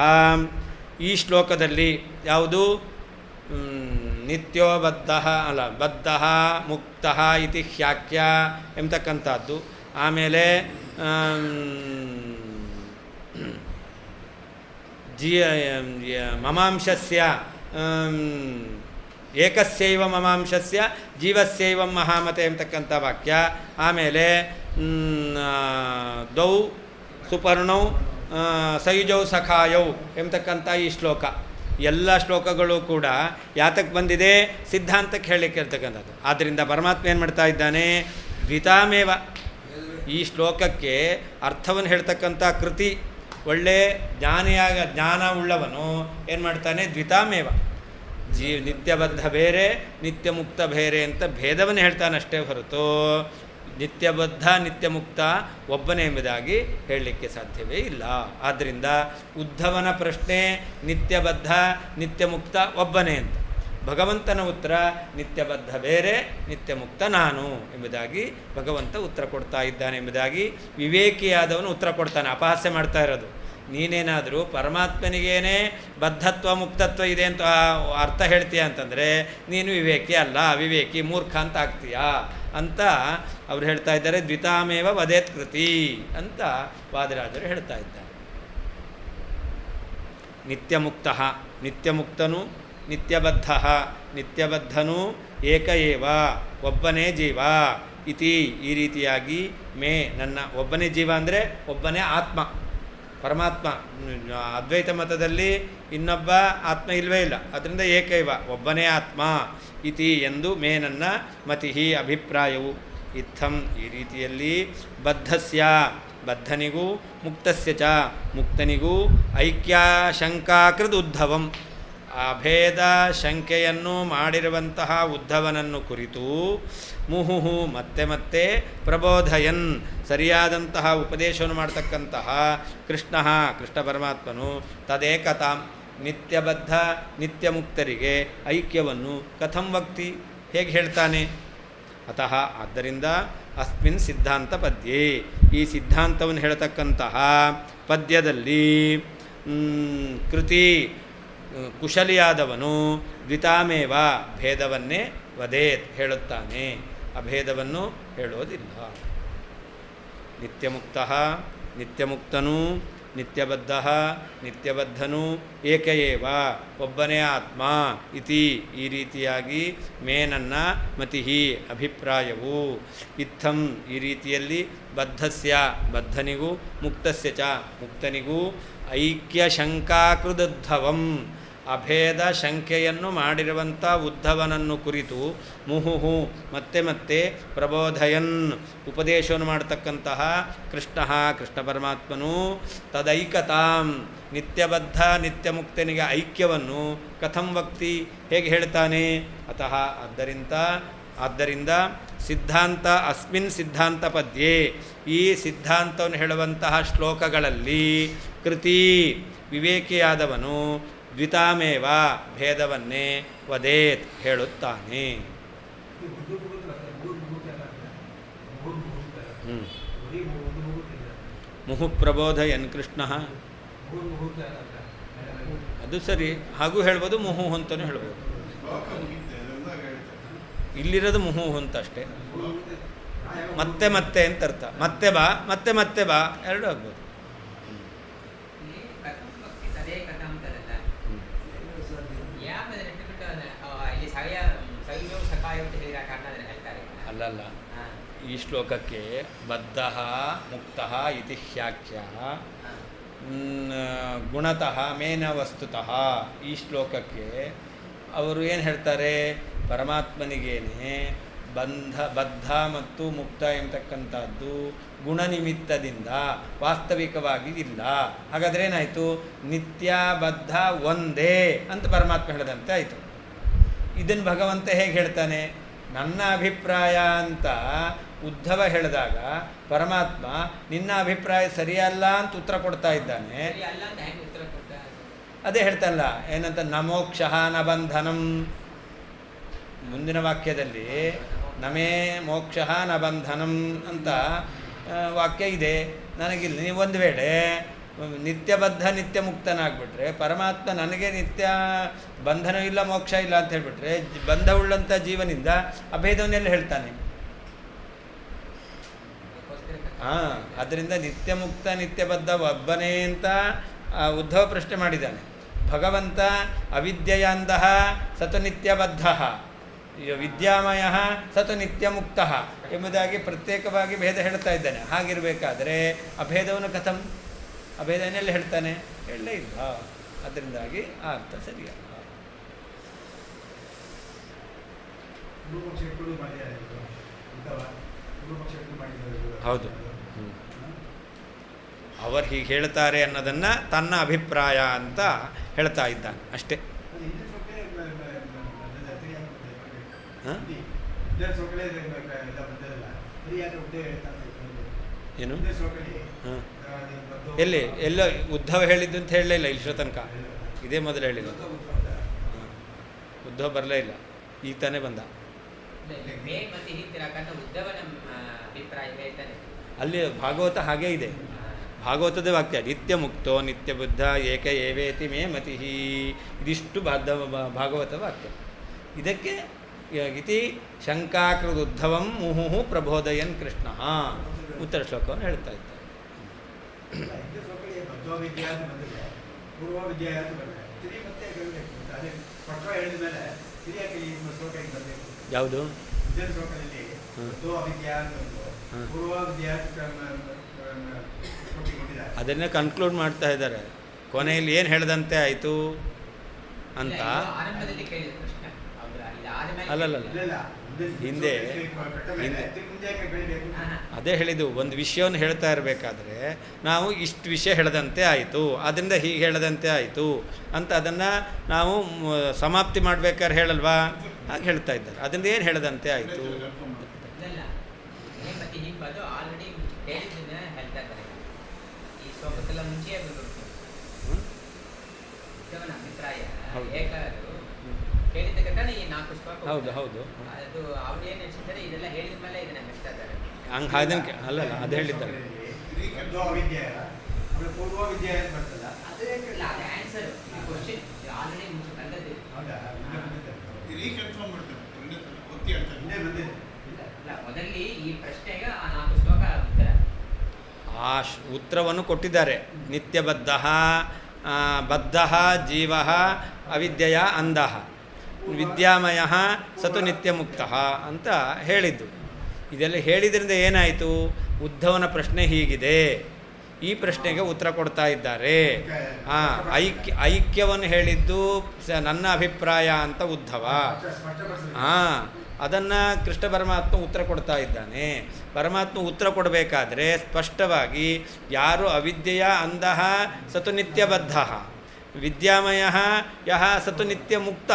ಈ ಶ್ಲೋಕದಲ್ಲಿ ಯಾವುದು ನಿತ್ಯೋ ಬದ್ಧ ಅಲ್ಲ ಬದ್ಧ ಮುಕ್ತ ಇತಿ ಹ್ಯಾಕ್ಯ ಎಂಬತಕ್ಕಂಥದ್ದು. ಆಮೇಲೆ ಮಮಾಂಶಸ್ಯ ಏಕಸ್ಯೈವ ಮಮಾಂಶಸ್ಯ ಜೀವಸ್ಯೈವ ಮಹಾಮತೆ ಎಂಬತಕ್ಕಂಥ ವಾಕ್ಯ. ಆಮೇಲೆ ದ್ವೌ ಸುಪರ್ಣೌ ಸಯುಜೌ ಸಖಾಯೌ ಎಂಬತಕ್ಕಂಥ ಈ ಶ್ಲೋಕ, ಎಲ್ಲ ಶ್ಲೋಕಗಳು ಕೂಡ ಯಾತಕ್ಕೆ ಬಂದಿದೆ? ಸಿದ್ಧಾಂತಕ್ಕೆ ಹೇಳಲಿಕ್ಕೆ ಇರ್ತಕ್ಕಂಥದ್ದು. ಆದ್ದರಿಂದ ಪರಮಾತ್ಮ ಏನು ಮಾಡ್ತಾ ಇದ್ದಾನೆ? ದ್ವಿತಾಮೇವ, ಈ ಶ್ಲೋಕಕ್ಕೆ ಅರ್ಥವನ್ನು ಹೇಳ್ತಕ್ಕಂಥ ಕೃತಿ ಒಳ್ಳೆ ಜ್ಞಾನ ಉಳ್ಳವನು ಏನು ಮಾಡ್ತಾನೆ? ದ್ವಿತಾಮೇವ, ನಿತ್ಯಬದ್ಧ ಬೇರೆ ನಿತ್ಯ ಮುಕ್ತ ಬೇರೆ ಅಂತ ಭೇದವನ್ನು ಹೇಳ್ತಾನಷ್ಟೇ ಹೊರತು ನಿತ್ಯಬದ್ಧ ನಿತ್ಯ ಮುಕ್ತ ಒಬ್ಬನೇ ಎಂಬುದಾಗಿ ಹೇಳಲಿಕ್ಕೆ ಸಾಧ್ಯವೇ ಇಲ್ಲ. ಆದ್ದರಿಂದ ಉದ್ಧವನ ಪ್ರಶ್ನೆ ನಿತ್ಯಬದ್ಧ ನಿತ್ಯ ಮುಕ್ತ ಒಬ್ಬನೇ ಅಂತ, ಭಗವಂತನ ಉತ್ತರ ನಿತ್ಯಬದ್ಧ ಬೇರೆ ನಿತ್ಯ ಮುಕ್ತ ನಾನು ಎಂಬುದಾಗಿ ಭಗವಂತ ಉತ್ತರ ಕೊಡ್ತಾ ಇದ್ದಾನೆ ಎಂಬುದಾಗಿ ವಿವೇಕಿಯಾದವನು ಉತ್ತರ ಕೊಡ್ತಾನೆ. ಅಪಹಾಸ್ಯ ಮಾಡ್ತಾ ಇರೋದು, ನೀನೇನಾದರೂ ಪರಮಾತ್ಮನಿಗೇನೆ ಬದ್ಧತ್ವ ಮುಕ್ತತ್ವ ಇದೆ ಅಂತ ಅರ್ಥ ಹೇಳ್ತೀಯ ಅಂತಂದರೆ ನೀನು ವಿವೇಕಿ ಅಲ್ಲ, ಅವಿವೇಕಿ ಮೂರ್ಖ ಅಂತ ಆಗ್ತೀಯಾ ಅಂತ ಅವರು ಹೇಳ್ತಾ ಇದ್ದಾರೆ. ದ್ವಿತಾಮೇವ ವದೇತ್ ಕೃತಿ ಅಂತ ವಾದರಾಜರು ಹೇಳ್ತಾ ಇದ್ದಾರೆ. ನಿತ್ಯಮುಕ್ತ ನಿತ್ಯಮುಕ್ತನು, ನಿತ್ಯಬದ್ಧ ನಿತ್ಯಬದ್ಧನು, ಏಕ ಏವ ಒಬ್ಬನೇ ಜೀವ ಇತಿ ಈ ರೀತಿಯಾಗಿ ಮೇ ನನ್ನ ಒಬ್ಬನೇ ಜೀವ ಅಂದರೆ ಒಬ್ಬನೇ ಆತ್ಮ ಪರಮಾತ್ಮ. ಅದ್ವೈತ ಮತದಲ್ಲಿ ಇನ್ನೊಬ್ಬ ಆತ್ಮ ಇಲ್ಲವೇ ಇಲ್ಲ, ಅದರಿಂದ ಏಕೈವ ಒಬ್ಬನೇ ಆತ್ಮ ಇತಿ ಎಂದು ಮೇ ನನ್ನ ಮತಿ ಅಭಿಪ್ರಾಯವು. ಇತ್ತಂ ಈ ರೀತಿಯಲ್ಲಿ ಬದ್ಧಸ್ಯ ಬದ್ಧನಿಗೂ ಮುಕ್ತಸ್ಯ ಚ ಮುಕ್ತನಿಗೂ ಐಕ್ಯಾಶಂಕಾಕೃದ್ ಉದ್ಧವಂ ಅಭೇದ ಶಂಕೆಯನ್ನು ಮಾಡಿರುವಂತಹ ಉದ್ಧವನನ್ನು ಕುರಿತು ಮುಹುಹು ಮತ್ತೆ ಮತ್ತೆ ಪ್ರಬೋಧಯನ್ ಸರಿಯಾದಂತಹ ಉಪದೇಶವನ್ನು ಮಾಡ್ತಕ್ಕಂತಹ ಕೃಷ್ಣ ಪರಮಾತ್ಮನು ತದೇಕತಾಂ ನಿತ್ಯಬದ್ಧ ನಿತ್ಯ ಮುಕ್ತರಿಗೆ ಐಕ್ಯವನ್ನು ಕಥಂ ವಕ್ತಿ ಹೇಗೆ ಹೇಳ್ತಾನೆ? ಅತಃ ಆದ್ದರಿಂದ ಅಸ್ಮಿನ್ ಸಿದ್ಧಾಂತ ಪದ್ಯೆ ಈ ಸಿದ್ಧಾಂತವನ್ನು ಹೇಳ್ತಕ್ಕಂತಹ ಪದ್ಯದಲ್ಲಿ ಕೃತಿ ಕುಶಲಿಯಾದವನು ದ್ವಿತಾಮೇವ ಭೇದವನ್ನೇ ವದೇತ್ ಹೇಳುತ್ತಾನೆ, ಅಭೇದವನ್ನು ಹೇಳೋದಿಲ್ಲ. ನಿತ್ಯಮುಕ್ತ ನಿತ್ಯಮುಕ್ತನು, ನಿತ್ಯಬದ್ಧ ನಿತ್ಯಬದ್ಧನು, ಏಕಏವ ಒಬ್ಬನೇ ಆತ್ಮ ಇತಿ ಈ ರೀತಿಯಾಗಿ ಮೇ ನನ್ನ ಮತಿ ಅಭಿಪ್ರಾಯವು. ಇತ್ತಂ ಈ ರೀತಿಯಲ್ಲಿ ಬದ್ಧಸ್ಯ ಬದ್ಧನಿಗೂ ಮುಕ್ತಸ್ಯ ಚ ಮುಕ್ತನಿಗೂ ಐಕ್ಯಶಂಕಾಕೃದುದ್ಧವಂ ಅಭೇದ ಶಂಕೆಯನ್ನು ಮಾಡಿರುವಂಥ ಉದ್ಧವನನ್ನು ಕುರಿತು ಮುಹುಹು ಮತ್ತೆ ಮತ್ತೆ ಪ್ರಬೋಧಯನ್ ಉಪದೇಶವನ್ನು ಮಾಡತಕ್ಕಂತಹ ಕೃಷ್ಣ ಪರಮಾತ್ಮನು ತದೈಕತಾಂ ನಿತ್ಯಬದ್ಧ ನಿತ್ಯಮುಕ್ತನಿಗೆ ಐಕ್ಯವನ್ನು ಕಥಂ ವಕ್ತಿ ಹೇಗೆ ಹೇಳ್ತಾನೆ? ಅತಃ ಆದ್ದರಿಂದ ಸಿದ್ಧಾಂತ ಅಸ್ಮಿನ್ ಸಿದ್ಧಾಂತ ಪದ್ಯೆ ಈ ಸಿದ್ಧಾಂತವನ್ನು ಹೇಳುವಂತಹ ಶ್ಲೋಕಗಳಲ್ಲಿ ಕೃತಿ ವಿವೇಕಿಯಾದವನು ದ್ವಿತಾಮೇವ ಭೇದವನ್ನೇ ವದೇತ್ ಹೇಳುತ್ತಾನೆ. ಮುಹು ಪ್ರಬೋಧಯನ್ ಕೃಷ್ಣ ಅದು ಸರಿ, ಹಾಗೂ ಹೇಳ್ಬೋದು ಮುಹು ಅಂತಲೂ ಹೇಳ್ಬೋದು. ಇಲ್ಲಿರೋದು ಮುಹು ಅಂತ ಅಷ್ಟೇ, ಮತ್ತೆ ಮತ್ತೆ ಅಂತ ಅರ್ಥ. ಮತ್ತೆ ಬಾ ಎರಡು ಆಗ್ಬೋದು. ಅಲ್ಲಲ್ಲ ಈ ಶ್ಲೋಕಕ್ಕೆ ಬದ್ಧ ಮುಕ್ತ ಇತಿ ಹ್ಯಾಖ್ಯ ಗುಣತಃ ಮೇನ ವಸ್ತುತಃ ಈ ಶ್ಲೋಕಕ್ಕೆ ಅವರು ಏನು ಹೇಳ್ತಾರೆ, ಪರಮಾತ್ಮನಿಗೇನೆ ಬದ್ಧ ಮತ್ತು ಮುಕ್ತ ಎಂಬತಕ್ಕಂಥದ್ದು ಗುಣನಿಮಿತ್ತದಿಂದ ವಾಸ್ತವಿಕವಾಗಿ ಇಲ್ಲ. ಹಾಗಾದರೆ ಏನಾಯಿತು, ನಿತ್ಯ ಬದ್ಧ ಒಂದೇ ಅಂತ ಪರಮಾತ್ಮ ಹೇಳದಂತೆ ಆಯಿತು. ಇದನ್ನು ಭಗವಂತ ಹೇಗೆ ಹೇಳ್ತಾನೆ, ನನ್ನ ಅಭಿಪ್ರಾಯ ಅಂತ ಉದ್ಧವ ಹೇಳಿದಾಗ ಪರಮಾತ್ಮ ನಿನ್ನ ಅಭಿಪ್ರಾಯ ಸರಿಯಲ್ಲ ಅಂತ ಉತ್ತರ ಕೊಡ್ತಾ ಇದ್ದಾನೆ. ಅದೇ ಹೇಳ್ತಾನಲ್ಲ, ಏನಂತ ನಮೋಕ್ಷ ನ ಬಂಧನಂ. ಮುಂದಿನ ವಾಕ್ಯದಲ್ಲಿ ನಮೇ ಮೋಕ್ಷ ನ ಬಂಧನಂ ಅಂತ ವಾಕ್ಯ ಇದೆ. ನನಗಿಲ್ಲ, ನೀವು ಒಂದು ವೇಳೆ ನಿತ್ಯಬದ್ಧ ನಿತ್ಯ ಮುಕ್ತನಾಗ್ಬಿಟ್ರೆ ಪರಮಾತ್ಮ ನನಗೆ ನಿತ್ಯ ಬಂಧನ ಇಲ್ಲ ಮೋಕ್ಷ ಇಲ್ಲ ಅಂತ ಹೇಳಿಬಿಟ್ರೆ ಬಂಧವುಳ್ಳಂಥ ಜೀವನಿಂದ ಅಭೇದವನ್ನೆಲ್ಲ ಹೇಳ್ತಾನೆ. ಅದರಿಂದ ನಿತ್ಯ ಮುಕ್ತ ನಿತ್ಯಬದ್ಧ ಒಬ್ಬನೇ ಅಂತ ಉದ್ಧವ ಪ್ರಶ್ನೆ ಮಾಡಿದ್ದಾನೆ. ಭಗವಂತ ಅವಿದ್ಯೆಯ ಅಂದಹ ಸತು ನಿತ್ಯಬದ್ಧ ವಿದ್ಯಾಮಯ ಸತು ನಿತ್ಯ ಮುಕ್ತ ಎಂಬುದಾಗಿ ಪ್ರತ್ಯೇಕವಾಗಿ ಭೇದ ಹೇಳ್ತಾ ಇದ್ದಾನೆ. ಹಾಗಿರಬೇಕಾದರೆ ಅಭೇದವನ್ನು ಕಥಂ, ಅಭೇದನೆಲ್ಲ ಹೇಳ್ತಾನೆ, ಹೇಳಲೇ ಇಲ್ಲ. ಅದರಿಂದಾಗಿ ಆ ಅರ್ಥ ಸರಿಯಲ್ಲ. ಹೌದು, ಅವರು ಹೀಗೆ ಹೇಳ್ತಾರೆ ಅನ್ನೋದನ್ನು ತನ್ನ ಅಭಿಪ್ರಾಯ ಅಂತ ಹೇಳ್ತಾ ಇದ್ದಾನೆ ಅಷ್ಟೇ. ಏನು ಎಲ್ಲಿ ಎಲ್ಲೋ ಉದ್ಧವ ಹೇಳಿದ್ದು ಅಂತ ಹೇಳಲೇ ಇಲ್ಲ ಇಲ್ಲಿಷ್ಟೋ ತನಕ. ಇದೇ ಮೊದಲು ಹೇಳಿದ್ದು. ಉದ್ಧವ ಬರಲೇ ಇಲ್ಲ, ಈಗ ತಾನೇ ಬಂದ. ಅಲ್ಲಿ ಭಾಗವತ ಹಾಗೇ ಇದೆ. ಭಾಗವತದ ವಾಕ್ಯ ನಿತ್ಯ ಮುಕ್ತೋ ನಿತ್ಯ ಬುದ್ಧ ಏಕ ಏವೇತಿ ಮೇ ಮತಿ. ಇದಿಷ್ಟು ಭಾಗವತ ವಾಕ್ಯ. ಇದಕ್ಕೆ ಇತಿ ಶಂಕಾಕೃದುದ್ಧವಂ ಮುಹುಹು ಪ್ರಬೋಧಯನ್ ಕೃಷ್ಣ ಉತ್ತರ ಶ್ಲೋಕವನ್ನು ಹೇಳ್ತಾ ಇದ್ದಾರೆ. ಯಾವುದು ಅದನ್ನೇ ಕನ್ಕ್ಲೂಡ್ ಮಾಡ್ತಾ ಇದ್ದಾರೆ. ಕೊನೆಯಲ್ಲಿ ಏನು ಹೇಳ್ದಂತೆ ಆಯಿತು ಅಂತ. ಅಲ್ಲಲ್ಲ, ಹಿಂದೆ ಅದೇ ಹೇಳಿದ್ದು, ಒಂದು ವಿಷಯವನ್ನು ಹೇಳ್ತಾ ಇರಬೇಕಾದ್ರೆ ನಾವು ಇಷ್ಟು ವಿಷಯ ಹೇಳದಂತೆ ಆಯಿತು, ಅದರಿಂದ ಹೀಗೆ ಹೇಳದಂತೆ ಆಯಿತು ಅಂತ ಅದನ್ನು ನಾವು ಸಮಾಪ್ತಿ ಮಾಡಬೇಕಾದ್ರೆ ಹೇಳಲ್ವಾ, ಹಾಗೆ ಹೇಳ್ತಾ ಇದ್ದಾರೆ. ಅದರಿಂದ ಏನು ಹೇಳದಂತೆ ಆಯಿತು. ಹೌದು ಹೌದು, ಹಂಗೆ ಅದಕ್ಕೆ ಅಲ್ಲಲ್ಲ, ಅದು ಹೇಳಿದ್ದಾರೆ. ಆ ಉತ್ತರವನ್ನು ಕೊಟ್ಟಿದ್ದಾರೆ. ನಿತ್ಯಬದ್ಧ ಬದ್ಧ ಜೀವ ಅವಿದ್ಯೆಯ ಅಂಧಃ ವಿದ್ಯಾಮಯ ಸತು ನಿತ್ಯ ಮುಕ್ತ ಅಂತ ಹೇಳಿದ್ದು. ಇದೆಲ್ಲ ಹೇಳಿದ್ರಿಂದ ಏನಾಯಿತು, ಉದ್ಧವನ ಪ್ರಶ್ನೆ ಹೀಗಿದೆ, ಈ ಪ್ರಶ್ನೆಗೆ ಉತ್ತರ ಕೊಡ್ತಾ ಇದ್ದಾರೆ. ಐಕ್ಯವನ್ನು ಹೇಳಿದ್ದು ನನ್ನ ಅಭಿಪ್ರಾಯ ಅಂತ ಉದ್ಧವ. ಅದನ್ನು ಕೃಷ್ಣ ಪರಮಾತ್ಮ ಉತ್ತರ ಕೊಡ್ತಾ ಇದ್ದಾನೆ. ಪರಮಾತ್ಮ ಉತ್ತರ ಕೊಡಬೇಕಾದ್ರೆ ಸ್ಪಷ್ಟವಾಗಿ ಯಾರು ಅವಿದ್ಯೆಯ ಅಂಧಃ ಸತು ನಿತ್ಯಬದ್ಧ ವಿದ್ಯಾಮಯ ಯಹ ಸತು ನಿತ್ಯ ಮುಕ್ತ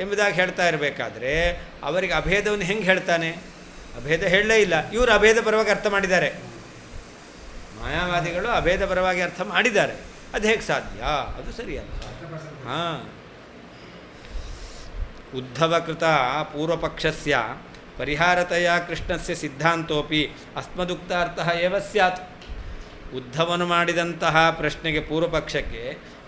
ಎಂಬುದಾಗಿ ಹೇಳ್ತಾ ಇರಬೇಕಾದ್ರೆ ಅವರಿಗೆ ಅಭೇದವನ್ನು ಹೆಂಗೆ ಹೇಳ್ತಾನೆ, ಅಭೇದ ಹೇಳಲೇ ಇಲ್ಲ. ಇವರು ಅಭೇದ ಪರವಾಗಿ ಅರ್ಥ ಮಾಡಿದ್ದಾರೆ. ಮಾಯಾವಾದಿಗಳು ಅಭೇದ ಪರವಾಗಿ ಅರ್ಥ ಮಾಡಿದ್ದಾರೆ. ಅದು ಹೇಗೆ ಸಾಧ್ಯ, ಅದು ಸರಿಯಲ್ಲ. ಉದ್ಧವಕೃತ ಪೂರ್ವಪಕ್ಷಸ್ಯ ಪರಿಹಾರತೆಯ ಕೃಷ್ಣಸ್ಯ ಸಿದ್ಧಾಂತೋಪಿ ಅಸ್ಮದುಕ್ತಾರ್ಥಃ ಏವ ಸ್ಯಾತ್. ಉದ್ಧವನು ಮಾಡಿದಂತಹ ಪ್ರಶ್ನೆಗೆ ಪೂರ್ವಪಕ್ಷಕ್ಕೆ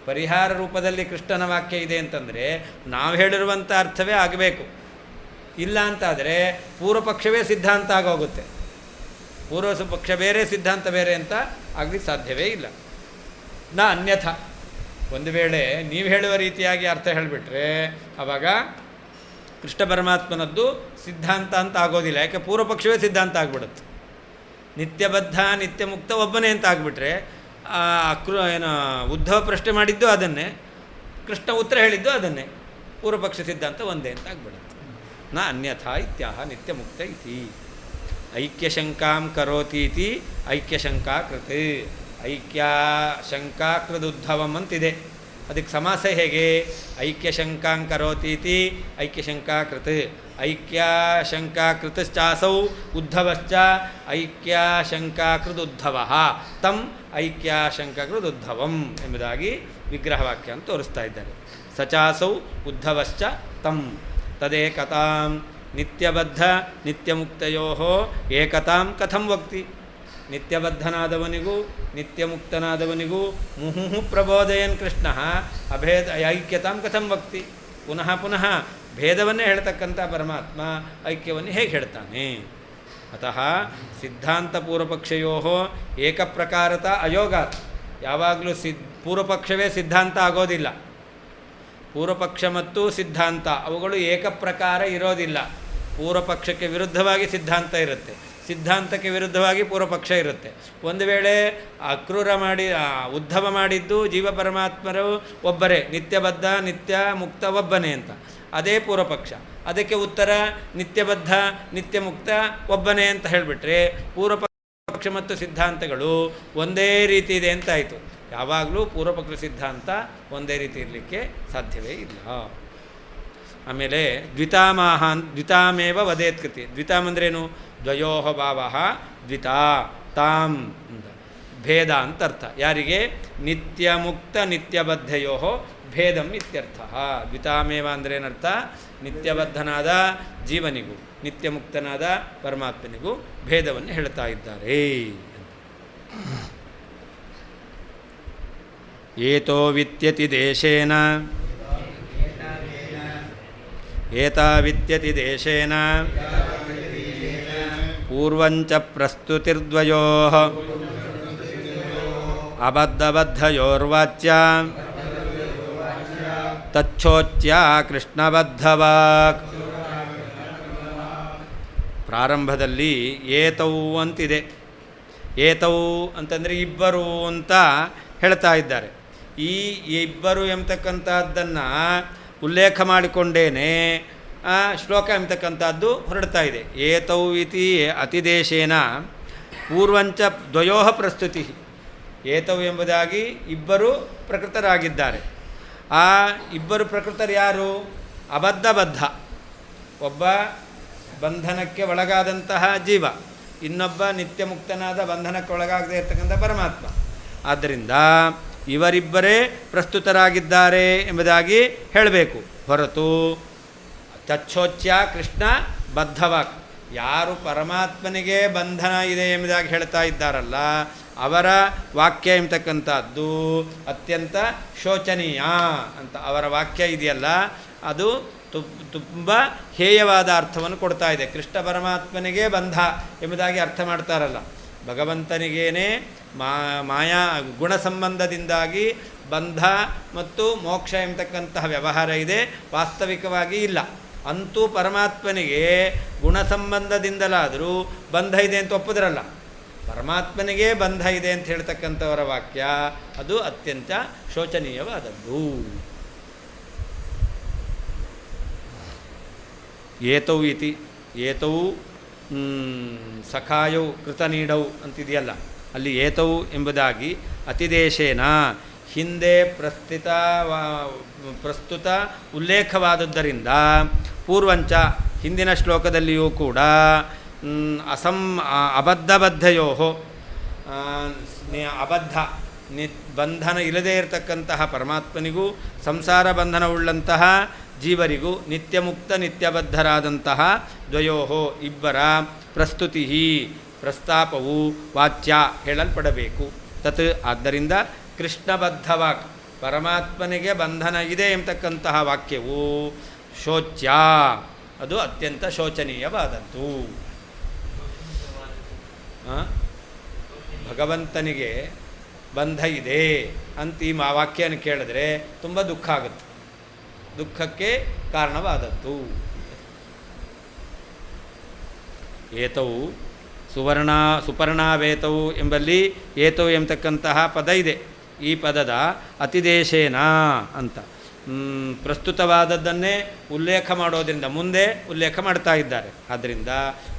ಪರಿಹಾರ ರೂಪದಲ್ಲಿ ಕೃಷ್ಣನ ವಾಕ್ಯ ಇದೆ ಅಂತಂದರೆ ನಾವು ಹೇಳಿರುವಂಥ ಅರ್ಥವೇ ಆಗಬೇಕು. ಇಲ್ಲ ಅಂತಾದರೆ ಪೂರ್ವಪಕ್ಷವೇ ಸಿದ್ಧಾಂತ ಆಗೋಗುತ್ತೆ. ಪೂರ್ವ ಪಕ್ಷ ಬೇರೆ ಸಿದ್ಧಾಂತ ಬೇರೆ ಅಂತ ಆಗಲಿಕ್ಕೆ ಸಾಧ್ಯವೇ ಇಲ್ಲ. ಅನ್ಯಥ ಒಂದು ವೇಳೆ ನೀವು ಹೇಳುವ ರೀತಿಯಾಗಿ ಅರ್ಥ ಹೇಳಿಬಿಟ್ರೆ ಆವಾಗ ಕೃಷ್ಣ ಪರಮಾತ್ಮನದ್ದು ಸಿದ್ಧಾಂತ ಅಂತ ಆಗೋದಿಲ್ಲ. ಯಾಕೆ ಪೂರ್ವಪಕ್ಷವೇ ಸಿದ್ಧಾಂತ ಆಗಿಬಿಡುತ್ತೆ. ನಿತ್ಯಬದ್ಧ ನಿತ್ಯಮುಕ್ತ ಒಬ್ಬನೇ ಅಂತ ಆಗಿಬಿಟ್ರೆ ಉದ್ಧವ ಪ್ರಶ್ನೆ ಮಾಡಿದ್ದು ಅದನ್ನೇ, ಕೃಷ್ಣ ಉತ್ತರ ಹೇಳಿದ್ದು ಅದನ್ನೇ, ಪೂರ್ವಪಕ್ಷ ಸಿದ್ಧಾಂತ ಒಂದೇ ಅಂತ ಆಗಿಬಿಡುತ್ತೆ. ನ ಅನ್ಯಥಾ ಇತ್ಯಾಹ ನಿತ್ಯಮುಕ್ತ ಇತಿ ಐಕ್ಯಶಂಕಾಂ ಕರೋತೀತಿ ಐಕ್ಯಶಂಕಾ ಕೃತ್ ಐಕ್ಯಶಂಕಾಕೃದುದ್ಧವಂ ಅಂತಿದೆ. ಅದಕ್ಕೆ ಸಮಾಸ ಹೇಗೆ? ಐಕ್ಯಶಂಕಾಂ ಕರೋತೀತಿ ಐಕ್ಯಶಂಕಾಕೃತ್ ಐಕ್ಯಶಂಕಾಕೃತಶ್ಚಾಸೌ ಉದ್ಧವಶ್ಚ ಐಕ್ಯಶಂಕಾಕೃದುದ್ಧವಃ ತಂ ಐಕ್ಯಶಂಕಾಕೃದುದ್ಧವಂ ಎಂಬುದಾಗಿ ವಿಗ್ರಹವಾಕ್ಯ ಅಂತ ತೋರಿಸ್ತಾ ಇದ್ದಾರೆ. ಸಚಾಸೌ ಉದ್ಧವಶ್ಚ ತಂ ತದೇಕತಾಂ ನಿತ್ಯಬದ್ಧ ನಿತ್ಯಮುಕ್ತಯೋ ಏಕತಾಂ ಕಥಂ ವಕ್ತಿ. ನಿತ್ಯಬದ್ಧನಾದವನಿಗೂ ನಿತ್ಯಮುಕ್ತನಾದವನಿಗೂ ಮುಹುಃ ಪ್ರಬೋಧಯನ್ ಕೃಷ್ಣ ಅಭೇದ ಐಕ್ಯತಾಂ ಕಥಂ ವಕ್ತಿ. ಪುನಃ ಪುನಃ ಭೇದವನ್ನೇ ಹೇಳ್ತಕ್ಕಂಥ ಪರಮಾತ್ಮ ಐಕ್ಯವನ್ನು ಹೇಗೆ ಹೇಳ್ತಾನೆ? ಅತಃ ಸಿದ್ಧಾಂತ ಪೂರ್ವಪಕ್ಷಯೋ ಏಕಪ್ರಕಾರತ ಅಯೋಗಾತ್. ಯಾವಾಗಲೂ ಪೂರ್ವಪಕ್ಷವೇ ಸಿದ್ಧಾಂತ ಆಗೋದಿಲ್ಲ. ಪೂರ್ವಪಕ್ಷ ಮತ್ತು ಸಿದ್ಧಾಂತ ಅವುಗಳು ಏಕಪ್ರಕಾರ ಇರೋದಿಲ್ಲ. ಪೂರ್ವಪಕ್ಷಕ್ಕೆ ವಿರುದ್ಧವಾಗಿ ಸಿದ್ಧಾಂತ ಇರುತ್ತೆ, ಸಿದ್ಧಾಂತಕ್ಕೆ ವಿರುದ್ಧವಾಗಿ ಪೂರ್ವಪಕ್ಷ ಇರುತ್ತೆ. ಒಂದು ವೇಳೆ ಅಕ್ರೂರ ಉದ್ಧವ ಮಾಡಿದ್ದು ಜೀವ ಪರಮಾತ್ಮರು ಒಬ್ಬರೇ, ನಿತ್ಯಬದ್ಧ ನಿತ್ಯ ಮುಕ್ತ ಒಬ್ಬನೇ ಅಂತ, ಅದೇ ಪೂರ್ವಪಕ್ಷ. ಅದಕ್ಕೆ ಉತ್ತರ ನಿತ್ಯಬದ್ಧ ನಿತ್ಯಮುಕ್ತ ಒಬ್ಬನೇ ಅಂತ ಹೇಳಿಬಿಟ್ರೆ ಪೂರ್ವಪಕ್ಷ ಮತ್ತು ಸಿದ್ಧಾಂತಗಳು ಒಂದೇ ರೀತಿ ಇದೆ ಅಂತಾಯಿತು. ಯಾವಾಗಲೂ ಪೂರ್ವಪಕ್ಷ ಸಿದ್ಧಾಂತ ಒಂದೇ ರೀತಿ ಇರಲಿಕ್ಕೆ ಸಾಧ್ಯವೇ ಇಲ್ಲ. ಆಮೇಲೆ ದ್ವಿತಾಮೇವ ವದೇತ್ ಕೃತಿ. ದ್ವಿತಾಮ್ ಅಂದ್ರೇನು? ದ್ವಯೋ ಭಾವ ದ್ವಿತಾ ತಾಮ್ ಭೇದ ಅಂತ ಅರ್ಥ. ಯಾರಿಗೆ? ನಿತ್ಯಮುಕ್ತ ನಿತ್ಯಬದ್ಧಯೋ ಭೇದಂ ಇತ್ಯರ್ಥ. ದ್ವಿತಾಮೇವ ಅಂದ್ರೇನರ್ಥ? ನಿತ್ಯಬದ್ಧನಾದ ಜೀವನಿಗೂ ನಿತ್ಯಮುಕ್ತನಾದ ಪರಮಾತ್ಮನಿಗೂ ಭೇದವನ್ನು ಹೇಳ್ತಾ ಇದ್ದಾರೆ. ಏತೋ ವಿತ್ಯತಿ ದೇಶೇನ ಏತಾವಿತ್ಯತಿ ದೇಶೇನ ಪೂರ್ವಂಚ ಪ್ರಸ್ತುತಿರ್ದ್ವಯೋಃ ಅಬದ್ಧಬದ್ಧಯೋರ್ವಾಚ್ಯ ತಚ್ಛೋಚ್ಯ ಕೃಷ್ಣಬದ್ಧವಾಕ್. ಪ್ರಾರಂಭದಲ್ಲಿ ಏತೌ ಅಂತಿದೆ. ಏತೌ ಅಂತಂದರೆ ಇಬ್ಬರು ಅಂತ ಹೇಳ್ತಾ ಇದ್ದಾರೆ. ಈ ಇಬ್ಬರು ಎಂಬತಕ್ಕಂಥದ್ದನ್ನು ಉಲ್ಲೇಖ ಮಾಡಿಕೊಂಡೇನೆ ಶ್ಲೋಕ ಎಂಬತಕ್ಕಂಥದ್ದು ಹೊರಡ್ತಾ ಇದೆ. ಏತೌ ಇತಿ ಅತಿದೇಶೇನ ಪೂರ್ವಂಚ ದ್ವಯೋ ಪ್ರಸ್ತುತಿ. ಏತೌ ಎಂಬುದಾಗಿ ಇಬ್ಬರು ಪ್ರಕೃತರಾಗಿದ್ದಾರೆ. ಆ ಇಬ್ಬರು ಪ್ರಕೃತರು ಯಾರು? ಅಬದ್ಧಬದ್ಧ, ಒಬ್ಬ ಬಂಧನಕ್ಕೆ ಒಳಗಾದಂತಹ ಜೀವ, ಇನ್ನೊಬ್ಬ ನಿತ್ಯಮುಕ್ತನಾದ ಬಂಧನಕ್ಕೆ ಒಳಗಾಗದೇ ಇರತಕ್ಕಂಥ ಪರಮಾತ್ಮ. ಆದ್ದರಿಂದ ಇವರಿಬ್ಬರೇ ಪ್ರಸ್ತುತರಾಗಿದ್ದಾರೆ ಎಂಬುದಾಗಿ ಹೇಳಬೇಕು ಹೊರತು ತಚ್ಛೋಚ್ಯ ಕೃಷ್ಣ ಬದ್ಧವಾಕ್. ಯಾರು ಪರಮಾತ್ಮನಿಗೆ ಬಂಧನ ಇದೆ ಎಂಬುದಾಗಿ ಹೇಳ್ತಾ ಇದ್ದಾರಲ್ಲ ಅವರ ವಾಕ್ಯ ಎಂಬತಕ್ಕಂಥದ್ದು ಅತ್ಯಂತ ಶೋಚನೀಯ ಅಂತ. ಅವರ ವಾಕ್ಯ ಇದೆಯಲ್ಲ ಅದು ತುಂಬ ಹೇಯವಾದ ಅರ್ಥವನ್ನು ಕೊಡ್ತಾ ಇದೆ. ಕೃಷ್ಣ ಪರಮಾತ್ಮನಿಗೆ ಬಂಧ ಎಂಬುದಾಗಿ ಅರ್ಥ ಮಾಡ್ತಾರಲ್ಲ, ಭಗವಂತನಿಗೇನೆ ಮಾಯಾ ಗುಣ ಸಂಬಂಧದಿಂದಾಗಿ ಬಂಧ ಮತ್ತು ಮೋಕ್ಷ ಎಂಬತಕ್ಕಂತಹ ವ್ಯವಹಾರ ಇದೆ, ವಾಸ್ತವಿಕವಾಗಿ ಇಲ್ಲ. ಅಂತೂ ಪರಮಾತ್ಮನಿಗೆ ಗುಣ ಸಂಬಂಧದಿಂದಲಾದರೂ ಬಂಧ ಇದೆ ಅಂತ ಒಪ್ಪುದ್ರಲ್ಲ, ಪರಮಾತ್ಮನಿಗೆ ಬಂಧ ಇದೆ ಅಂತ ಹೇಳ್ತಕ್ಕಂಥವರ ವಾಕ್ಯ ಅದು ಅತ್ಯಂತ ಶೋಚನೀಯವಾದದ್ದು. ಏತೌ ಇತಿ ಏತೌ ಸಖಾಯೌ ಕೃತನೀಡೌ ಅಂತಿದೆಯಲ್ಲ, ಅಲ್ಲಿ ಏತೌ ಎಂಬುದಾಗಿ ಅತಿದೇಶೇನ ಹಿಂದೆ ಪ್ರಸ್ತುತ ಉಲ್ಲೇಖವಾದದ್ದರಿಂದ ಪೂರ್ವಂಚ ಹಿಂದಿನ ಶ್ಲೋಕದಲ್ಲಿಯೂ ಕೂಡ ಅಬದ್ಧಬದ್ಧಯೋ ಅಬದ್ಧ ಬಂಧನ ಇಲ್ಲದೇ ಇರತಕ್ಕಂತಹ ಪರಮಾತ್ಮನಿಗೂ ಸಂಸಾರ ಬಂಧನವುಳ್ಳಂತಹ ಜೀವರಿಗೂ ನಿತ್ಯಮುಕ್ತ ನಿತ್ಯಬದ್ಧರಾದಂತಹ ದ್ವಯೋ ಇಬ್ಬರ ಪ್ರಸ್ತುತಿ ಪ್ರಸ್ತಾಪವು ವಾಚ್ಯ ಹೇಳಲ್ಪಡಬೇಕು. ತತ್ ಆದ್ದರಿಂದ ಕೃಷ್ಣಬದ್ಧವಾಕ್ ಪರಮಾತ್ಮನಿಗೆ ಬಂಧನ ಇದೆ ಎಂಬತಕ್ಕಂತಹ ವಾಕ್ಯವು ಶೋಚ್ಯ, ಅದು ಅತ್ಯಂತ ಶೋಚನೀಯವಾದದ್ದು. ಭಗವಂತನಿಗೆ ಬಂಧ ಇದೆ ಅಂತ ಈ ವಾಕ್ಯನ ಕೇಳಿದ್ರೆ ತುಂಬ ದುಃಖ ಆಗುತ್ತೆ, ದುಃಖಕ್ಕೆ ಕಾರಣವಾದದ್ದು. ಏತವು ಸುಪರ್ಣಾವೇತವು ಎಂಬಲ್ಲಿ ಏತವು ಎಂಬತಕ್ಕಂತಹ ಪದ ಇದೆ. ಈ ಪದದ ಅತಿದೇಶೇನ ಅಂತ ಪ್ರಸ್ತುತವಾದದ್ದನ್ನೇ ಉಲ್ಲೇಖ ಮಾಡೋದ್ರಿಂದ ಮುಂದೆ ಉಲ್ಲೇಖ ಮಾಡ್ತಾ ಇದ್ದಾರೆ. ಆದ್ದರಿಂದ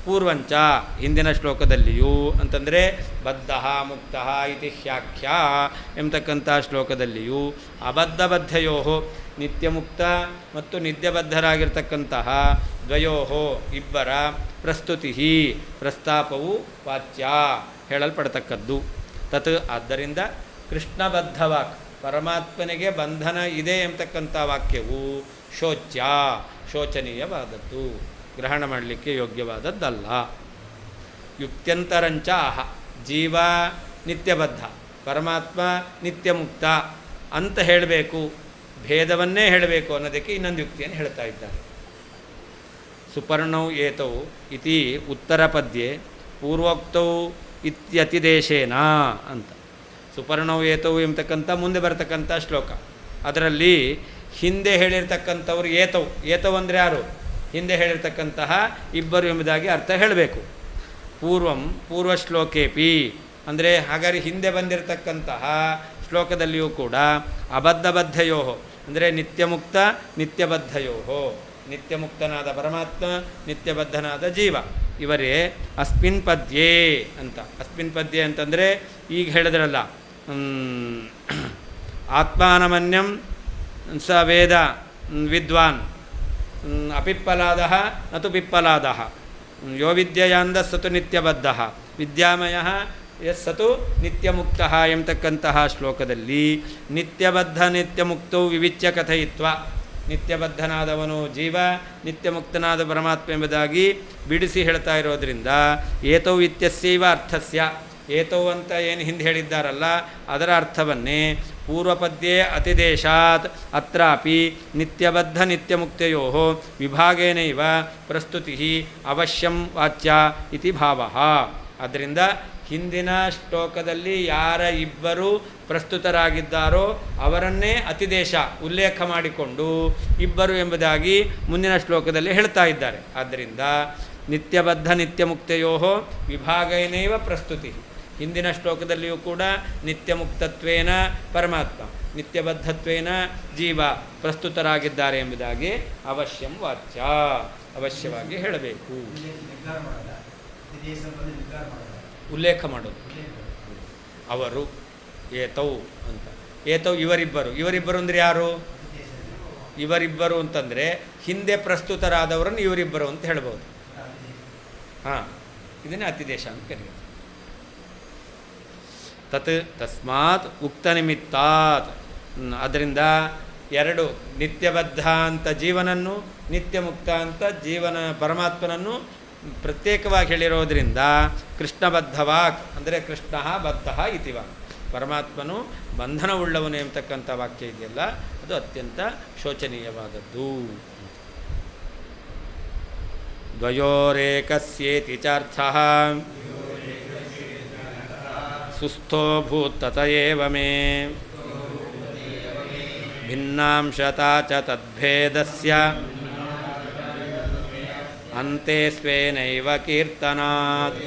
ಪೂರ್ವಂಚ ಹಿಂದಿನ ಶ್ಲೋಕದಲ್ಲಿಯೂ ಅಂತಂದರೆ ಬದ್ಧ ಮುಕ್ತ ಇತಿ ಹ್ಯಾಖ್ಯ ಎಂಬತಕ್ಕಂಥ ಶ್ಲೋಕದಲ್ಲಿಯೂ ಅಬದ್ಧಬದ್ಧಯೋ ನಿತ್ಯಮುಕ್ತ ಮತ್ತು ನಿತ್ಯಬದ್ಧರಾಗಿರ್ತಕ್ಕಂತಹ ದ್ವಯೋ ಇಬ್ಬರ ಪ್ರಸ್ತುತಿ ಪ್ರಸ್ತಾಪವು ವಾಚ್ಯ ಹೇಳಲ್ಪಡ್ತಕ್ಕದ್ದು. ತತ್ ಆದ್ದರಿಂದ ಕೃಷ್ಣಬದ್ಧವಾಕ್ ಪರಮಾತ್ಮನಿಗೆ ಬಂಧನ ಇದೆ ಎಂಬತಕ್ಕಂಥ ವಾಕ್ಯವು ಶೋಚ್ಯ ಶೋಚನೀಯವಾದದ್ದು, ಗ್ರಹಣ ಮಾಡಲಿಕ್ಕೆ ಯೋಗ್ಯವಾದದ್ದಲ್ಲ. ಯುಕ್ತ್ಯಂತರಂಚ ಆಹ ಜೀವ ನಿತ್ಯಬದ್ಧ ಪರಮಾತ್ಮ ನಿತ್ಯಮುಕ್ತ ಅಂತ ಹೇಳಬೇಕು, ಭೇದವನ್ನೇ ಹೇಳಬೇಕು ಅನ್ನೋದಕ್ಕೆ ಇನ್ನೊಂದು ಯುಕ್ತಿಯನ್ನು ಹೇಳ್ತಾ ಇದ್ದಾರೆ. ಸುಪರ್ಣೌ ಏತೌ ಇತಿ ಉತ್ತರ ಪದ್ಯೆ ಪೂರ್ವೋಕ್ತೌ ಇತ್ಯತಿದೇಶೇನ ಅಂತ. ಸುಪರ್ಣೌ ಏತವು ಎಂಬತಕ್ಕಂಥ ಮುಂದೆ ಬರತಕ್ಕಂಥ ಶ್ಲೋಕ, ಅದರಲ್ಲಿ ಹಿಂದೆ ಹೇಳಿರ್ತಕ್ಕಂಥವ್ರು ಏತವು ಅಂದರೆ ಯಾರು? ಹಿಂದೆ ಹೇಳಿರ್ತಕ್ಕಂತಹ ಇಬ್ಬರು ಎಂಬುದಾಗಿ ಅರ್ಥ ಹೇಳಬೇಕು. ಪೂರ್ವಶ್ಲೋಕೇಪಿ ಅಂದರೆ ಹಾಗಾದರೆ ಹಿಂದೆ ಬಂದಿರತಕ್ಕಂತಹ ಶ್ಲೋಕದಲ್ಲಿಯೂ ಕೂಡ ಅಬದ್ಧಬದ್ಧಯೋ ಅಂದರೆ ನಿತ್ಯಮುಕ್ತ ನಿತ್ಯಬದ್ಧಯೋ, ನಿತ್ಯಮುಕ್ತನಾದ ಪರಮಾತ್ಮ ನಿತ್ಯಬದ್ಧನಾದ ಜೀವ ಇವರೇ ಅಸ್ಮಿನ್ ಪದ್ಯೆ ಅಂತ. ಅಸ್ಮಿನ್ ಪದ್ಯೆ ಅಂತಂದರೆ ಈಗ ಹೇಳಿದ್ರಲ್ಲ, ಆತ್ಮಾನಮನ್ಯಂ ಸ ವೇದ ವಿದ್ವಾನ್ ಅಪಿಪ್ಪಲಾದ ನತು ಪಿಪ್ಪಲಾದ ಯೋ ವಿದ್ಯೆಯಾಂದ ಸತು ನಿತ್ಯಬದ್ಧ ವಿದ್ಯಾಮಯ ಸತು ನಿತ್ಯಮುಕ್ತ ಎಂಬತಕ್ಕಂತಹ ಶ್ಲೋಕದಲ್ಲಿ ನಿತ್ಯಬದ್ಧ ನಿತ್ಯಮುಕ್ತವು ವಿವಿಚ್ಯ ಕಥಯಿತ್ವ, ನಿತ್ಯಬದ್ಧನಾದವನು ಜೀವ, ನಿತ್ಯಮುಕ್ತನಾದ ಪರಮಾತ್ಮ ಎಂಬುದಾಗಿ ಬಿಡಿಸಿ ಹೇಳ್ತಾ ಇರೋದರಿಂದ ಏತೌ ಇತ್ಯಸ್ಯೈವ ಅರ್ಥಸ್ಯ, ಏತೌ ಅಂತ ಏನು ಹಿಂದೆ ಹೇಳಿದ್ದಾರಲ್ಲ ಅದರ ಅರ್ಥವನ್ನೇ ಪೂರ್ವಪದ್ಯೆ ಅತಿದೇಶಾತ್ ಅತ್ರಾಪಿ ನಿತ್ಯಬದ್ಧ ನಿತ್ಯಮುಕ್ತಯೋ ವಿಭಾಗೇನೈವ ಪ್ರಸ್ತುತಿ ಅವಶ್ಯಂ ವಾಚ್ಯ ಇತಿ ಭಾವಃ. ಆದ್ದರಿಂದ ಹಿಂದಿನ ಶ್ಲೋಕದಲ್ಲಿ ಯಾರ ಇಬ್ಬರು ಪ್ರಸ್ತುತರಾಗಿದ್ದಾರೋ ಅವರನ್ನೇ ಅತಿದೇಶ ಉಲ್ಲೇಖ ಮಾಡಿಕೊಂಡು ಇಬ್ಬರು ಎಂಬುದಾಗಿ ಮುಂದಿನ ಶ್ಲೋಕದಲ್ಲಿ ಹೇಳ್ತಾ ಇದ್ದಾರೆ. ಆದ್ದರಿಂದ ನಿತ್ಯಬದ್ಧ ನಿತ್ಯಮುಕ್ತಯೋ ವಿಭಾಗೇನೈವ ಪ್ರಸ್ತುತಿ, ಹಿಂದಿನ ಶ್ಲೋಕದಲ್ಲಿಯೂ ಕೂಡ ನಿತ್ಯಮುಕ್ತತ್ವೇನ ಪರಮಾತ್ಮ ನಿತ್ಯಬದ್ಧತ್ವೇನ ಜೀವ ಪ್ರಸ್ತುತರಾಗಿದ್ದಾರೆ ಎಂಬುದಾಗಿ ಅವಶ್ಯಂ ವಾಚ್ಯ ಅವಶ್ಯವಾಗಿ ಹೇಳಬೇಕು, ಉಲ್ಲೇಖ ಮಾಡೋದು. ಅವರು ಏತೌ ಅಂತ, ಏತೌ ಇವರಿಬ್ಬರು ಅಂದರೆ ಯಾರು? ಇವರಿಬ್ಬರು ಅಂತಂದರೆ ಹಿಂದೆ ಪ್ರಸ್ತುತರಾದವರನ್ನು ಇವರಿಬ್ಬರು ಅಂತ ಹೇಳ್ಬೋದು. ಹಾಂ, ಇದನ್ನೇ ಅತಿದೇಶ ಅಂತ ಕರೆಯೋದು. ತಸ್ಮಾತ್ ಉಕ್ತ ನಿಮಿತ್ತಾತ್, ಅದರಿಂದ ಎರಡು ನಿತ್ಯಬದ್ಧ ಅಂತ ಜೀವನನ್ನು ನಿತ್ಯಮುಕ್ತ ಅಂತ ಜೀವನ ಪರಮಾತ್ಮನನ್ನು ಪ್ರತ್ಯೇಕವಾಗಿ ಹೇಳಿರೋದ್ರಿಂದ ಕೃಷ್ಣಬದ್ಧವಾಕ್ ಅಂದರೆ ಕೃಷ್ಣ ಬದ್ಧ ಇತಿವ, ಪರಮಾತ್ಮನು ಬಂಧನವುಳ್ಳವನು ಎಂಬತಕ್ಕಂಥ ವಾಕ್ಯ ಇದೆಯಲ್ಲ ಅದು ಅತ್ಯಂತ ಶೋಚನೀಯವಾದದ್ದು. ದ್ವಯೋರೇಕಸ್ಯೇತಿ ಚಾರ್ಥಃ ಸುಸ್ಥೋ ಭೂತ್ತತ ಏವ ಮೇ ಭಿನ್ನಾಂಶತಾ ಚ ತದ್ಭೇದಸ್ಯ ಅಂತೆ ಸ್ವೇನೈವ ಕೀರ್ತನಾತ್.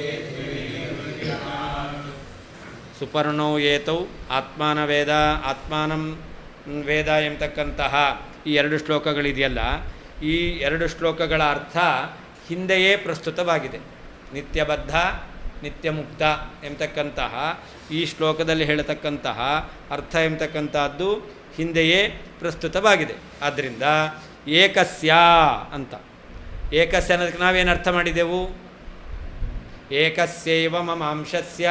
ಸುಪರ್ಣೌ ಏತೌ ಆತ್ಮಾನ ವೇದ ಆತ್ಮಾನಂ ವೇದ ಎಂಬತಕ್ಕಂತಹ ಈ ಎರಡು ಶ್ಲೋಕಗಳಿದೆಯಲ್ಲ, ಈ ಎರಡು ಶ್ಲೋಕಗಳ ಅರ್ಥ ಹಿಂದೆಯೇ ಪ್ರಸ್ತುತವಾಗಿದೆ. ನಿತ್ಯಬದ್ಧ ನಿತ್ಯಮುಕ್ತ ಎಂಬತಕ್ಕಂತಹ ಈ ಶ್ಲೋಕದಲ್ಲಿ ಹೇಳತಕ್ಕಂತಹ ಅರ್ಥ ಎಂಬತಕ್ಕಂಥದ್ದು ಹಿಂದೆಯೇ ಪ್ರಸ್ತುತವಾಗಿದೆ. ಆದ್ದರಿಂದ ಏಕಸ್ಯ ಅಂತ, ಏಕಸ್ಯ ಅನ್ನೋದಕ್ಕೆ ನಾವೇನು ಅರ್ಥ ಮಾಡಿದೆವು? ಏಕಸ್ಯೈವ ಮಮಾಂಶಸ್ಯ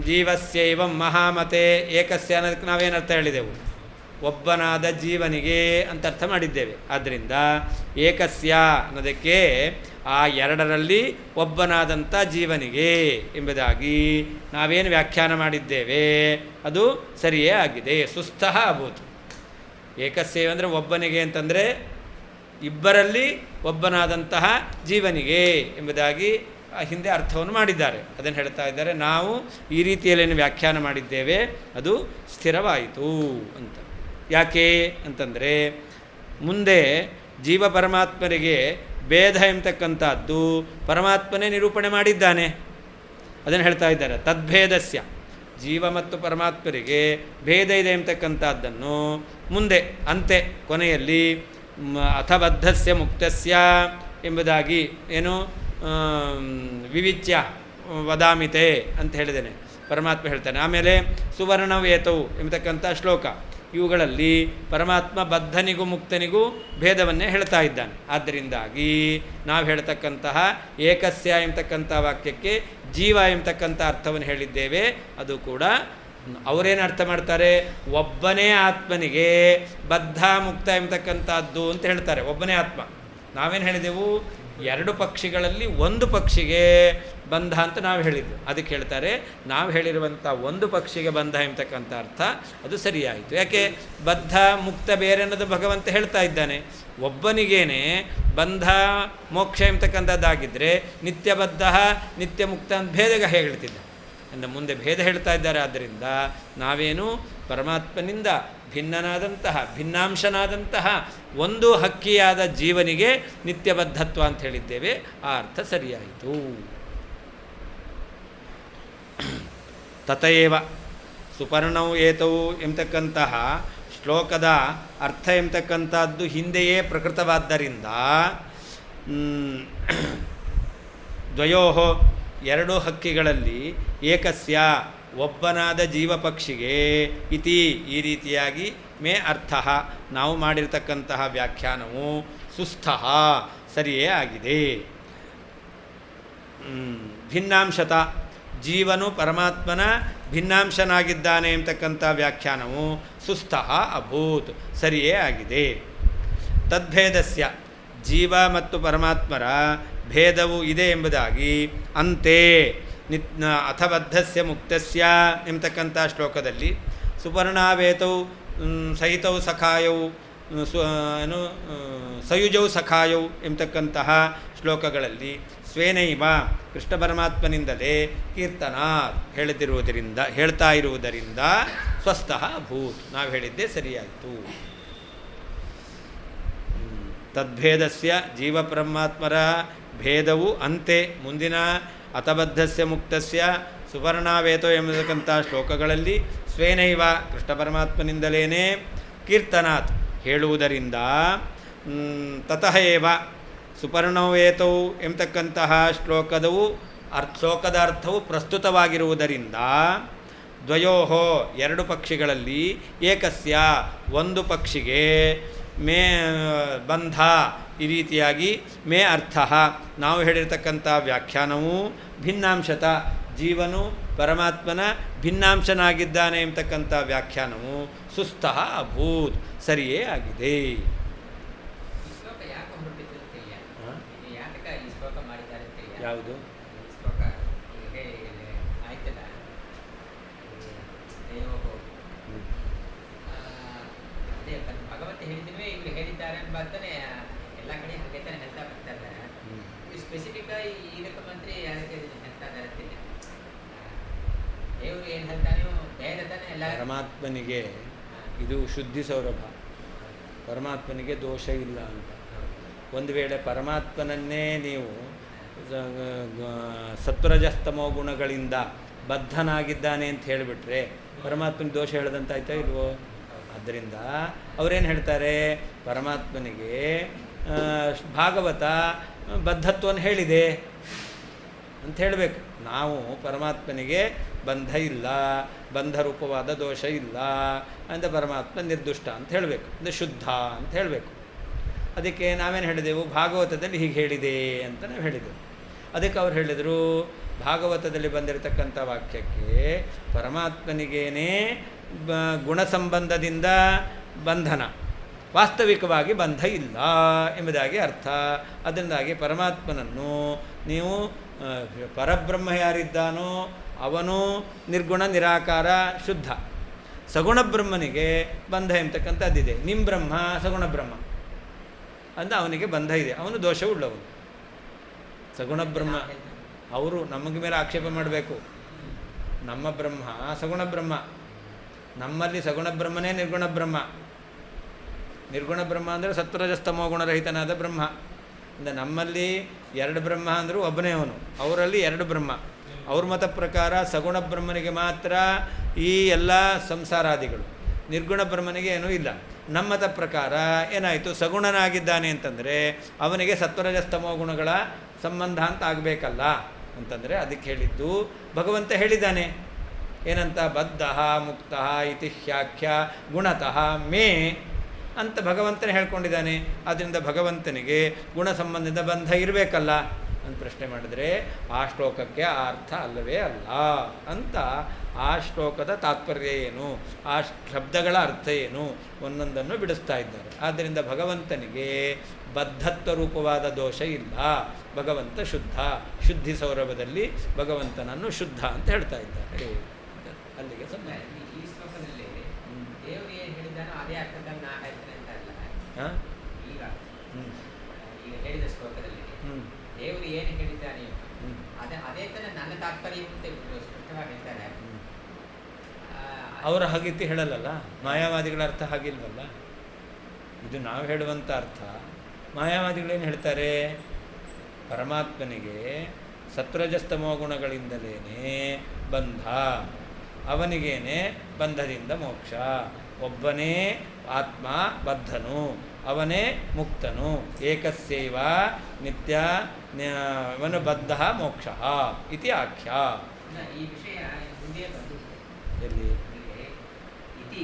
ಜೀವಸ್ಯೈವ ಮಹಾಮತೆ. ಏಕಸ್ಯ ಅನ್ನೋದಕ್ಕೆ ನಾವೇನು ಅರ್ಥ ಹೇಳಿದೆವು? ಒಬ್ಬನಾದ ಜೀವನಿಗೆ ಅಂತ ಅರ್ಥ ಮಾಡಿದ್ದೇವೆ. ಆದ್ದರಿಂದ ಏಕಸ್ಯ ಅನ್ನೋದಕ್ಕೆ ಆ ಎರಡರಲ್ಲಿ ಒಬ್ಬನಾದಂಥ ಜೀವನಿಗೆ ಎಂಬುದಾಗಿ ನಾವೇನು ವ್ಯಾಖ್ಯಾನ ಮಾಡಿದ್ದೇವೆ ಅದು ಸರಿಯೇ ಆಗಿದೆ. ಸುಸ್ಥಃ ಅಭೂತ್. ಏಕಸ್ಯ ಅಂದರೆ ಒಬ್ಬನಿಗೆ ಅಂತಂದರೆ ಇಬ್ಬರಲ್ಲಿ ಒಬ್ಬನಾದಂತಹ ಜೀವನಿಗೆ ಎಂಬುದಾಗಿ ಹಿಂದೆ ಅರ್ಥವನ್ನು ಮಾಡಿದ್ದಾರೆ. ಅದನ್ನು ಹೇಳ್ತಾ ಇದ್ದಾರೆ, ನಾವು ಈ ರೀತಿಯಲ್ಲೇನು ವ್ಯಾಖ್ಯಾನ ಮಾಡಿದ್ದೇವೆ ಅದು ಸ್ಥಿರವಾಯಿತು ಅಂತ. ಯಾಕೆ ಅಂತಂದರೆ ಮುಂದೆ ಜೀವ ಪರಮಾತ್ಮರಿಗೆ ಭೇದ ಎಂಬತಕ್ಕಂಥದ್ದು ಪರಮಾತ್ಮನೇ ನಿರೂಪಣೆ ಮಾಡಿದ್ದಾನೆ. ಅದನ್ನು ಹೇಳ್ತಾ ಇದ್ದಾರೆ. ತದ್ಭೇದಸ್ಯ, ಜೀವ ಮತ್ತು ಪರಮಾತ್ಮರಿಗೆ ಭೇದ ಇದೆ ಎಂಬತಕ್ಕಂಥದ್ದನ್ನು ಮುಂದೆ ಅಂತೆ ಕೊನೆಯಲ್ಲಿ ಅಥಬದ್ಧಸ್ಯ ಮುಕ್ತಸ್ಯ ಎಂಬುದಾಗಿ ಏನು ವಿವಿಚ್ಯ ವದಾಮಿತೆ ಅಂತ ಹೇಳಿದ್ದೇನೆ, ಪರಮಾತ್ಮ ಹೇಳ್ತಾನೆ. ಆಮೇಲೆ ಸುವರ್ಣವೇತವು ಎಂಬತಕ್ಕಂಥ ಶ್ಲೋಕ, ಇವುಗಳಲ್ಲಿ ಪರಮಾತ್ಮ ಬದ್ಧನಿಗೂ ಮುಕ್ತನಿಗೂ ಭೇದವನ್ನೇ ಹೇಳ್ತಾ ಇದ್ದಾನೆ. ಆದ್ದರಿಂದಾಗಿ ನಾವು ಹೇಳ್ತಕ್ಕಂತಹ ಏಕಸ್ಯ ಎಂಬತಕ್ಕಂಥ ವಾಕ್ಯಕ್ಕೆ ಜೀವ ಎಂಬತಕ್ಕಂಥ ಅರ್ಥವನ್ನು ಹೇಳಿದ್ದೇವೆ. ಅದು ಕೂಡ ಅವರೇನು ಅರ್ಥ ಮಾಡ್ತಾರೆ, ಒಬ್ಬನೇ ಆತ್ಮನಿಗೆ ಬದ್ಧ ಮುಕ್ತ ಎಂಬತಕ್ಕಂಥದ್ದು ಅಂತ ಹೇಳ್ತಾರೆ. ಒಬ್ಬನೇ ಆತ್ಮ. ನಾವೇನು ಹೇಳಿದೆವು, ಎರಡು ಪಕ್ಷಿಗಳಲ್ಲಿ ಒಂದು ಪಕ್ಷಿಗೆ ಬಂಧ ಅಂತ ನಾವು ಹೇಳಿದ್ದು. ಅದಕ್ಕೆ ಹೇಳ್ತಾರೆ ನಾವು ಹೇಳಿರುವಂಥ ಒಂದು ಪಕ್ಷಿಗೆ ಬಂಧ ಎಂಬತಕ್ಕಂಥ ಅರ್ಥ ಅದು ಸರಿಯಾಯಿತು. ಯಾಕೆ ಬದ್ಧ ಮುಕ್ತ ಬೇರೆ ಅನ್ನೋದು ಭಗವಂತ ಹೇಳ್ತಾ ಇದ್ದಾನೆ. ಒಬ್ಬನಿಗೇನೆ ಬಂಧ ಮೋಕ್ಷ ಎಂಬತಕ್ಕಂಥದ್ದಾಗಿದ್ದರೆ ನಿತ್ಯಬದ್ಧ ನಿತ್ಯ ಮುಕ್ತ ಅಂತ ಭೇದಗ ಹೇಳ್ತಿದ್ದ ಅಂದ ಮುಂದೆ ಭೇದ ಹೇಳ್ತಾ ಇದ್ದಾರೆ. ಆದ್ದರಿಂದ ನಾವೇನು ಪರಮಾತ್ಮನಿಂದ ಭಿನ್ನನಾದಂತಹ ಭಿನ್ನಾಂಶನಾದಂತಹ ಒಂದು ಹಕ್ಕಿಯಾದ ಜೀವನಿಗೆ ನಿತ್ಯಬದ್ಧತ್ವ ಅಂತ ಹೇಳಿದ್ದೇವೆ. ಆ ಅರ್ಥ ಸರಿಯಾಯಿತು. ತತಯೇವ ಸುಪರ್ಣೌ ಏತವು ಎಂಬತಕ್ಕಂತಹ ಶ್ಲೋಕದ ಅರ್ಥ ಎಂಬತಕ್ಕಂಥದ್ದು ಹಿಂದೆಯೇ ಪ್ರಕೃತವಾದ್ದರಿಂದ ದ್ವಯೋ ಎರಡು ಹಕ್ಕಿಗಳಲ್ಲಿ ಏಕಸ್ಯ ಒಬ್ಬನಾದ ಜೀವಪಕ್ಷಿಗೆ ಇತಿ ಈ ರೀತಿಯಾಗಿ ಮೇ ಅರ್ಥ ನಾವು ಮಾಡಿರ್ತಕ್ಕಂತಹ ವ್ಯಾಖ್ಯಾನವು ಸುಸ್ಥಃ ಸರಿಯೇ ಆಗಿದೆ. ಭಿನ್ನಾಂಶತ ಜೀವನು ಪರಮಾತ್ಮನ ಭಿನ್ನಾಂಶನಾಗಿದ್ದಾನೆ ಎಂಬತಕ್ಕಂಥ ವ್ಯಾಖ್ಯಾನವು ಸುಸ್ಥಃ ಅಭೂತ್ ಸರಿಯೇ ಆಗಿದೆ. ತದ್ಭೇದಸ್ಯ ಜೀವ ಮತ್ತು ಪರಮಾತ್ಮರ ಭೇದವು ಇದೆ ಎಂಬುದಾಗಿ ಅಂತೆ ಅಥಬದ್ಧಸ್ಯ ಮುಕ್ತಸ್ಯ ಎಂಬತಕ್ಕಂಥ ಶ್ಲೋಕದಲ್ಲಿ ಸುಪರ್ಣಾವೇತೌ ಸಹಿತೌ ಸಖಾಯೌ ಸಯುಜೌ ಸಖಾಯೌ ಎಂಬತಕ್ಕಂತಹ ಶ್ಲೋಕಗಳಲ್ಲಿ ಸ್ವೇನೈವ ಕೃಷ್ಣ ಪರಮಾತ್ಮನಿಂದಲೇ ಕೀರ್ತನಾತ್ ಹೇಳ್ತಾ ಇರುವುದರಿಂದ ಸ್ವಸ್ಥಃ ಭೂತ್ ನಾವು ಹೇಳಿದ್ದೇ ಸರಿಯಾಯಿತು. ತದ್ಭೇದಸ್ಯ ಜೀವ ಪರಮಾತ್ಮರ ಭೇದವು ಅಂತೆ ಮುಂದಿನ ಅಥಬದ್ಧಸ್ಯ ಮುಕ್ತಸ್ಯ ಸುವರ್ಣಾವೇತೋ ಎಂಬತಕ್ಕಂಥ ಶ್ಲೋಕಗಳಲ್ಲಿ ಸ್ವೇನೈವ ಕೃಷ್ಣ ಪರಮಾತ್ಮನಿಂದಲೇ ಕೀರ್ತನಾತ್ ಹೇಳುವುದರಿಂದ ತತಃ ಏವ ಸುಪರ್ಣವೇತೌ ಎಂಬತಕ್ಕಂತಹ ಶ್ಲೋಕದ ಅರ್ಥವು ಪ್ರಸ್ತುತವಾಗಿರುವುದರಿಂದ ದ್ವಯೋ ಎರಡು ಪಕ್ಷಿಗಳಲ್ಲಿ ಏಕಸ್ಯ ಒಂದು ಪಕ್ಷಿಗೆ ಮೇ ಬಂಧ ಈ ರೀತಿಯಾಗಿ ಮೇ ಅರ್ಥ ನಾವು ಹೇಳಿರ್ತಕ್ಕಂಥ ವ್ಯಾಖ್ಯಾನವು ಭಿನ್ನಾಂಶತ ಜೀವನು ಪರಮಾತ್ಮನ ಭಿನ್ನಾಂಶನಾಗಿದ್ದಾನೆ ಎಂಬತಕ್ಕಂಥ ವ್ಯಾಖ್ಯಾನವು ಸುಸ್ಥಃ ಅಭೂತ್ ಸರಿಯೇ ಆಗಿದೆ. ಯಾವುದು ಭಗವಂತ ಹೇಳಿದ್ರೆ ಇವರು ಹೇಳಿದ್ದಾರೆ ಅಂತಾನೆ ಎಲ್ಲ ಕಡೆ ಹಾಗೆ ತಾನೆ ಹೇಳ್ತಾ ಬರ್ತಾ ಇದ್ದಾರೆ. ಸ್ಪೆಸಿಫಿಕ್ ಆಗಿ ಇದಕ್ಕೆ ಮಂತ್ರಿ ಯಾರಿಗೆ ಹೇಳ್ತಾ ಇದ್ದಾರೆ ಅಂತೀನಿ. ದೇವರು ಏನು ಹೇಳ್ತಾನೆಯೋ ಭೇದ ತಾನೆ ಎಲ್ಲ. ಪರಮಾತ್ಮನಿಗೆ ಇದು ಶುದ್ಧಿ ಸೌರಭ, ಪರಮಾತ್ಮನಿಗೆ ದೋಷ ಇಲ್ಲ ಅಂತ. ಒಂದು ವೇಳೆ ಪರಮಾತ್ಮನನ್ನೇ ನೀವು ಸತ್ವರಜಸ್ತಮೋ ಗುಣಗಳಿಂದ ಬದ್ಧನಾಗಿದ್ದಾನೆ ಅಂತ ಹೇಳಿಬಿಟ್ರೆ ಪರಮಾತ್ಮನಿಗೆ ದೋಷ ಹೇಳದಂತಾಯ್ತಾ ಇಲ್ವೋ? ಆದ್ದರಿಂದ ಅವರೇನು ಹೇಳ್ತಾರೆ, ಪರಮಾತ್ಮನಿಗೆ ಭಾಗವತ ಬದ್ಧತ್ವವನ್ನು ಹೇಳಿದೆ ಅಂತ ಹೇಳಬೇಕು. ನಾವು ಪರಮಾತ್ಮನಿಗೆ ಬಂಧ ಇಲ್ಲ, ಬಂಧರೂಪವಾದ ದೋಷ ಇಲ್ಲ ಅಂದರೆ ಪರಮಾತ್ಮ ನಿರ್ದುಷ್ಟ ಅಂತ ಹೇಳಬೇಕು, ಅಂದರೆ ಶುದ್ಧ ಅಂತ ಹೇಳಬೇಕು. ಅದಕ್ಕೆ ನಾವೇನು ಹೇಳಿದೆವು, ಭಾಗವತದಲ್ಲಿ ಹೀಗೆ ಹೇಳಿದೆ ಅಂತ ನಾವು ಹೇಳಿದೆವು. ಅದಕ್ಕೆ ಅವ್ರು ಹೇಳಿದರು, ಭಾಗವತದಲ್ಲಿ ಬಂದಿರತಕ್ಕಂಥ ವಾಕ್ಯಕ್ಕೆ ಪರಮಾತ್ಮನಿಗೇನೇ ಗುಣ ಸಂಬಂಧದಿಂದ ಬಂಧನ, ವಾಸ್ತವಿಕವಾಗಿ ಬಂಧ ಇಲ್ಲ ಎಂಬುದಾಗಿ ಅರ್ಥ. ಅದರಿಂದಾಗಿ ಪರಮಾತ್ಮನನ್ನು ನೀವು ಪರಬ್ರಹ್ಮ ಯಾರಿದ್ದಾನೋ ಅವನು ನಿರ್ಗುಣ ನಿರಾಕಾರ ಶುದ್ಧ, ಸಗುಣ ಬ್ರಹ್ಮನಿಗೆ ಬಂಧ ಎಂಬತಕ್ಕಂಥದ್ದಿದೆ. ನಿಮ್ಮ ಬ್ರಹ್ಮ ಸಗುಣ ಬ್ರಹ್ಮ ಅಂದ ಅವನಿಗೆ ಬಂಧ ಇದೆ, ಅವನು ದೋಷವುಳ್ಳವನು. ಸಗುಣ ಬ್ರಹ್ಮ ಅವರು ನಮಗೆ ಮೇಲೆ ಆಕ್ಷೇಪ ಮಾಡಬೇಕು. ನಮ್ಮ ಬ್ರಹ್ಮ ಸಗುಣ ಬ್ರಹ್ಮ, ನಮ್ಮಲ್ಲಿ ಸಗುಣ ಬ್ರಹ್ಮನೇ ನಿರ್ಗುಣ ಬ್ರಹ್ಮ. ನಿರ್ಗುಣ ಬ್ರಹ್ಮ ಅಂದರೆ ಸತ್ವರಜಸ್ತಮೋ ಗುಣರಹಿತನಾದ ಬ್ರಹ್ಮ. ಅಂದರೆ ನಮ್ಮಲ್ಲಿ ಎರಡು ಬ್ರಹ್ಮ ಅಂದರೂ ಒಬ್ಬನೇ ಅವನು, ಅವರಲ್ಲಿ ಎರಡು ಬ್ರಹ್ಮ. ಅವ್ರ ಮತ ಪ್ರಕಾರ ಸಗುಣ ಬ್ರಹ್ಮನಿಗೆ ಮಾತ್ರ ಈ ಎಲ್ಲ ಸಂಸಾರಾದಿಗಳು, ನಿರ್ಗುಣ ಬ್ರಹ್ಮನಿಗೆ ಏನೂ ಇಲ್ಲ. ನಮ್ಮ ಮತ ಪ್ರಕಾರ ಏನಾಯಿತು, ಸಗುಣನಾಗಿದ್ದಾನೆ ಅಂತಂದರೆ ಅವನಿಗೆ ಸತ್ವರಜಸ್ತಮೋ ಗುಣಗಳ ಸಂಬಂಧ ಅಂತ ಆಗಬೇಕಲ್ಲ ಅಂತಂದರೆ ಅದಕ್ಕೆ ಹೇಳಿದ್ದು ಭಗವಂತ ಹೇಳಿದ್ದಾನೆ. ಏನಂತ, ಬದ್ಧ ಮುಕ್ತ ಇತಿ ಹ್ಯಾಖ್ಯ ಗುಣತಃ ಮೇ ಅಂತ ಭಗವಂತನೇ ಹೇಳ್ಕೊಂಡಿದ್ದಾನೆ. ಆದ್ದರಿಂದ ಭಗವಂತನಿಗೆ ಗುಣ ಸಂಬಂಧದ ಬಂಧ ಇರಬೇಕಲ್ಲ ಅಂತ ಪ್ರಶ್ನೆ ಮಾಡಿದರೆ ಆ ಶ್ಲೋಕಕ್ಕೆ ಆ ಅರ್ಥ ಅಲ್ಲವೇ ಅಲ್ಲ ಅಂತ ಆ ಶ್ಲೋಕದ ತಾತ್ಪರ್ಯ ಏನು, ಆ ಶಬ್ದಗಳ ಅರ್ಥ ಏನು ಒಂದೊಂದನ್ನು ಬಿಡಿಸ್ತಾ ಇದ್ದಾರೆ. ಆದ್ದರಿಂದ ಭಗವಂತನಿಗೆ ಬದ್ಧತ್ವ ರೂಪವಾದ ದೋಷ ಇಲ್ಲ. ಭಗವಂತ ಶುದ್ಧ, ಶುದ್ಧಿ ಸೌರಭದಲ್ಲಿ ಭಗವಂತನನ್ನು ಶುದ್ಧ ಅಂತ ಹೇಳ್ತಾ ಇದ್ದಾರೆ. ಅಲ್ಲಿಗೆ ಸುಮ್ಮನೆ ಈ ಶ್ಲೋಕದಲ್ಲಿ ದೇವರು ಏನು ಹೇಳಿದ್ದಾನೋ ಅದೇ ಅರ್ಥದಲ್ಲಿ ನಾ ಹೇಳ್ತೇನೆ ಅಂತ ಅಲ್ಲ. ಈಗ ಈಗ ಹೇಳಿದ ಶ್ಲೋಕದಲ್ಲಿ ದೇವರು ಏನು ಹೇಳಿದ್ದಾನೆಯೋ ಅದೇ ತರ ನನ್ನ ತಾತ್ಪರ್ಯ ಅಂತ ಸ್ಪಷ್ಟವಾಗಿ ಹೇಳ್ತಾರೆ. ಅವರ ಹಾಗಿತ್ತು ಹೇಳಲ್ಲ, ಮಾಯಾವಾದಿಗಳ ಅರ್ಥ ಹಾಗಿಲ್ವಲ್ಲ. ಇದು ನಾವು ಹೇಳುವಂಥ ಅರ್ಥ. ಮಾಯಾವಾದಿಗಳೇನು ಹೇಳ್ತಾರೆ, ಪರಮಾತ್ಮನಿಗೆ ಸತ್ವರಜಸ್ತಮೋ ಗುಣಗಳಿಂದಲೇ ಬಂಧ, ಅವನಿಗೇನೆ ಬಂಧದಿಂದ ಮೋಕ್ಷ, ಒಬ್ಬನೇ ಆತ್ಮ ಬದ್ಧನು, ಅವನೇ ಮುಕ್ತನು, ಏಕಸ್ಯೈವ ನಿತ್ಯ ಅವನು ಬದ್ಧ ಮೋಕ್ಷ ಇತಿ ಆಖ್ಯ. ಈ ವಿಷಯ ಮುಂದೆ ಬಂದು ಎಲ್ಲಿ ಇತಿ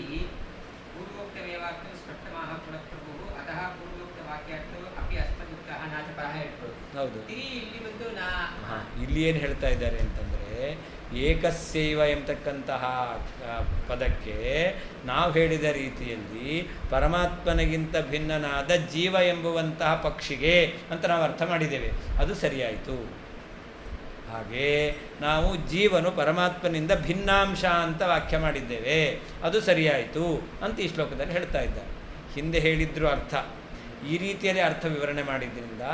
ಪೂರ್ವೋಕ್ತಮೇವಾರ್ಥ ಸ್ಪಷ್ಟಮಾಹ ಪುನಃಪ್ರಭು ಅತಃ ಪೂರ್ವೋಕ್ತ ವಾಕ್ಯಾರ್ಥೋ ಅಪಿ ಅಸ್ಮದುಕ್ತಃ ನಾಚ ಪರಹ ಇಟ್ರು. ಹೌದು, ಇಲ್ಲಿ ಬಂದು ಇಲ್ಲಿ ಏನು ಹೇಳ್ತಾ ಇದ್ದಾರೆ ಅಂತಂದರೆ, ಏಕಸ್ಯೈವ ಎಂಬತಕ್ಕಂತಹ ಪದಕ್ಕೆ ನಾವು ಹೇಳಿದ ರೀತಿಯಲ್ಲಿ ಪರಮಾತ್ಮನಿಗಿಂತ ಭಿನ್ನನಾದ ಜೀವ ಎಂಬುವಂತಹ ಪಕ್ಷಿಗೆ ಅಂತ ನಾವು ಅರ್ಥ ಮಾಡಿದ್ದೇವೆ, ಅದು ಸರಿಯಾಯಿತು. ಹಾಗೆ ನಾವು ಜೀವನು ಪರಮಾತ್ಮನಿಂದ ಭಿನ್ನಾಂಶ ಅಂತ ವಾಕ್ಯ ಮಾಡಿದ್ದೇವೆ, ಅದು ಸರಿಯಾಯಿತು ಅಂತ ಈ ಶ್ಲೋಕದಲ್ಲಿ ಹೇಳ್ತಾ ಇದ್ದಾರೆ. ಹಿಂದೆ ಹೇಳಿದ್ರು ಅರ್ಥ, ಈ ರೀತಿಯಲ್ಲಿ ಅರ್ಥ ವಿವರಣೆ ಮಾಡಿದ್ದರಿಂದ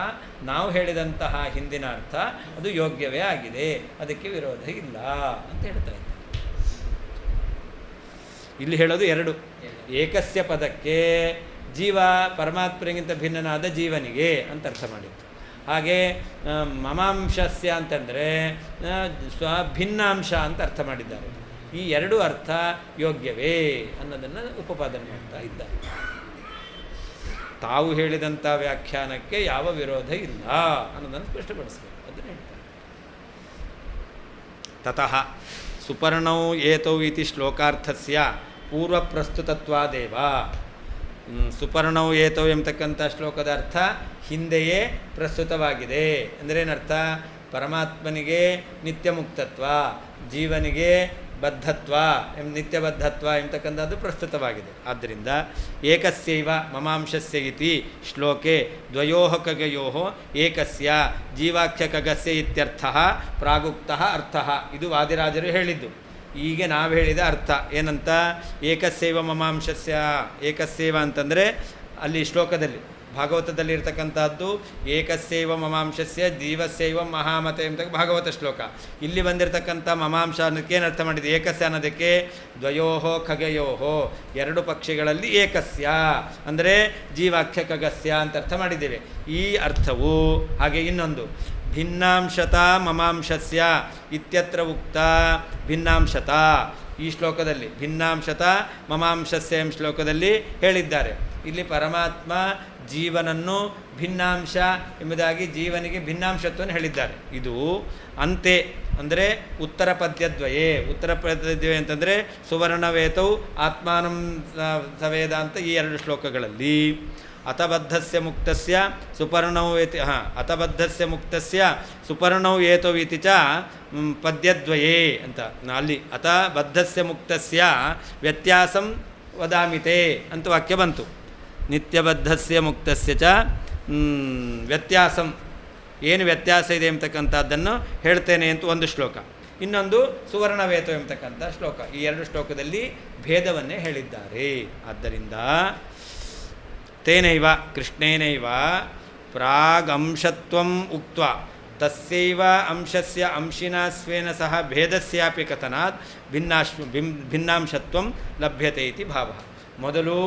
ನಾವು ಹೇಳಿದಂತಹ ಹಿಂದಿನ ಅರ್ಥ ಅದು ಯೋಗ್ಯವೇ ಆಗಿದೆ, ಅದಕ್ಕೆ ವಿರೋಧ ಇಲ್ಲ ಅಂತ ಹೇಳ್ತಾ ಇದ್ದಾರೆ. ಇಲ್ಲಿ ಹೇಳೋದು ಎರಡು, ಏಕಸ್ಯ ಪದಕ್ಕೆ ಜೀವ ಪರಮಾತ್ಮನಿಗಿಂತ ಭಿನ್ನನಾದ ಜೀವನಿಗೆ ಅಂತ ಅರ್ಥ ಮಾಡಿತ್ತು. ಹಾಗೆ ಮಮಾಂಶಸ್ಯ ಅಂತಂದರೆ ಭಿನ್ನಾಂಶ ಅಂತ ಅರ್ಥ ಮಾಡಿದ್ದಾರೆ. ಈ ಎರಡು ಅರ್ಥ ಯೋಗ್ಯವೇ ಅನ್ನೋದನ್ನು ಉಪಪಾದನೆ ಮಾಡ್ತಾ ಇದ್ದಾರೆ. ತಾವು ಹೇಳಿದಂಥ ವ್ಯಾಖ್ಯಾನಕ್ಕೆ ಯಾವ ವಿರೋಧ ಇಲ್ಲ ಅನ್ನೋದನ್ನು ಸ್ಪಷ್ಟಪಡಿಸಬೇಕು, ಅದನ್ನು ಹೇಳ್ತಾರೆ. ತತಃ ಸುಪರ್ಣೌ ಏತೌ ಇತಿ ಶ್ಲೋಕಾರ್ಥಸ್ಯ ಪೂರ್ವಪ್ರಸ್ತುತತ್ವಾದೇವ. ಸುಪರ್ಣೌ ಏತೌ ಎಂಬತಕ್ಕಂಥ ಶ್ಲೋಕದ ಅರ್ಥ ಹಿಂದೆಯೇ ಪ್ರಸ್ತುತವಾಗಿದೆ. ಅಂದ್ರೇನರ್ಥ, ಪರಮಾತ್ಮನಿಗೆ ನಿತ್ಯ ಮುಕ್ತತ್ವ, ಜೀವನಿಗೆ ಬದ್ಧತ್ವ, ನಿತ್ಯಬದ್ಧತ್ವ ಎಂಬತಕ್ಕಂಥದ್ದು ಪ್ರಸ್ತುತವಾಗಿದೆ. ಆದ್ದರಿಂದ ಏಕಸ್ಯೈವ ಮಮಾಂಶಸ್ಯ ಇತಿ ಶ್ಲೋಕೆ ದ್ವಯೋಃ ಖಗಯೋಃ ಏಕಸ್ಯ ಜೀವಾಖ್ಯ ಖಗಸ್ಯ ಇತ್ಯರ್ಥಃ ಪ್ರಾಗುಕ್ತಃ ಅರ್ಥಃ. ಇದು ವಾದಿರಾಜರು ಹೇಳಿದ್ದು. ಈಗ ನಾವು ಹೇಳಿದ ಅರ್ಥ ಏನಂತ, ಏಕಸ್ಯೈವ ಮಮಾಂಶಸ್ಯ, ಏಕಸ್ಯೈವ ಅಂತಂದರೆ ಅಲ್ಲಿ ಶ್ಲೋಕದಲ್ಲಿ ಭಾಗವತದಲ್ಲಿ ಇರ್ತಕ್ಕಂಥದ್ದು ಏಕಸ್ಯೈವ ಮಮಾಂಶಸ್ಯ ಜೀವಸ್ಯೈವ ಮಹಾಮತೆ ಎಂಬ ಭಾಗವತ ಶ್ಲೋಕ. ಇಲ್ಲಿ ಬಂದಿರತಕ್ಕಂಥ ಮಮಾಂಶ ಅನ್ನೋದಕ್ಕೆ ಏನು ಅರ್ಥ ಮಾಡಿದೆ, ಏಕಸ್ಯ ಅನ್ನೋದಕ್ಕೆ ದ್ವಯೋಃ ಖಗಯೋಃ, ಎರಡು ಪಕ್ಷಿಗಳಲ್ಲಿ ಏಕಸ್ಯ ಅಂದರೆ ಜೀವಾಖ್ಯ ಖಗಸ್ಯ ಅಂತ ಅರ್ಥ ಮಾಡಿದ್ದೇವೆ. ಈ ಅರ್ಥವು ಹಾಗೆ ಇನ್ನೊಂದು ಭಿನ್ನಾಂಶತ ಮಮಾಂಶಸ್ಯ ಇತ್ಯತ್ರ ಉಕ್ತ ಭಿನ್ನಾಂಶತ. ಈ ಶ್ಲೋಕದಲ್ಲಿ ಭಿನ್ನಾಂಶತ ಮಮಾಂಶಸ್ಯ ಎಂಬ ಶ್ಲೋಕದಲ್ಲಿ ಹೇಳಿದ್ದಾರೆ. ಇಲ್ಲಿ ಪರಮಾತ್ಮ ಜೀವನನ್ನು ಭಿನ್ನಾಂಶ ಎಂಬುದಾಗಿ ಜೀವನಿಗೆ ಭಿನ್ನಾಂಶತ್ವವನ್ನು ಹೇಳಿದ್ದಾರೆ. ಇದು ಅಂತೆ ಅಂದರೆ ಉತ್ತರ ಪದ್ಯದ್ವಯೇ. ಉತ್ತರ ಪದ್ಯದ್ವಯ ಅಂತಂದರೆ ಸುವರ್ಣವೇತೌ ಆತ್ಮಾನಂ ಸವೇದ ಅಂತ ಈ ಎರಡು ಶ್ಲೋಕಗಳಲ್ಲಿ ಅತಬದ್ಧಸ್ಯ ಮುಕ್ತಸ್ಯ ಸುಪರ್ಣೌ ಏತಿ ಅತಬದ್ಧಸ್ಯ ಮುಕ್ತಸ್ಯ ಸುಪರ್ಣೌ ಏತೌ ಇತಿ ಚ ಪದ್ಯದ್ವಯೇ ಅಂತ. ಅಲ್ಲಿ ಅತಬದ್ಧಸ್ಯ ಮುಕ್ತಸ್ಯ ವ್ಯತ್ಯಾಸಂ ವದಾಮಿತೆ ಅಂತ ವಾಕ್ಯ ಬಂತು. ನಿತ್ಯಬದ್ಧಸ್ಯ ಮುಕ್ತಸ್ಯ ಚ ವ್ಯತ್ಯಾಸಂ, ಏನು ವ್ಯತ್ಯಾಸ ಇದೆ ಎಂಬತಕ್ಕಂಥದ್ದನ್ನು ಹೇಳ್ತೇನೆ ಅಂತ ಒಂದು ಶ್ಲೋಕ. ಇನ್ನೊಂದು ಸುವರ್ಣವೇತ ಎಂಬತಕ್ಕಂಥ ಶ್ಲೋಕ. ಈ ಎರಡು ಶ್ಲೋಕದಲ್ಲಿ ಭೇದವನ್ನೇ ಹೇಳಿದ್ದಾರೆ. ಆದ್ದರಿಂದ ತೇನೈವ ಕೃಷ್ಣೇನೈವ ಪ್ರಾಗಂಶತ್ವಂ ಉಕ್ತ್ವಾ ತಸ್ಯೈವ ಅಂಶಸ್ಯ ಅಂಶಿನಾ ಸ್ವೇನ ಸಹ ಭೇದಸ್ಯಾಪಿ ಕಥನಾತ್ ಭಿನ್ನಾಂಶತ್ವಂ ಲಭ್ಯತೆ ಇತಿ ಭಾವ. ಮೊದಲು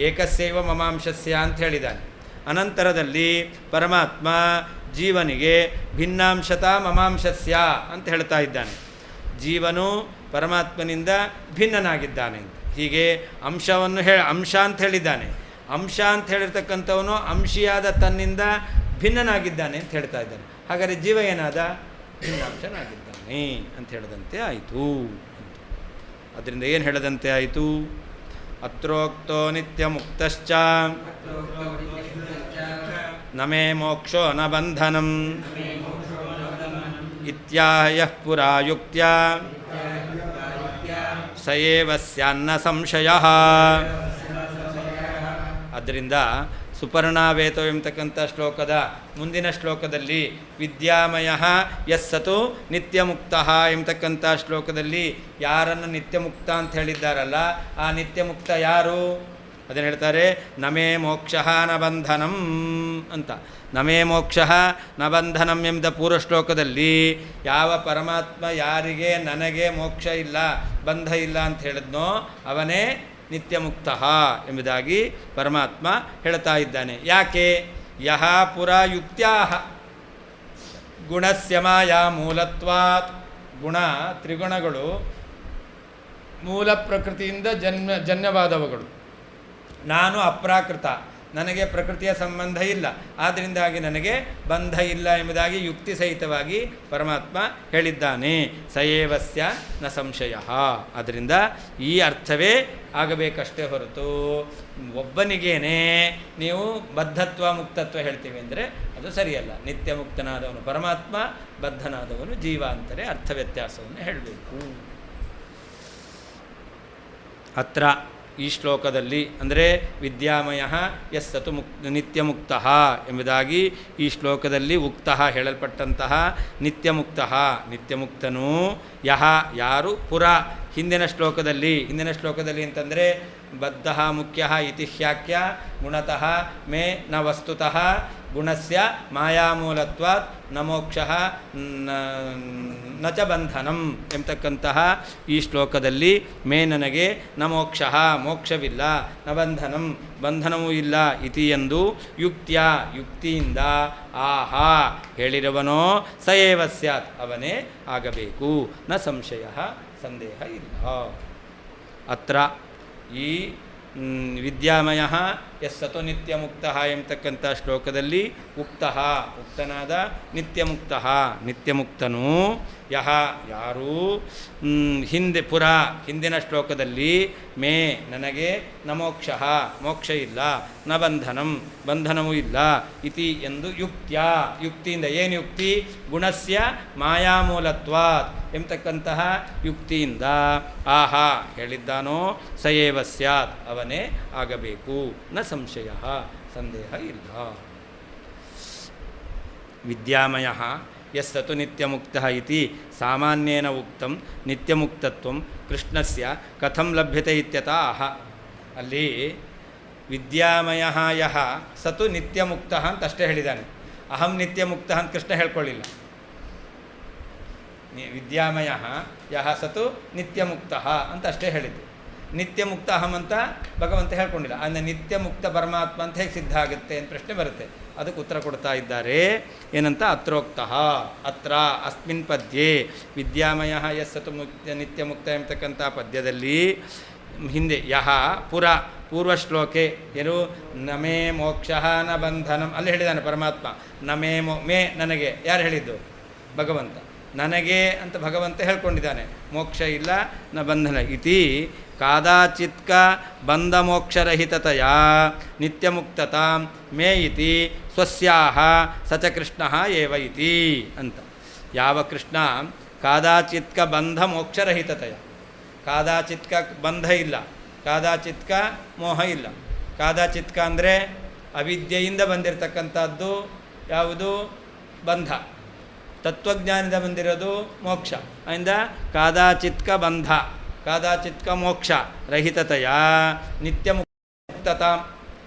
ಏಕಸ್ಯೈವ ಮಮಾಂಶಸ್ಯ ಅಂತ ಹೇಳಿದ್ದಾನೆ. ಅನಂತರದಲ್ಲಿ ಪರಮಾತ್ಮ ಜೀವನಿಗೆ ಭಿನ್ನಾಂಶತ ಮಮಾಂಶಸ್ಯ ಅಂತ ಹೇಳ್ತಾ ಇದ್ದಾನೆ. ಜೀವನು ಪರಮಾತ್ಮನಿಂದ ಭಿನ್ನನಾಗಿದ್ದಾನೆ ಅಂತ. ಹೀಗೆ ಅಂಶವನ್ನು ಅಂಶ ಅಂತ ಹೇಳಿದ್ದಾನೆ. ಅಂಶ ಅಂತ ಹೇಳಿರ್ತಕ್ಕಂಥವನು ಅಂಶಿಯಾದ ತನ್ನಿಂದ ಭಿನ್ನನಾಗಿದ್ದಾನೆ ಅಂತ ಹೇಳ್ತಾ ಇದ್ದಾನೆ. ಹಾಗಾದರೆ ಜೀವ ಏನಾದ? ಭಿನ್ನಾಂಶನಾಗಿದ್ದಾನೆ ಅಂತ ಹೇಳಿದಂತೆ ಆಯಿತು. ಅದರಿಂದ ಏನು ಹೇಳದಂತೆ ಆಯಿತು? ಅತ್ರೋಕ್ತೋ ನಿತ್ಯ ಮುಕ್ತಶ್ಚ ನಮೇ ಮೋಕ್ಷೋ ನ ಬಂಧನಂ ಇತ್ಯಾಹ್ಯಃ ಪುರಾ ಯುಕ್ತ್ಯ ಸಯೇವ ಸ್ಯಾನ್ನ ಸಂಶಯಃ. ಅದರಿಂದ ಸುಪರ್ಣಾವೇತೋ ಎಂಬತಕ್ಕಂಥ ಶ್ಲೋಕದ ಮುಂದಿನ ಶ್ಲೋಕದಲ್ಲಿ ವಿದ್ಯಾಮಯ ಯಸ್ಸತು ನಿತ್ಯಮುಕ್ತ ಎಂಬತಕ್ಕಂಥ ಶ್ಲೋಕದಲ್ಲಿ ಯಾರನ್ನು ನಿತ್ಯಮುಕ್ತ ಅಂತ ಹೇಳಿದ್ದಾರಲ್ಲ, ಆ ನಿತ್ಯಮುಕ್ತ ಯಾರು? ಅದನ್ನು ಹೇಳ್ತಾರೆ ನಮೇ ಮೋಕ್ಷ ನ ಬಂಧನಂ ಅಂತ. ನಮೇ ಮೋಕ್ಷ ನ ಬಂಧನಂ ಎಂಬ ಪೂರ್ವ ಶ್ಲೋಕದಲ್ಲಿ ಯಾವ ಪರಮಾತ್ಮ ಯಾರಿಗೆ ನನಗೆ ಮೋಕ್ಷ ಇಲ್ಲ, ಬಂಧ ಇಲ್ಲ ಅಂತ ಹೇಳಿದ್ನೋ ಅವನೇ ನಿತ್ಯಮುಕ್ತ ಎಂಬುದಾಗಿ ಪರಮಾತ್ಮ ಹೇಳ್ತಾ ಇದ್ದಾನೆ. ಯಾಕೆ? ಯಹ ಪುರ ಯುಕ್ತ್ಯಾ ಗುಣಸ್ಯ ಮಾಯಾ ಮೂಲತ್ವಾತ್. ಗುಣ ತ್ರಿಗುಣಗಳು ಮೂಲ ಪ್ರಕೃತಿಯಿಂದ ಜನ್ಯವಾದವುಗಳು. ನಾನು ಅಪ್ರಾಕೃತ, ನನಗೆ ಪ್ರಕೃತಿಯ ಸಂಬಂಧ ಇಲ್ಲ, ಆದ್ದರಿಂದಾಗಿ ನನಗೆ ಬಂಧ ಇಲ್ಲ ಎಂಬುದಾಗಿ ಯುಕ್ತಿ ಸಹಿತವಾಗಿ ಪರಮಾತ್ಮ ಹೇಳಿದ್ದಾನೆ. ಸಯೇವಸ್ಯ ನ ಸಂಶಯ. ಆದ್ದರಿಂದ ಈ ಅರ್ಥವೇ ಆಗಬೇಕಷ್ಟೇ ಹೊರತು ಒಬ್ಬನಿಗೇನೆ ನೀವು ಬದ್ಧತ್ವ ಮುಕ್ತತ್ವ ಹೇಳ್ತೀವಿ ಅಂದರೆ ಅದು ಸರಿಯಲ್ಲ. ನಿತ್ಯ ಮುಕ್ತನಾದವನು ಪರಮಾತ್ಮ, ಬದ್ಧನಾದವನು ಜೀವ ಅಂತಾರೆ. ಅರ್ಥ ವ್ಯತ್ಯಾಸವನ್ನು ಹೇಳಬೇಕು. ಅತ್ರ ಈ ಶ್ಲೋಕದಲ್ಲಿ ಅಂದರೆ ವಿದ್ಯಾಮಯ ಯಸ್ಸತು ನಿತ್ಯಮುಕ್ತ ಎಂಬುದಾಗಿ ಈ ಶ್ಲೋಕದಲ್ಲಿ ಉಕ್ತ ಹೇಳಲ್ಪಟ್ಟಂತಹ ನಿತ್ಯಮುಕ್ತನು ಯಾರು ಪುರ ಹಿಂದಿನ ಶ್ಲೋಕದಲ್ಲಿ ಅಂತಂದರೆ ಬದ್ಧ ಮುಖ್ಯ ಇತಿ ಹ್ಯಾಖ್ಯ ಗುಣತಃ ಮೇ ನ ವಸ್ತುತಃ ಗುಣಸ್ಯ ಮಾಯಾಮೂಲತ್ವಾತ್ ನ ಮೋಕ್ಷ ನ ಚ ಬಂಧನಂ ಎಂಬತಕ್ಕಂತಹ ಈ ಶ್ಲೋಕದಲ್ಲಿ ಮೇ ನನಗೆ ನ ಮೋಕ್ಷವಿಲ್ಲ, ನ ಬಂಧನವೂ ಇಲ್ಲ ಇತಿ ಎಂದು ಯುಕ್ತಿಯಿಂದ ಆಹಾ ಹೇಳಿರುವನೋ ಸಯೇವ ಸ್ಯಾತ್ ಅವನೇ ಆಗಬೇಕು. ನ ಸಂಶಯ ಸಂದೇಹ ಇಲ್ಲ. ಅತ್ರ ಈ ವಿದ್ಯಾಮಯ ಯಸ್ಸತು ನಿತ್ಯಮುಕ್ತ ಎಂಬತಕ್ಕಂಥ ಶ್ಲೋಕದಲ್ಲಿ ಉಕ್ತನಾದ ನಿತ್ಯಮುಕ್ತನು ಯಾರು ಹಿಂದಿನ ಶ್ಲೋಕದಲ್ಲಿ ಮೇ ನನಗೆ ನ ಮೋಕ್ಷ ಇಲ್ಲ, ನ ಬಂಧನವೂ ಇಲ್ಲ ಇತಿ ಎಂದು ಯುಕ್ತಿಯಿಂದ ಏನು ಯುಕ್ತಿ? ಗುಣಸ್ಯ ಮಾಯಾಮೂಲತ್ವಾತ್ ಎಂಬತಕ್ಕಂತಹ ಯುಕ್ತಿಯಿಂದ ಆಹಾ ಹೇಳಿದ್ದಾನೋ ಸಯೇವ ಸ್ಯಾತ್ ಅವನೇ ಆಗಬೇಕು. ನ ಸಂಶಯ ಸಂದೇಹ ಇಲ್ಲ. ವಿದ್ಯಾಮಯ ಯಸ್ಸತು ನಿತ್ಯಮುಕ್ತ ಇತಿ ಸಾಮಾನ್ಯೇನ ಉಕ್ತಂ ನಿತ್ಯಮುಕ್ತತ್ವಂ ಕೃಷ್ಣಸ್ಯ ಕಥಂ ಲಭ್ಯತೆ ಇತ್ಯತಃ. ಅಲ್ಲಿ ವಿದ್ಯಾಮಯ ಯಹ ಸತು ನಿತ್ಯಮುಕ್ತ ಅಂತ ಅಷ್ಟೇ ಹೇಳಿದ್ದಾನೆ. ಅಹಂ ನಿತ್ಯಮುಕ್ತ ಅಂತ ಕೃಷ್ಣ ಹೇಳ್ಕೊಳ್ಳಿಲ್ಲ. ವಿದ್ಯಾಮಯ ಯಹ ಸತು ನಿತ್ಯಮುಕ್ತ ಅಂತ ಅಷ್ಟೇ ಹೇಳಿದ್ದು. ನಿತ್ಯಮುಕ್ತ ಅಹಂ ಅಂತ ಭಗವಂತ ಹೇಳ್ಕೊಂಡಿಲ್ಲ. ಅಂದರೆ ನಿತ್ಯಮುಕ್ತ ಪರಮಾತ್ಮ ಅಂತ ಹೇಗೆ ಸಿದ್ಧ ಆಗುತ್ತೆ ಅಂತ ಪ್ರಶ್ನೆ ಬರುತ್ತೆ. ಅದಕ್ಕೆ ಉತ್ತರ ಕೊಡ್ತಾ ಇದ್ದಾರೆ. ಏನಂತ? ಅತ್ರ ಅಸ್ಮಿನ್ ಪದ್ಯೆ ವಿದ್ಯಾಮಯ ಯಸ್ಸತು ನಿತ್ಯಮುಕ್ತ ಎಂಬತಕ್ಕಂಥ ಪದ್ಯದಲ್ಲಿ ಹಿಂದೆ ಪೂರ್ವ ಶ್ಲೋಕೆ ಏನು ನಮೇ ಮೋಕ್ಷ ನ ಬಂಧನಂ ಅಲ್ಲಿ ಹೇಳಿದ್ದಾನೆ ಪರಮಾತ್ಮ. ನಮೇ ಮೇ ನನಗೆ ಯಾರು ಹೇಳಿದ್ದು? ಭಗವಂತ. ನನಗೆ ಅಂತ ಭಗವಂತ ಹೇಳ್ಕೊಂಡಿದ್ದಾನೆ. ಮೋಕ್ಷ ಇಲ್ಲ, ನ ಬಂಧನ ಇತಿ ಕಾದಾಚಿತ್ಕ ಬಂಧ ಮೋಕ್ಷರಹಿತತೆಯ ನಿತ್ಯಮುಕ್ತತಾಂ ಮೇ ಇತಿ ಸ್ವಸ್ಯಾಹ ಸಚ ಕೃಷ್ಣ ಏವ ಇತಿ ಅಂತ. ಯಾವ ಕೃಷ್ಣ ಕಾದಾಚಿತ್ಕ ಬಂಧ ಮೋಕ್ಷರಹಿತತೆಯ, ಕಾದಾಚಿತ್ಕ ಬಂಧ ಇಲ್ಲ, ಕಾದಾಚಿತ್ಕ ಮೋಹ ಇಲ್ಲ. ಕಾದಾಚಿತ್ಕ ಅಂದರೆ ಅವಿದ್ಯೆಯಿಂದ ಬಂದಿರತಕ್ಕಂಥದ್ದು ಯಾವುದು? ಬಂಧ. ತತ್ವಜ್ಞಾನದಿಂದ ಬಂದಿರೋದು ಮೋಕ್ಷ. ಅದರಿಂದ ಕಾದಾಚಿತ್ಕ ಬಂಧ, ಕಾದಾಚಿತ್ಕ ಮೋಕ್ಷ ರಹಿತತೆಯ ನಿತ್ಯಮುಕ್ತತಾ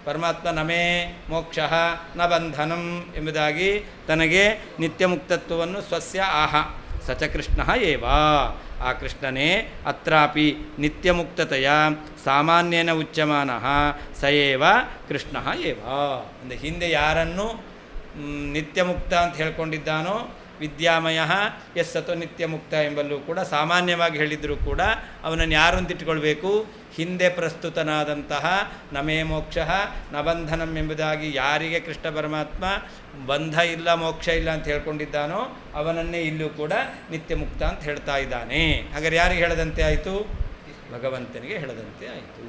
ಪರಮಾತ್ಮ ನಮೇ ಮೋಕ್ಷ ನ ಬಂಧನಂ ಎಂಬುದಾಗಿ ತನಗೆ ನಿತ್ಯಮುಕ್ತತ್ವವನ್ನು ಸ್ವಸ್ಯ ಆಹ ಸಚ ಕೃಷ್ಣ ಏವ ಆ ಕೃಷ್ಣನೇ ಅತ್ರಾಪಿ ನಿತ್ಯಮುಕ್ತತೆಯ ಸಾಮಾನ್ಯನ ಉಚ್ಯಮಾನಃ ಸಯೇವ ಕೃಷ್ಣ ಏವ. ಅಂದರೆ ಹಿಂದೆ ಯಾರನ್ನು ನಿತ್ಯಮುಕ್ತ ಅಂತ ಹೇಳ್ಕೊಂಡಿದ್ದಾನೋ ವಿದ್ಯಾಮಯ ಎಸ್ ಸತೋ ನಿತ್ಯಮುಕ್ತ ಎಂಬಲ್ಲೂ ಕೂಡ ಸಾಮಾನ್ಯವಾಗಿ ಹೇಳಿದರೂ ಕೂಡ ಅವನನ್ನು ಯಾರು ಅಂತ ಇಟ್ಕೊಳ್ಬೇಕು? ಹಿಂದೆ ಪ್ರಸ್ತುತನಾದಂತಹ ನಮೇ ಮೋಕ್ಷ ನ ಬಂಧನಂ ಎಂಬುದಾಗಿ ಯಾರಿಗೆ ಕೃಷ್ಣ ಪರಮಾತ್ಮ ಬಂಧ ಇಲ್ಲ ಮೋಕ್ಷ ಇಲ್ಲ ಅಂತ ಹೇಳ್ಕೊಂಡಿದ್ದಾನೋ ಅವನನ್ನೇ ಇಲ್ಲೂ ಕೂಡ ನಿತ್ಯಮುಕ್ತ ಅಂತ ಹೇಳ್ತಾ ಇದ್ದಾನೆ. ಹಾಗಾದ್ರೆ ಯಾರಿಗೆ ಹೇಳದಂತೆ ಆಯಿತು? ಭಗವಂತನಿಗೆ ಹೇಳದಂತೆ ಆಯಿತು.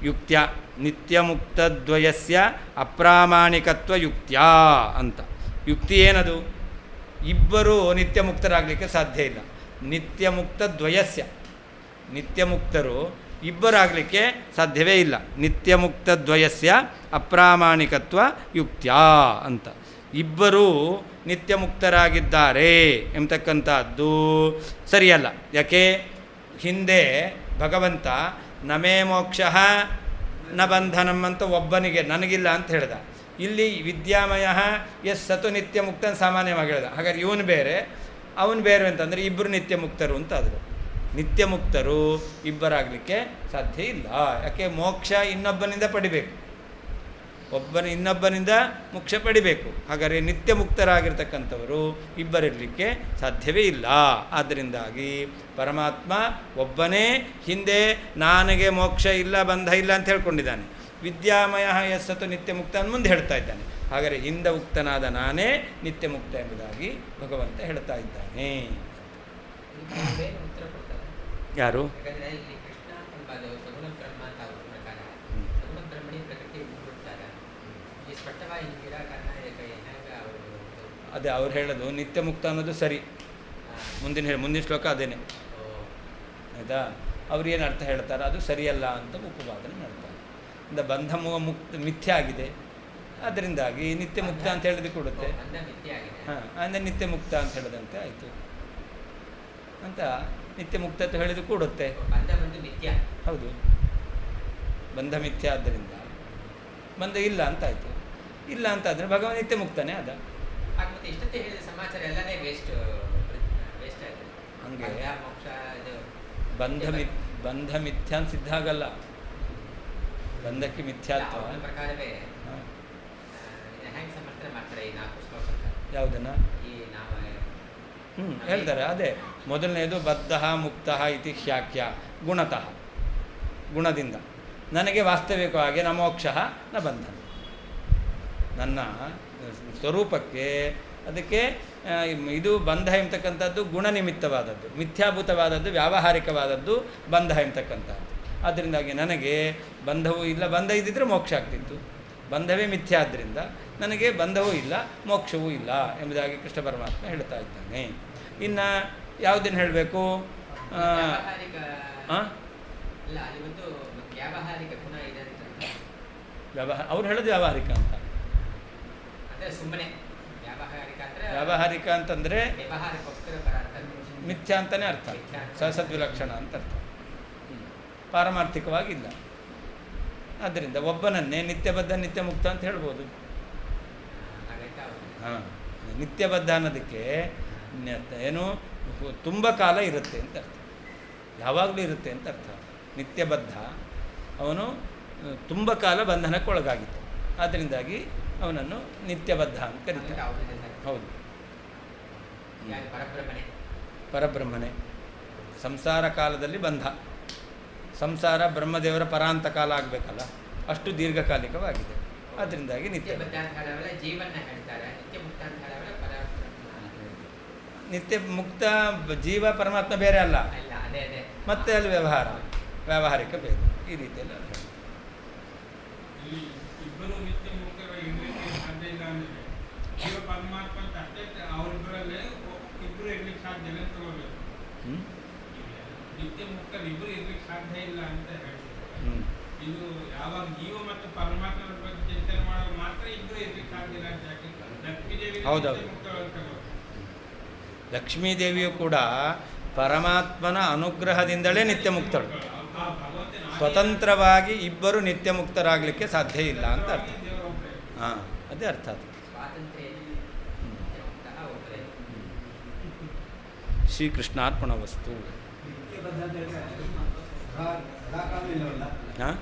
ಯುಕ್ತ್ಯ ನಿತ್ಯಮುಕ್ತದ್ವಯಸ್ಯ ಅಪ್ರಾಮಾಣಿಕತ್ವ ಯುಕ್ತ್ಯ ಅಂತ. ಯುಕ್ತಿ ಏನದು? ಇಬ್ಬರು ನಿತ್ಯಮುಕ್ತರಾಗಲಿಕ್ಕೆ ಸಾಧ್ಯ ಇಲ್ಲ. ನಿತ್ಯಮುಕ್ತದ್ವಯಸ್ಯ, ನಿತ್ಯಮುಕ್ತರು ಇಬ್ಬರಾಗಲಿಕ್ಕೆ ಸಾಧ್ಯವೇ ಇಲ್ಲ. ನಿತ್ಯಮುಕ್ತದ್ವಯಸ್ಯ ಅಪ್ರಾಮಾಣಿಕತ್ವ ಯುಕ್ತ್ಯ ಅಂತ. ಇಬ್ಬರೂ ನಿತ್ಯಮುಕ್ತರಾಗಿದ್ದಾರೆ ಎಂಬತಕ್ಕಂಥದ್ದು ಸರಿಯಲ್ಲ. ಯಾಕೆ? ಹಿಂದೆ ಭಗವಂತ ನಮೇ ಮೋಕ್ಷ ನ ಬಂಧನಂ ಅಂತ ಒಬ್ಬನಿಗೆ ನನಗಿಲ್ಲ ಅಂತ ಹೇಳ್ದ. ಇಲ್ಲಿ ವಿದ್ಯಾಮಯ ಎಸ್ ಸತು ನಿತ್ಯ ಮುಕ್ತ ಸಾಮಾನ್ಯವಾಗಿ ಹೇಳ್ದ. ಹಾಗಾದ್ರೆ ಇವನು ಬೇರೆ ಅವನು ಬೇರೆ ಅಂತಂದರೆ ಇಬ್ಬರು ನಿತ್ಯ ಮುಕ್ತರು ಅಂತಾದರು. ನಿತ್ಯ ಮುಕ್ತರು ಇಬ್ಬರಾಗಲಿಕ್ಕೆ ಸಾಧ್ಯ ಇಲ್ಲ. ಯಾಕೆ? ಮೋಕ್ಷ ಇನ್ನೊಬ್ಬನಿಂದ ಪಡಿಬೇಕು, ಇನ್ನೊಬ್ಬನಿಂದ ಮೋಕ್ಷ ಪಡಿಬೇಕು. ಹಾಗಾದರೆ ನಿತ್ಯ ಮುಕ್ತರಾಗಿರ್ತಕ್ಕಂಥವರು ಇಬ್ಬರಿರಲಿಕ್ಕೆ ಸಾಧ್ಯವೇ ಇಲ್ಲ. ಆದ್ದರಿಂದಾಗಿ ಪರಮಾತ್ಮ ಒಬ್ಬನೇ ಹಿಂದೆ ನನಗೆ ಮೋಕ್ಷ ಇಲ್ಲ ಬಂಧ ಇಲ್ಲ ಅಂತ ಹೇಳ್ಕೊಂಡಿದ್ದಾನೆ. ವಿದ್ಯಾಮಯ ಎಸ್ಸತು ನಿತ್ಯ ಮುಕ್ತ ಅಂತ ಮುಂದೆ ಹೇಳ್ತಾ ಇದ್ದಾನೆ. ಹಾಗಾದರೆ ಹಿಂದೆ ಉಕ್ತನಾದ ನಾನೇ ನಿತ್ಯ ಮುಕ್ತ ಎಂಬುದಾಗಿ ಭಗವಂತ ಹೇಳ್ತಾ ಇದ್ದಾನೆ. ಯಾರು? ಅದೇ ಅವ್ರು ಹೇಳೋದು ನಿತ್ಯ ಮುಕ್ತ ಅನ್ನೋದು ಸರಿ. ಮುಂದಿನ ಶ್ಲೋಕ ಅದೇನೆ ಆಯಿತಾ. ಅವ್ರು ಏನು ಅರ್ಥ ಹೇಳ್ತಾರೆ ಅದು ಸರಿಯಲ್ಲ ಅಂತ ಉಪವಾದನೆ ಮಾಡ್ತಾರೆ. ಇಂದ ಬಂಧ ಮುಕ್ತ ಮಿಥ್ಯ ಆಗಿದೆ, ಅದರಿಂದಾಗಿ ನಿತ್ಯ ಮುಕ್ತ ಅಂತ ಹೇಳಿದ್ರೆ ಕೊಡುತ್ತೆ. ಹಾಂ, ಅಂದರೆ ನಿತ್ಯ ಮುಕ್ತ ಅಂತ ಹೇಳದಂತೆ ಆಯಿತು ಅಂತ. ನಿತ್ಯ ಮುಕ್ತ ಅಂತ ಹೇಳಿದ್ರು ಕೂಡುತ್ತೆ. ಹೌದು, ಬಂಧ ಮಿಥ್ಯ, ಆದ್ದರಿಂದ ಬಂಧ ಇಲ್ಲ ಅಂತಾಯಿತು. ಇಲ್ಲ ಅಂತಾದರೆ ಭಗವಾನ್ ನಿತ್ಯ ಮುಕ್ತನೇ ಅದ. ಹಂಗೆ ಬಂಧ ಮಿಥ್ಯ ಅಂತ ಸಿದ್ಧ ಆಗಲ್ಲ. ಬಂಧಕ್ಕೆ ಮಿಥ್ಯಾತ್ವ ಯಾವುದನ್ನ ಹೇಳ್ತಾರೆ. ಅದೇ ಮೊದಲನೇದು ಬದ್ಧ ಮುಕ್ತ ಇತಿ ಹ್ಯಾಖ್ಯ ಗುಣತಃ, ಗುಣದಿಂದ ನನಗೆ ವಾಸ್ತವಿಕವಾಗಿ ನ ಮೋಕ್ಷ ನ ಬಂಧನ. ನನ್ನ ಸ್ವರೂಪಕ್ಕೆ ಅದಕ್ಕೆ ಇದು ಬಂಧ ಎಂಬತಕ್ಕಂಥದ್ದು ಗುಣನಿಮಿತ್ತವಾದದ್ದು, ಮಿಥ್ಯಾಭೂತವಾದದ್ದು, ವ್ಯಾವಹಾರಿಕವಾದದ್ದು ಬಂಧ ಎಂಬತಕ್ಕಂಥದ್ದು. ಆದ್ದರಿಂದಾಗಿ ನನಗೆ ಬಂಧವೂ ಇಲ್ಲ, ಬಂಧ ಇದ್ದಿದ್ದರೆ ಮೋಕ್ಷ ಆಗ್ತಿತ್ತು. ಬಂಧವೇ ಮಿಥ್ಯ, ಆದ್ದರಿಂದ ನನಗೆ ಬಂಧವೂ ಇಲ್ಲ ಮೋಕ್ಷವೂ ಇಲ್ಲ ಎಂಬುದಾಗಿ ಕೃಷ್ಣ ಪರಮಾತ್ಮ ಹೇಳ್ತಾ ಇದ್ದಾನೆ. ಇನ್ನು ಯಾವುದನ್ನು ಹೇಳಬೇಕು? ಅವ್ರು ಹೇಳೋದು ವ್ಯಾವಹಾರಿಕ ಅಂತ. ವ್ಯಾವಹಾರಿಕ ಅಂತಂದರೆ ಮಿಥ್ಯ ಅಂತಲೇ ಅರ್ಥ, ಸಸದ್ವಿಲಕ್ಷಣ ಅಂತ ಅರ್ಥ, ಪಾರಮಾರ್ಥಿಕವಾಗಿಲ್ಲ. ಆದ್ದರಿಂದ ಒಬ್ಬನನ್ನೇ ನಿತ್ಯಬದ್ಧ ನಿತ್ಯ ಮುಕ್ತ ಅಂತ ಹೇಳ್ಬೋದು. ಹಾಂ, ನಿತ್ಯಬದ್ಧ ಅನ್ನೋದಕ್ಕೆ ಏನು ತುಂಬ ಕಾಲ ಇರುತ್ತೆ ಅಂತ ಅರ್ಥ, ಯಾವಾಗಲೂ ಇರುತ್ತೆ ಅಂತ ಅರ್ಥ. ನಿತ್ಯಬದ್ಧ ಅವನು ತುಂಬ ಕಾಲ ಬಂಧನಕ್ಕೆ ಒಳಗಾಗಿತ್ತು, ಆದ್ದರಿಂದಾಗಿ ಅವನನ್ನು ನಿತ್ಯಬದ್ಧ ಅಂತ ಕರೀತಾರೆ. ಹೌದು, ಪರಬ್ರಹ್ಮನೇ. ಸಂಸಾರ ಕಾಲದಲ್ಲಿ ಬಂಧ, ಸಂಸಾರ ಬ್ರಹ್ಮದೇವರ ಪರಾಂತ ಕಾಲ ಆಗಬೇಕಲ್ಲ, ಅಷ್ಟು ದೀರ್ಘಕಾಲಿಕವಾಗಿದೆ. ಅದರಿಂದಾಗಿ ನಿತ್ಯ ಮುಕ್ತ ಜೀವ ಪರಮಾತ್ಮ ಬೇರೆ ಅಲ್ಲ, ಮತ್ತೆ ಅಲ್ಲಿ ವ್ಯಾವಹಾರಿಕ ಬೇರೆ. ಈ ರೀತಿಯಲ್ಲಿ ಇದು ಯಾವಾಗ ಜೀವ ಮತ್ತು ಪರಮಾತ್ಮನ ಬಗ್ಗೆ ಚಿಂತನೆ ಮಾಡುವಾಗ ಮಾತ್ರ ಇಬ್ಬರು ಇರ್ಲಿಕ್ಕೆ ಸಾಧ್ಯ ಇಲ್ಲ ಅಂತ. ಹೌದೌದು, ಲಕ್ಷ್ಮೀದೇವಿಯು ಕೂಡ ಪರಮಾತ್ಮನ ಅನುಗ್ರಹದಿಂದಲೇ ನಿತ್ಯ ಮುಕ್ತಳು. ಸ್ವತಂತ್ರವಾಗಿ ಇಬ್ಬರು ನಿತ್ಯ ಮುಕ್ತರಾಗಲಿಕ್ಕೆ ಸಾಧ್ಯ ಇಲ್ಲ ಅಂತ ಅರ್ಥ. ಹಾಂ, ಅದೇ ಅರ್ಥ ಅದು. ಶ್ರೀಕೃಷ್ಣಾರ್ಪಣವಸ್ತು. ಹಾಂ